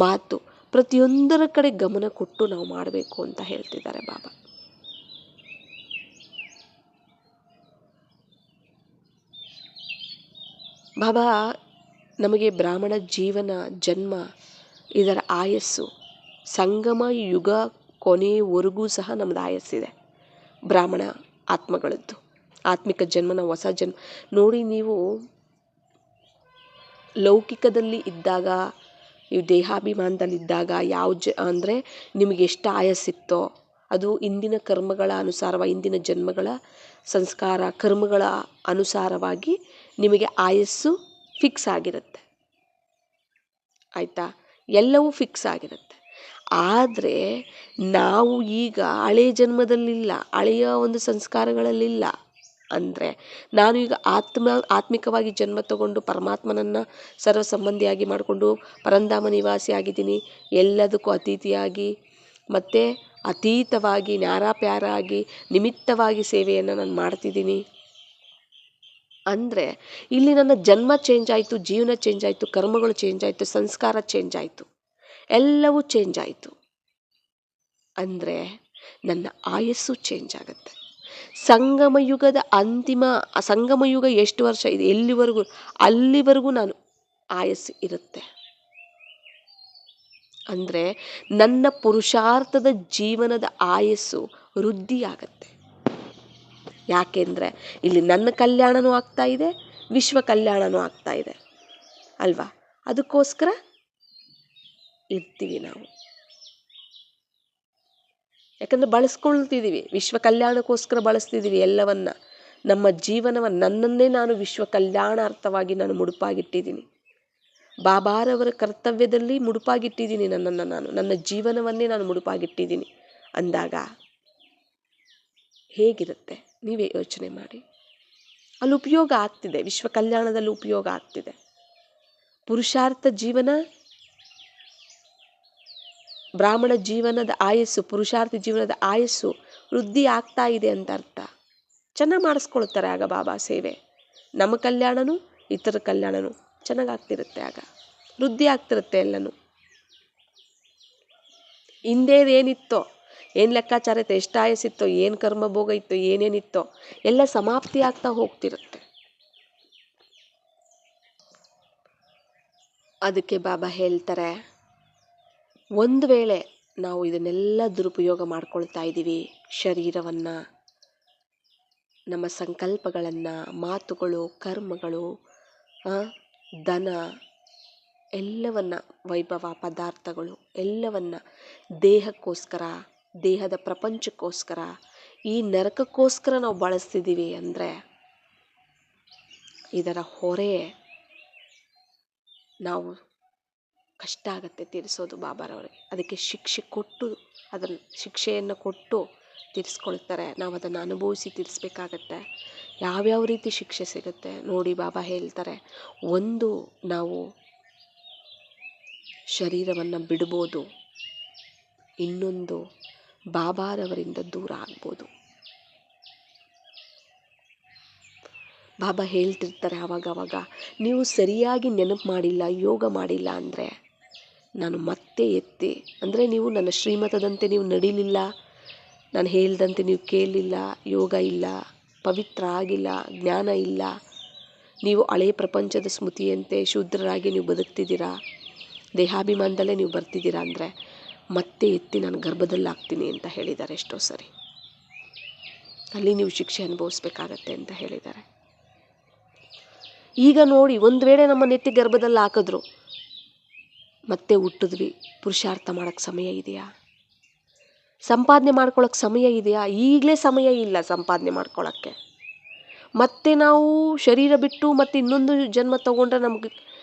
ಮಾತು, ಪ್ರತಿಯೊಂದರ ಕಡೆ ಗಮನ ಕೊಟ್ಟು ನಾವು ಮಾಡಬೇಕು ಅಂತ ಹೇಳ್ತಿದ್ದಾರೆ ಬಾಬಾ. ಬಾಬಾ ನಮಗೆ ಬ್ರಾಹ್ಮಣ ಜೀವನ, ಜನ್ಮ, ಇದರ ಆಯಸ್ಸು ಸಂಗಮ ಯುಗ ಕೊನೆಯವರೆಗೂ ಸಹ ನಮ್ಮದು ಆಯಸ್ಸಿದೆ. ಬ್ರಾಹ್ಮಣ ಆತ್ಮಗಳದ್ದು ಆತ್ಮಿಕ ಜನ್ಮನ ಹೊಸ ಜನ್ಮ ನೋಡಿ. ನೀವು ಲೌಕಿಕದಲ್ಲಿ ಇದ್ದಾಗ, ನೀವು ದೇಹಾಭಿಮಾನದಲ್ಲಿದ್ದಾಗ ಅಂದರೆ ನಿಮಗೆ ಎಷ್ಟು ಆಯಸ್ಸಿತ್ತೋ ಅದು ಇಂದಿನ ಕರ್ಮಗಳ ಅನುಸಾರವಾಗಿ, ಇಂದಿನ ಜನ್ಮಗಳ ಸಂಸ್ಕಾರ ಕರ್ಮಗಳ ಅನುಸಾರವಾಗಿ ನಿಮಗೆ ಆಯಸ್ಸು ಫಿಕ್ಸ್ ಆಗಿರುತ್ತೆ. ಆಯಿತಾ, ಎಲ್ಲವೂ ಫಿಕ್ಸ್ ಆಗಿರುತ್ತೆ. ಆದರೆ ನಾವು ಈಗ ಹಳೆಯ ಜನ್ಮದಲ್ಲಿಲ್ಲ, ಹಳೆಯ ಒಂದು ಸಂಸ್ಕಾರಗಳಲ್ಲಿಲ್ಲ ಅಂದರೆ ನಾನು ಈಗ ಆತ್ಮಿಕವಾಗಿ ಜನ್ಮ ತಗೊಂಡು ಪರಮಾತ್ಮನನ್ನು ಸರ್ವ ಸಂಬಂಧಿಯಾಗಿ ಮಾಡಿಕೊಂಡು ಪರಂಧಾಮ ನಿವಾಸಿ ಆಗಿದ್ದೀನಿ. ಎಲ್ಲದಕ್ಕೂ ಅತಿಥಿಯಾಗಿ ಮತ್ತು ಅತೀತವಾಗಿ ನ್ಯಾರ ಪ್ಯಾರ ಆಗಿ ನಿಮಿತ್ತವಾಗಿ ಸೇವೆಯನ್ನು ನಾನು ಮಾಡ್ತಿದ್ದೀನಿ. ಅಂದರೆ ಇಲ್ಲಿ ನನ್ನ ಜನ್ಮ ಚೇಂಜ್ ಆಯಿತು, ಜೀವನ ಚೇಂಜ್ ಆಯಿತು, ಕರ್ಮಗಳು ಚೇಂಜ್ ಆಯಿತು, ಸಂಸ್ಕಾರ ಚೇಂಜ್ ಆಯಿತು, ಎಲ್ಲವೂ ಚೇಂಜ್ ಆಯಿತು. ಅಂದರೆ ನನ್ನ ಆಯಸ್ಸು ಚೇಂಜ್ ಆಗುತ್ತೆ. ಸಂಗಮಯುಗದ ಸಂಗಮಯುಗ ಎಷ್ಟು ವರ್ಷ ಇದೆ, ಎಲ್ಲಿವರೆಗೂ, ಅಲ್ಲಿವರೆಗೂ ನಾನು ಆಯಸ್ಸು ಇರುತ್ತೆ. ಅಂದರೆ ನನ್ನ ಪುರುಷಾರ್ಥದ ಜೀವನದ ಆಯಸ್ಸು ವೃದ್ಧಿಯಾಗತ್ತೆ. ಯಾಕೆಂದರೆ ಇಲ್ಲಿ ನನ್ನ ಕಲ್ಯಾಣನೂ ಆಗ್ತಾ ಇದೆ, ವಿಶ್ವ ಕಲ್ಯಾಣನೂ ಆಗ್ತಾ ಇದೆ ಅಲ್ವಾ? ಅದಕ್ಕೋಸ್ಕರ ಇರ್ತೀವಿ ನಾವು. ಯಾಕಂದರೆ ಬಳಸ್ಕೊಳ್ತಿದ್ದೀವಿ, ವಿಶ್ವ ಕಲ್ಯಾಣಕ್ಕೋಸ್ಕರ ಬಳಸ್ತಿದ್ದೀವಿ ಎಲ್ಲವನ್ನ. ನಮ್ಮ ಜೀವನವನ್ನು, ನನ್ನನ್ನೇ ನಾನು ವಿಶ್ವ ಕಲ್ಯಾಣಾರ್ಥವಾಗಿ ನಾನು ಮುಡುಪಾಗಿಟ್ಟಿದ್ದೀನಿ. ಬಾಬಾರವರ ಕರ್ತವ್ಯದಲ್ಲಿ ಮುಡುಪಾಗಿಟ್ಟಿದ್ದೀನಿ ನನ್ನನ್ನು. ನನ್ನ ಜೀವನವನ್ನೇ ನಾನು ಮುಡುಪಾಗಿಟ್ಟಿದ್ದೀನಿ ಅಂದಾಗ ಹೇಗಿರುತ್ತೆ ನೀವೇ ಯೋಚನೆ ಮಾಡಿ. ಅಲ್ಲಿ ಉಪಯೋಗ ಆಗ್ತಿದೆ, ವಿಶ್ವ ಕಲ್ಯಾಣದಲ್ಲಿ ಉಪಯೋಗ ಆಗ್ತಿದೆ. ಪುರುಷಾರ್ಥ ಜೀವನ, ಬ್ರಾಹ್ಮಣ ಜೀವನದ ಆಯಸ್ಸು, ಪುರುಷಾರ್ಥ ಜೀವನದ ಆಯಸ್ಸು ವೃದ್ಧಿ ಆಗ್ತಾ ಇದೆ ಅಂತ ಅರ್ಥ. ಚೆನ್ನಾಗಿ ಮಾಡಿಸ್ಕೊಳ್ತಾರೆ ಆಗ ಬಾಬಾ ಸೇವೆ. ನಮ್ಮ ಕಲ್ಯಾಣನೂ ಇತರ ಕಲ್ಯಾಣನೂ ಚೆನ್ನಾಗಾಗ್ತಿರುತ್ತೆ, ಆಗ ವೃದ್ಧಿ ಆಗ್ತಿರುತ್ತೆ ಎಲ್ಲನೂ. ಹಿಂದೇದೇನಿತ್ತೋ, ಏನು ಲೆಕ್ಕಾಚಾರ ಇತ್ತು, ಎಷ್ಟು ಆಯಸ್ಸಿತ್ತೋ, ಏನು ಕರ್ಮಭೋಗ ಇತ್ತೋ, ಏನೇನಿತ್ತೋ ಎಲ್ಲ ಸಮಾಪ್ತಿ ಆಗ್ತಾ ಹೋಗ್ತಿರುತ್ತೆ. ಅದಕ್ಕೆ ಬಾಬಾ ಹೇಳ್ತಾರೆ, ಒಂದು ವೇಳೆ ನಾವು ಇದನ್ನೆಲ್ಲ ದುರುಪಯೋಗ ಮಾಡ್ಕೊಳ್ತಾ ಇದ್ದೀವಿ, ಶರೀರವನ್ನು, ನಮ್ಮ ಸಂಕಲ್ಪಗಳನ್ನು, ಮಾತುಗಳು, ಕರ್ಮಗಳು, ಧನ ಎಲ್ಲವನ್ನ, ವೈಭವ, ಪದಾರ್ಥಗಳು ಎಲ್ಲವನ್ನ ದೇಹಕ್ಕೋಸ್ಕರ, ದೇಹದ ಪ್ರಪಂಚಕ್ಕೋಸ್ಕರ, ಈ ನರಕಕ್ಕೋಸ್ಕರ ನಾವು ಬಳಸ್ತಿದ್ದೀವಿ ಅಂದರೆ ಇದರ ಹೊರೆ ನಾವು ಕಷ್ಟ ಆಗತ್ತೆ ತೀರಿಸೋದು ಬಾಬಾರವರಿಗೆ. ಅದಕ್ಕೆ ಶಿಕ್ಷೆ ಕೊಟ್ಟು, ಅದನ್ನು ಶಿಕ್ಷೆಯನ್ನು ಕೊಟ್ಟು ತೀರಿಸ್ಕೊಳ್ತಾರೆ. ನಾವು ಅದನ್ನು ಅನುಭವಿಸಿ ತೀರಿಸ್ಬೇಕಾಗತ್ತೆ. ಯಾವ್ಯಾವ ರೀತಿ ಶಿಕ್ಷೆ ಸಿಗುತ್ತೆ ನೋಡಿ. ಬಾಬಾ ಹೇಳ್ತಾರೆ, ಒಂದು ನಾವು ಶರೀರವನ್ನು ಬಿಡ್ಬೋದು, ಇನ್ನೊಂದು ಬಾಬಾರವರಿಂದ ದೂರ ಆಗ್ಬೋದು. ಬಾಬಾ ಹೇಳ್ತಿರ್ತಾರೆ ಆವಾಗವಾಗ, ನೀವು ಸರಿಯಾಗಿ ನೆನಪು ಮಾಡಿಲ್ಲ, ಯೋಗ ಮಾಡಿಲ್ಲ ಅಂದರೆ ನಾನು ಮತ್ತೆ ಎತ್ತಿ, ಅಂದರೆ ನೀವು ನನ್ನ ಶ್ರೀಮತದಂತೆ ನೀವು ನಡೀಲಿಲ್ಲ, ನಾನು ಹೇಳ್ದಂತೆ ನೀವು ಕೇಳಲಿಲ್ಲ, ಯೋಗ ಇಲ್ಲ, ಪವಿತ್ರ ಆಗಿಲ್ಲ, ಜ್ಞಾನ ಇಲ್ಲ, ನೀವು ಹಳೆಯ ಪ್ರಪಂಚದ ಸ್ಮೃತಿಯಂತೆ ಶೂದ್ರರಾಗಿ ನೀವು ಬದುಕ್ತಿದ್ದೀರಾ, ದೇಹಾಭಿಮಾನದಲ್ಲೇ ನೀವು ಬರ್ತಿದ್ದೀರಾ ಅಂದರೆ ಮತ್ತೆ ಎತ್ತಿ ನಾನು ಗರ್ಭದಲ್ಲಿ ಹಾಕ್ತೀನಿ ಅಂತ ಹೇಳಿದ್ದಾರೆ ಎಷ್ಟೋ ಸರಿ. ಅಲ್ಲಿ ನೀವು ಶಿಕ್ಷೆ ಅನುಭವಿಸ್ಬೇಕಾಗತ್ತೆ ಅಂತ ಹೇಳಿದ್ದಾರೆ. ಈಗ ನೋಡಿ, ಒಂದು ವೇಳೆ ನಮ್ಮ ನೆತ್ತಿ ಗರ್ಭದಲ್ಲಿ ಹಾಕಿದ್ರು, ಮತ್ತೆ ಹುಟ್ಟಿದ್ವಿ, ಪುರುಷಾರ್ಥ ಮಾಡೋಕ್ಕೆ ಸಮಯ ಇದೆಯಾ? ಸಂಪಾದನೆ ಮಾಡ್ಕೊಳ್ಳೋಕ್ಕೆ ಸಮಯ ಇದೆಯಾ? ಈಗಲೇ ಸಮಯ ಇಲ್ಲ ಸಂಪಾದನೆ ಮಾಡ್ಕೊಳ್ಳೋಕ್ಕೆ. ಮತ್ತೆ ನಾವು ಶರೀರ ಬಿಟ್ಟು ಮತ್ತೆ ಇನ್ನೊಂದು ಜನ್ಮ ತಗೊಂಡ್ರೆ ನಮಗೆ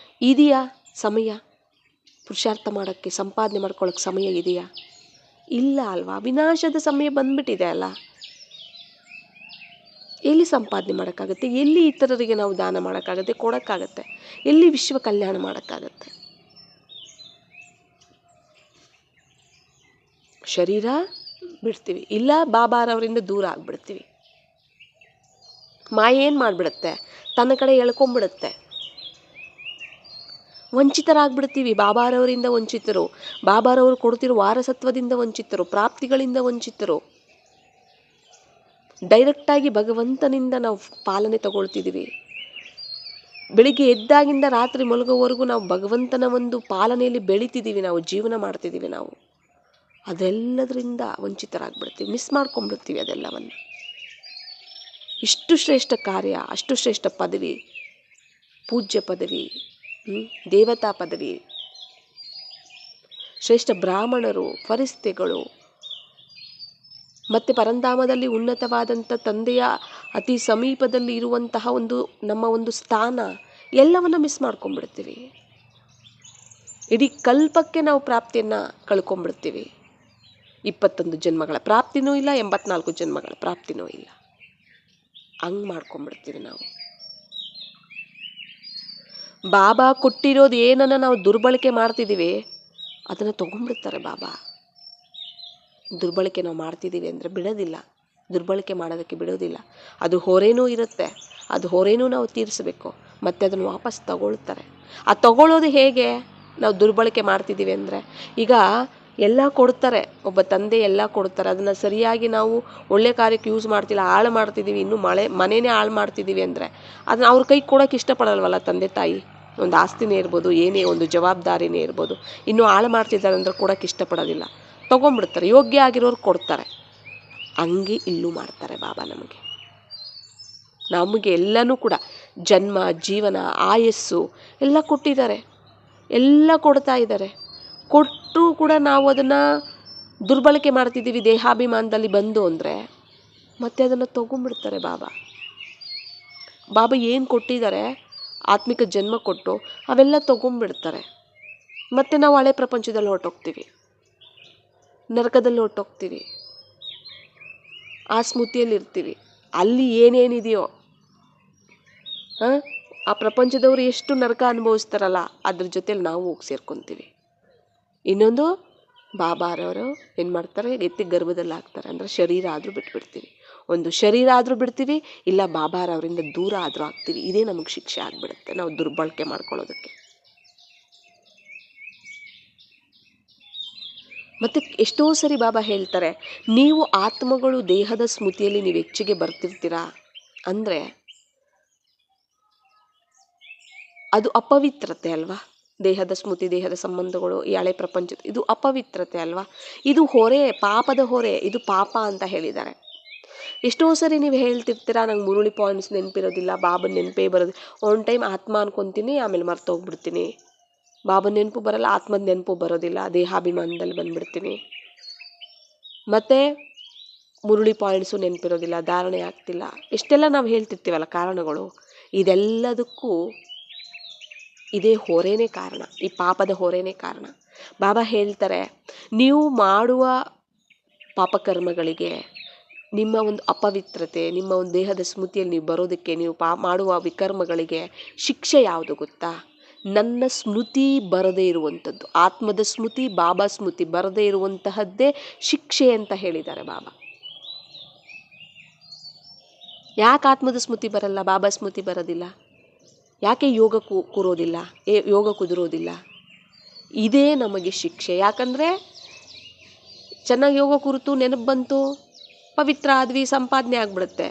ಇದೆಯಾ ಸಮಯ? ಪುರುಷಾರ್ಥ ಮಾಡೋಕ್ಕೆ, ಸಂಪಾದನೆ ಮಾಡ್ಕೊಳ್ಳೋಕ್ಕೆ ಸಮಯ ಇದೆಯಾ? ಇಲ್ಲ ಅಲ್ವಾ? ವಿನಾಶದ ಸಮಯ ಬಂದ್ಬಿಟ್ಟಿದೆ ಅಲ್ಲ. ಎಲ್ಲಿ ಸಂಪಾದನೆ ಮಾಡೋಕ್ಕಾಗತ್ತೆ? ಎಲ್ಲಿ ಇತರರಿಗೆ ನಾವು ದಾನ ಮಾಡೋಕ್ಕಾಗತ್ತೆ, ಕೊಡೋಕ್ಕಾಗತ್ತೆ? ಎಲ್ಲಿ ವಿಶ್ವ ಕಲ್ಯಾಣ ಮಾಡೋಕ್ಕಾಗತ್ತೆ? ಶರೀರ ಬಿಡ್ತೀವಿ, ಇಲ್ಲ ಬಾಬಾರವರಿಂದ ದೂರ ಆಗಿಬಿಡ್ತೀವಿ. ಮಾಯೆ ಏನು ಮಾಡಿಬಿಡುತ್ತೆ? ತನ್ನ ಕಡೆ ಎಳ್ಕೊಂಬಿಡುತ್ತೆ. ವಂಚಿತರಾಗ್ಬಿಡ್ತೀವಿ, ಬಾಬಾರವರಿಂದ ವಂಚಿತರು, ಬಾಬಾರವರು ಕೊಡ್ತಿರೋ ವಾರಸತ್ವದಿಂದ ವಂಚಿತರು, ಪ್ರಾಪ್ತಿಗಳಿಂದ ವಂಚಿತರು. ಡೈರೆಕ್ಟಾಗಿ ಭಗವಂತನಿಂದ ನಾವು ಪಾಲನೆ ತಗೊಳ್ತಿದ್ದೀವಿ. ಬೆಳಿಗ್ಗೆ ಎದ್ದಾಗಿಂದ ರಾತ್ರಿ ಮಲಗೋವರೆಗೂ ನಾವು ಭಗವಂತನ ಒಂದು ಪಾಲನೆಯಲ್ಲಿ ಬೆಳಿತಿದ್ದೀವಿ, ನಾವು ಜೀವನ ಮಾಡ್ತಿದ್ದೀವಿ. ನಾವು ಅದೆಲ್ಲದರಿಂದ ವಂಚಿತರಾಗ್ಬಿಡ್ತೀವಿ, ಮಿಸ್ ಮಾಡ್ಕೊಂಡ್ಬಿಡ್ತೀವಿ ಅದೆಲ್ಲವನ್ನು. ಇಷ್ಟು ಶ್ರೇಷ್ಠ ಕಾರ್ಯ, ಅಷ್ಟು ಶ್ರೇಷ್ಠ ಪದವಿ, ಪೂಜ್ಯ ಪದವಿ, ದೇವತಾ ಪದವಿ, ಶ್ರೇಷ್ಠ ಬ್ರಾಹ್ಮಣರು, ಫರಿಸ್ತೆಗಳು, ಮತ್ತು ಪರಂಧಾಮದಲ್ಲಿ ಉನ್ನತವಾದಂಥ ತಂದೆಯ ಅತಿ ಸಮೀಪದಲ್ಲಿ ಇರುವಂತಹ ಒಂದು ನಮ್ಮ ಒಂದು ಸ್ಥಾನ, ಎಲ್ಲವನ್ನ ಮಿಸ್ ಮಾಡ್ಕೊಂಡ್ಬಿಡ್ತೀವಿ. ಇಡೀ ಕಲ್ಪಕ್ಕೆ ನಾವು ಪ್ರಾಪ್ತಿಯನ್ನು ಕಳ್ಕೊಂಡ್ಬಿಡ್ತೀವಿ. 21 ಜನ್ಮಗಳ ಪ್ರಾಪ್ತಿನೂ ಇಲ್ಲ, 84 ಜನ್ಮಗಳ ಪ್ರಾಪ್ತಿನೂ ಇಲ್ಲ. ಹಂಗೆ ಮಾಡ್ಕೊಂಡ್ಬಿಡ್ತೀವಿ ನಾವು. ಬಾಬಾ ಕೊಟ್ಟಿರೋದು ಏನನ್ನ ನಾವು ದುರ್ಬಳಕೆ ಮಾಡ್ತಿದ್ದೀವಿ ಅದನ್ನು ತೊಗೊಂಡ್ಬಿಡ್ತಾರೆ ಬಾಬಾ. ದುರ್ಬಳಕೆ ನಾವು ಮಾಡ್ತಿದ್ದೀವಿ ಅಂದರೆ ಬಿಡೋದಿಲ್ಲ, ದುರ್ಬಳಕೆ ಮಾಡೋದಕ್ಕೆ ಬಿಡೋದಿಲ್ಲ. ಅದು ಹೊರೆನೂ ಇರುತ್ತೆ, ಅದು ಹೊರೆನೂ ನಾವು ತೀರಿಸಬೇಕು, ಮತ್ತೆ ಅದನ್ನು ವಾಪಸ್ ತಗೊಳ್ತಾರೆ. ಆ ತಗೊಳ್ಳೋದು ಹೇಗೆ ನಾವು ದುರ್ಬಳಕೆ ಮಾಡ್ತಿದ್ದೀವಿ ಅಂದರೆ, ಈಗ ಎಲ್ಲ ಕೊಡ್ತಾರೆ, ಒಬ್ಬ ತಂದೆ ಎಲ್ಲ ಕೊಡ್ತಾರೆ, ಅದನ್ನು ಸರಿಯಾಗಿ ನಾವು ಒಳ್ಳೆ ಕಾರ್ಯಕ್ಕೆ ಯೂಸ್ ಮಾಡ್ತಿಲ್ಲ, ಹಾಳು ಮಾಡ್ತಿದ್ದೀವಿ, ಇನ್ನೂ ಮನೆಯೇ ಹಾಳು ಮಾಡ್ತಿದ್ದೀವಿ ಅಂದರೆ ಅದನ್ನ ಅವ್ರ ಕೈ ಕೊಡೋಕೆ ಇಷ್ಟಪಡಲ್ವಲ್ಲ ತಂದೆ ತಾಯಿ. ಒಂದು ಆಸ್ತಿನೇ ಇರ್ಬೋದು, ಏನೇ ಒಂದು ಜವಾಬ್ದಾರಿನೇ ಇರ್ಬೋದು, ಇನ್ನೂ ಹಾಳು ಮಾಡ್ತಿದ್ದಾರೆ ಅಂದರೆ ಕೊಡೋಕೆ ಇಷ್ಟಪಡೋದಿಲ್ಲ, ತೊಗೊಂಡ್ಬಿಡ್ತಾರೆ. ಯೋಗ್ಯ ಆಗಿರೋರು ಕೊಡ್ತಾರೆ. ಹಂಗೆ ಇಲ್ಲೂ ಮಾಡ್ತಾರೆ ಬಾಬಾ. ನಮಗೆ ಎಲ್ಲನೂ ಕೂಡ ಜನ್ಮ, ಜೀವನ, ಆಯಸ್ಸು ಎಲ್ಲ ಕೊಟ್ಟಿದ್ದಾರೆ, ಎಲ್ಲ ಕೊಡ್ತಾ ಇದ್ದಾರೆ. ಕೊಟ್ಟರೂ ಕೂಡ ನಾವು ಅದನ್ನು ದುರ್ಬಳಕೆ ಮಾಡ್ತಿದ್ದೀವಿ ದೇಹಾಭಿಮಾನದಲ್ಲಿ ಬಂದು ಅಂದರೆ ಮತ್ತೆ ಅದನ್ನು ತೊಗೊಂಡ್ಬಿಡ್ತಾರೆ ಬಾಬಾ. ಬಾಬಾ ಏನು ಕೊಟ್ಟಿದ್ದಾರೆ ಆತ್ಮಿಕ ಜನ್ಮ ಕೊಟ್ಟು ಅವೆಲ್ಲ ತೊಗೊಂಡ್ಬಿಡ್ತಾರೆ. ಮತ್ತು ನಾವು ಹಳೆ ಪ್ರಪಂಚದಲ್ಲಿ ಹೊರಟೋಗ್ತೀವಿ, ನರಕದಲ್ಲಿ ಹೊರಟೋಗ್ತೀವಿ, ಆ ಸ್ಮೃತಿಯಲ್ಲಿ ಇರ್ತೀವಿ. ಅಲ್ಲಿ ಏನೇನಿದೆಯೋ ಆ ಪ್ರಪಂಚದವರು ಎಷ್ಟು ನರಕ ಅನುಭವಿಸ್ತಾರಲ್ಲ ಅದ್ರ ಜೊತೆಲಿ ನಾವು ಹೋಗಿ ಸೇರ್ಕೊತೀವಿ. ಇನ್ನೊಂದು ಬಾಬಾರವರು ಏನು ಮಾಡ್ತಾರೆ, ಎತ್ತಿ ಗರ್ಭದಲ್ಲಿ ಹಾಕ್ತಾರೆ, ಅಂದರೆ ಶರೀರ ಆದರೂ ಬಿಟ್ಬಿಡ್ತೀವಿ. ಒಂದು ಶರೀರ ಆದರೂ ಬಿಡ್ತೀವಿ, ಇಲ್ಲ ಬಾಬಾರವರಿಂದ ದೂರ ಆದರೂ ಆಗ್ತೀವಿ. ಇದೇ ನಮಗೆ ಶಿಕ್ಷೆ ಆಗಿಬಿಡುತ್ತೆ ನಾವು ದುರ್ಬಳಕೆ ಮಾಡ್ಕೊಳ್ಳೋದಕ್ಕೆ. ಮತ್ತು ಎಷ್ಟೋ ಸರಿ ಬಾಬಾ ಹೇಳ್ತಾರೆ, ನೀವು ಆತ್ಮಗಳು ದೇಹದ ಸ್ಮೃತಿಯಲ್ಲಿ ನೀವು ಹೆಚ್ಚಿಗೆ ಬರ್ತಿರ್ತೀರಾ ಅಂದರೆ ಅದು ಅಪವಿತ್ರತೆ ಅಲ್ವಾ. ದೇಹದ ಸ್ಮೃತಿ, ದೇಹದ ಸಂಬಂಧಗಳು, ಈ ಹಳೆ ಪ್ರಪಂಚದ ಇದು ಅಪವಿತ್ರತೆ ಅಲ್ವಾ. ಇದು ಹೊರೆ, ಪಾಪದ ಹೊರೆ, ಇದು ಪಾಪ ಅಂತ ಹೇಳಿದ್ದಾರೆ. ಎಷ್ಟೋ ಸರಿ ನೀವು ಹೇಳ್ತಿರ್ತೀರಾ, ನಂಗೆ ಮುರುಳಿ ಪಾಯಿಂಟ್ಸ್ ನೆನಪಿರೋದಿಲ್ಲ, ಬಾಬನ ನೆನಪೇ ಬರೋದು. ಒಂದು ಟೈಮ್ ಆತ್ಮ ಅನ್ಕೊತೀನಿ, ಆಮೇಲೆ ಮರ್ತೋಗ್ಬಿಡ್ತೀನಿ. ಬಾಬನ ನೆನಪು ಬರಲ್ಲ, ಆತ್ಮದ ನೆನಪು ಬರೋದಿಲ್ಲ, ದೇಹಾಭಿಮಾನದಲ್ಲಿ ಬಂದ್ಬಿಡ್ತೀನಿ. ಮತ್ತು ಮುರುಳಿ ಪಾಯಿಂಟ್ಸು ನೆನಪಿರೋದಿಲ್ಲ, ಧಾರಣೆ ಆಗ್ತಿಲ್ಲ. ಇಷ್ಟೆಲ್ಲ ನಾವು ಹೇಳ್ತಿರ್ತೀವಲ್ಲ ಕಾರಣಗಳು, ಇದೆಲ್ಲದಕ್ಕೂ ಇದೇ ಹೊರೆನೇ ಕಾರಣ, ಈ ಪಾಪದ ಹೊರೆನೇ ಕಾರಣ. ಬಾಬಾ ಹೇಳ್ತಾರೆ, ನೀವು ಮಾಡುವ ಪಾಪಕರ್ಮಗಳಿಗೆ, ನಿಮ್ಮ ಒಂದು ಅಪವಿತ್ರತೆ, ನಿಮ್ಮ ಒಂದು ದೇಹದ ಸ್ಮೃತಿಯಲ್ಲಿ ನೀವು ಬರೋದಕ್ಕೆ, ನೀವು ಮಾಡುವ ವಿಕರ್ಮಗಳಿಗೆ ಶಿಕ್ಷೆ ಯಾವುದು ಗೊತ್ತಾ? ನನ್ನ ಸ್ಮೃತಿ ಬರದೇ ಇರುವಂಥದ್ದು, ಆತ್ಮದ ಸ್ಮೃತಿ, ಬಾಬಾ ಸ್ಮೃತಿ ಬರದೇ ಇರುವಂತಹದ್ದೇ ಶಿಕ್ಷೆ ಅಂತ ಹೇಳಿದ್ದಾರೆ ಬಾಬಾ. ಯಾಕೆ ಆತ್ಮದ ಸ್ಮೃತಿ ಬರಲ್ಲ, ಬಾಬಾ ಸ್ಮೃತಿ ಬರೋದಿಲ್ಲ? ಯಾಕೆ ಯೋಗ ಕೂರೋದಿಲ್ಲ, ಯೋಗ ಕುದುರೋದಿಲ್ಲ? ಇದೇ ನಮಗೆ ಶಿಕ್ಷೆ. ಯಾಕಂದರೆ ಚೆನ್ನಾಗಿ ಯೋಗ ಕುರಿತು ನೆನಪು ಬಂತು, ಪವಿತ್ರ ಆದ್ವಿ, ಸಂಪಾದನೆ ಆಗ್ಬಿಡುತ್ತೆ,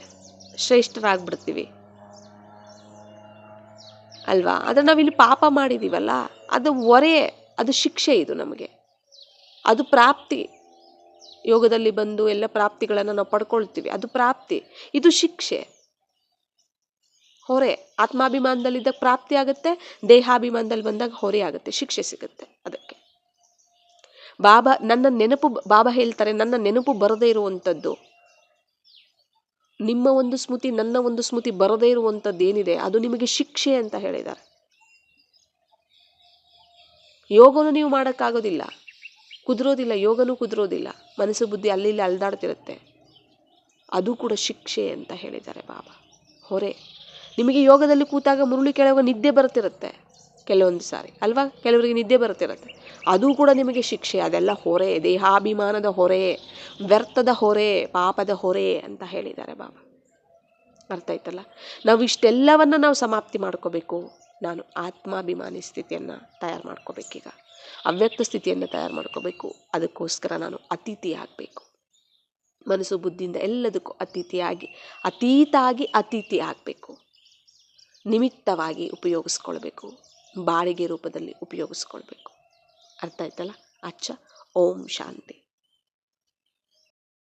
ಶ್ರೇಷ್ಠರಾಗ್ಬಿಡ್ತೀವಿ ಅಲ್ವಾ. ಆದರೆ ನಾವಿಲ್ಲಿ ಪಾಪ ಮಾಡಿದ್ದೀವಲ್ಲ, ಅದು ಹೊರೆ, ಅದು ಶಿಕ್ಷೆ. ಇದು ನಮಗೆ ಅದು ಪ್ರಾಪ್ತಿ. ಯೋಗದಲ್ಲಿ ಬಂದು ಎಲ್ಲ ಪ್ರಾಪ್ತಿಗಳನ್ನು ನಾವು ಪಡ್ಕೊಳ್ತೀವಿ, ಅದು ಪ್ರಾಪ್ತಿ. ಇದು ಶಿಕ್ಷೆ, ಹೊರೆ. ಆತ್ಮಾಭಿಮಾನದಲ್ಲಿದ್ದಾಗ ಪ್ರಾಪ್ತಿ ಆಗುತ್ತೆ, ದೇಹಾಭಿಮಾನದಲ್ಲಿ ಬಂದಾಗ ಹೊರೆ ಆಗುತ್ತೆ, ಶಿಕ್ಷೆ ಸಿಗುತ್ತೆ. ಅದಕ್ಕೆ ಬಾಬಾ ಹೇಳ್ತಾರೆ, ನನ್ನ ನೆನಪು ಬರದೇ ಇರುವಂಥದ್ದು, ನಿಮ್ಮ ಒಂದು ಸ್ಮೃತಿ, ನನ್ನ ಒಂದು ಸ್ಮೃತಿ ಬರದೇ ಇರುವಂಥದ್ದು ಏನಿದೆ ಅದು ನಿಮಗೆ ಶಿಕ್ಷೆ ಅಂತ ಹೇಳಿದ್ದಾರೆ. ಯೋಗನೂ ನೀವು ಮಾಡೋಕ್ಕಾಗೋದಿಲ್ಲ, ಕುದುರೋದಿಲ್ಲ, ಯೋಗನೂ ಕುದುರೋದಿಲ್ಲ, ಮನಸ್ಸು ಬುದ್ಧಿ ಅಲ್ಲಿ ಇಲ್ಲಿ ಅಲ್ದಾಡ್ತಿರುತ್ತೆ, ಅದು ಕೂಡ ಶಿಕ್ಷೆ ಅಂತ ಹೇಳಿದ್ದಾರೆ ಬಾಬಾ. ಹೊರೆ. ನಿಮಗೆ ಯೋಗದಲ್ಲಿ ಕೂತಾಗ ಮುರುಳಿ ಕೆಳಗೆ ನಿದ್ದೆ ಬರ್ತಿರುತ್ತೆ ಕೆಲವೊಂದು ಸಾರಿ ಅಲ್ವಾ, ಕೆಲವರಿಗೆ ನಿದ್ದೆ ಬರ್ತಿರುತ್ತೆ, ಅದು ಕೂಡ ನಿಮಗೆ ಶಿಕ್ಷೆ. ಅದೆಲ್ಲ ಹೊರೆ, ದೇಹಾಭಿಮಾನದ ಹೊರೆ, ವ್ಯರ್ಥದ ಹೊರೆ, ಪಾಪದ ಹೊರೆ ಅಂತ ಹೇಳಿದ್ದಾರೆ ಬಾಬಾ. ಅರ್ಥ ಆಯ್ತಲ್ಲ? ನಾವು ಇಷ್ಟೆಲ್ಲವನ್ನು ನಾವು ಸಮಾಪ್ತಿ ಮಾಡ್ಕೋಬೇಕು. ನಾನು ಆತ್ಮಾಭಿಮಾನಿ ಸ್ಥಿತಿಯನ್ನು ತಯಾರು ಮಾಡ್ಕೋಬೇಕೀಗ, ಅವ್ಯಕ್ತ ಸ್ಥಿತಿಯನ್ನು ತಯಾರು ಮಾಡ್ಕೋಬೇಕು. ಅದಕ್ಕೋಸ್ಕರ ನಾನು ಅತಿಥಿ ಆಗಬೇಕು, ಮನಸ್ಸು ಬುದ್ಧಿಯಿಂದ ಎಲ್ಲದಕ್ಕೂ ಅತೀತಿ ಆಗಬೇಕು, ನಿಮಿತ್ತವಾಗಿ ಉಪಯೋಗಿಸ್ಕೊಳ್ಬೇಕು, ಬಾಳಿಗೆ ರೂಪದಲ್ಲಿ ಉಪಯೋಗಿಸ್ಕೊಳ್ಬೇಕು. ಅರ್ಥ ಆಯ್ತಲ್ಲ? ಅಚ್ಚ. ಓಂ ಶಾಂತಿ.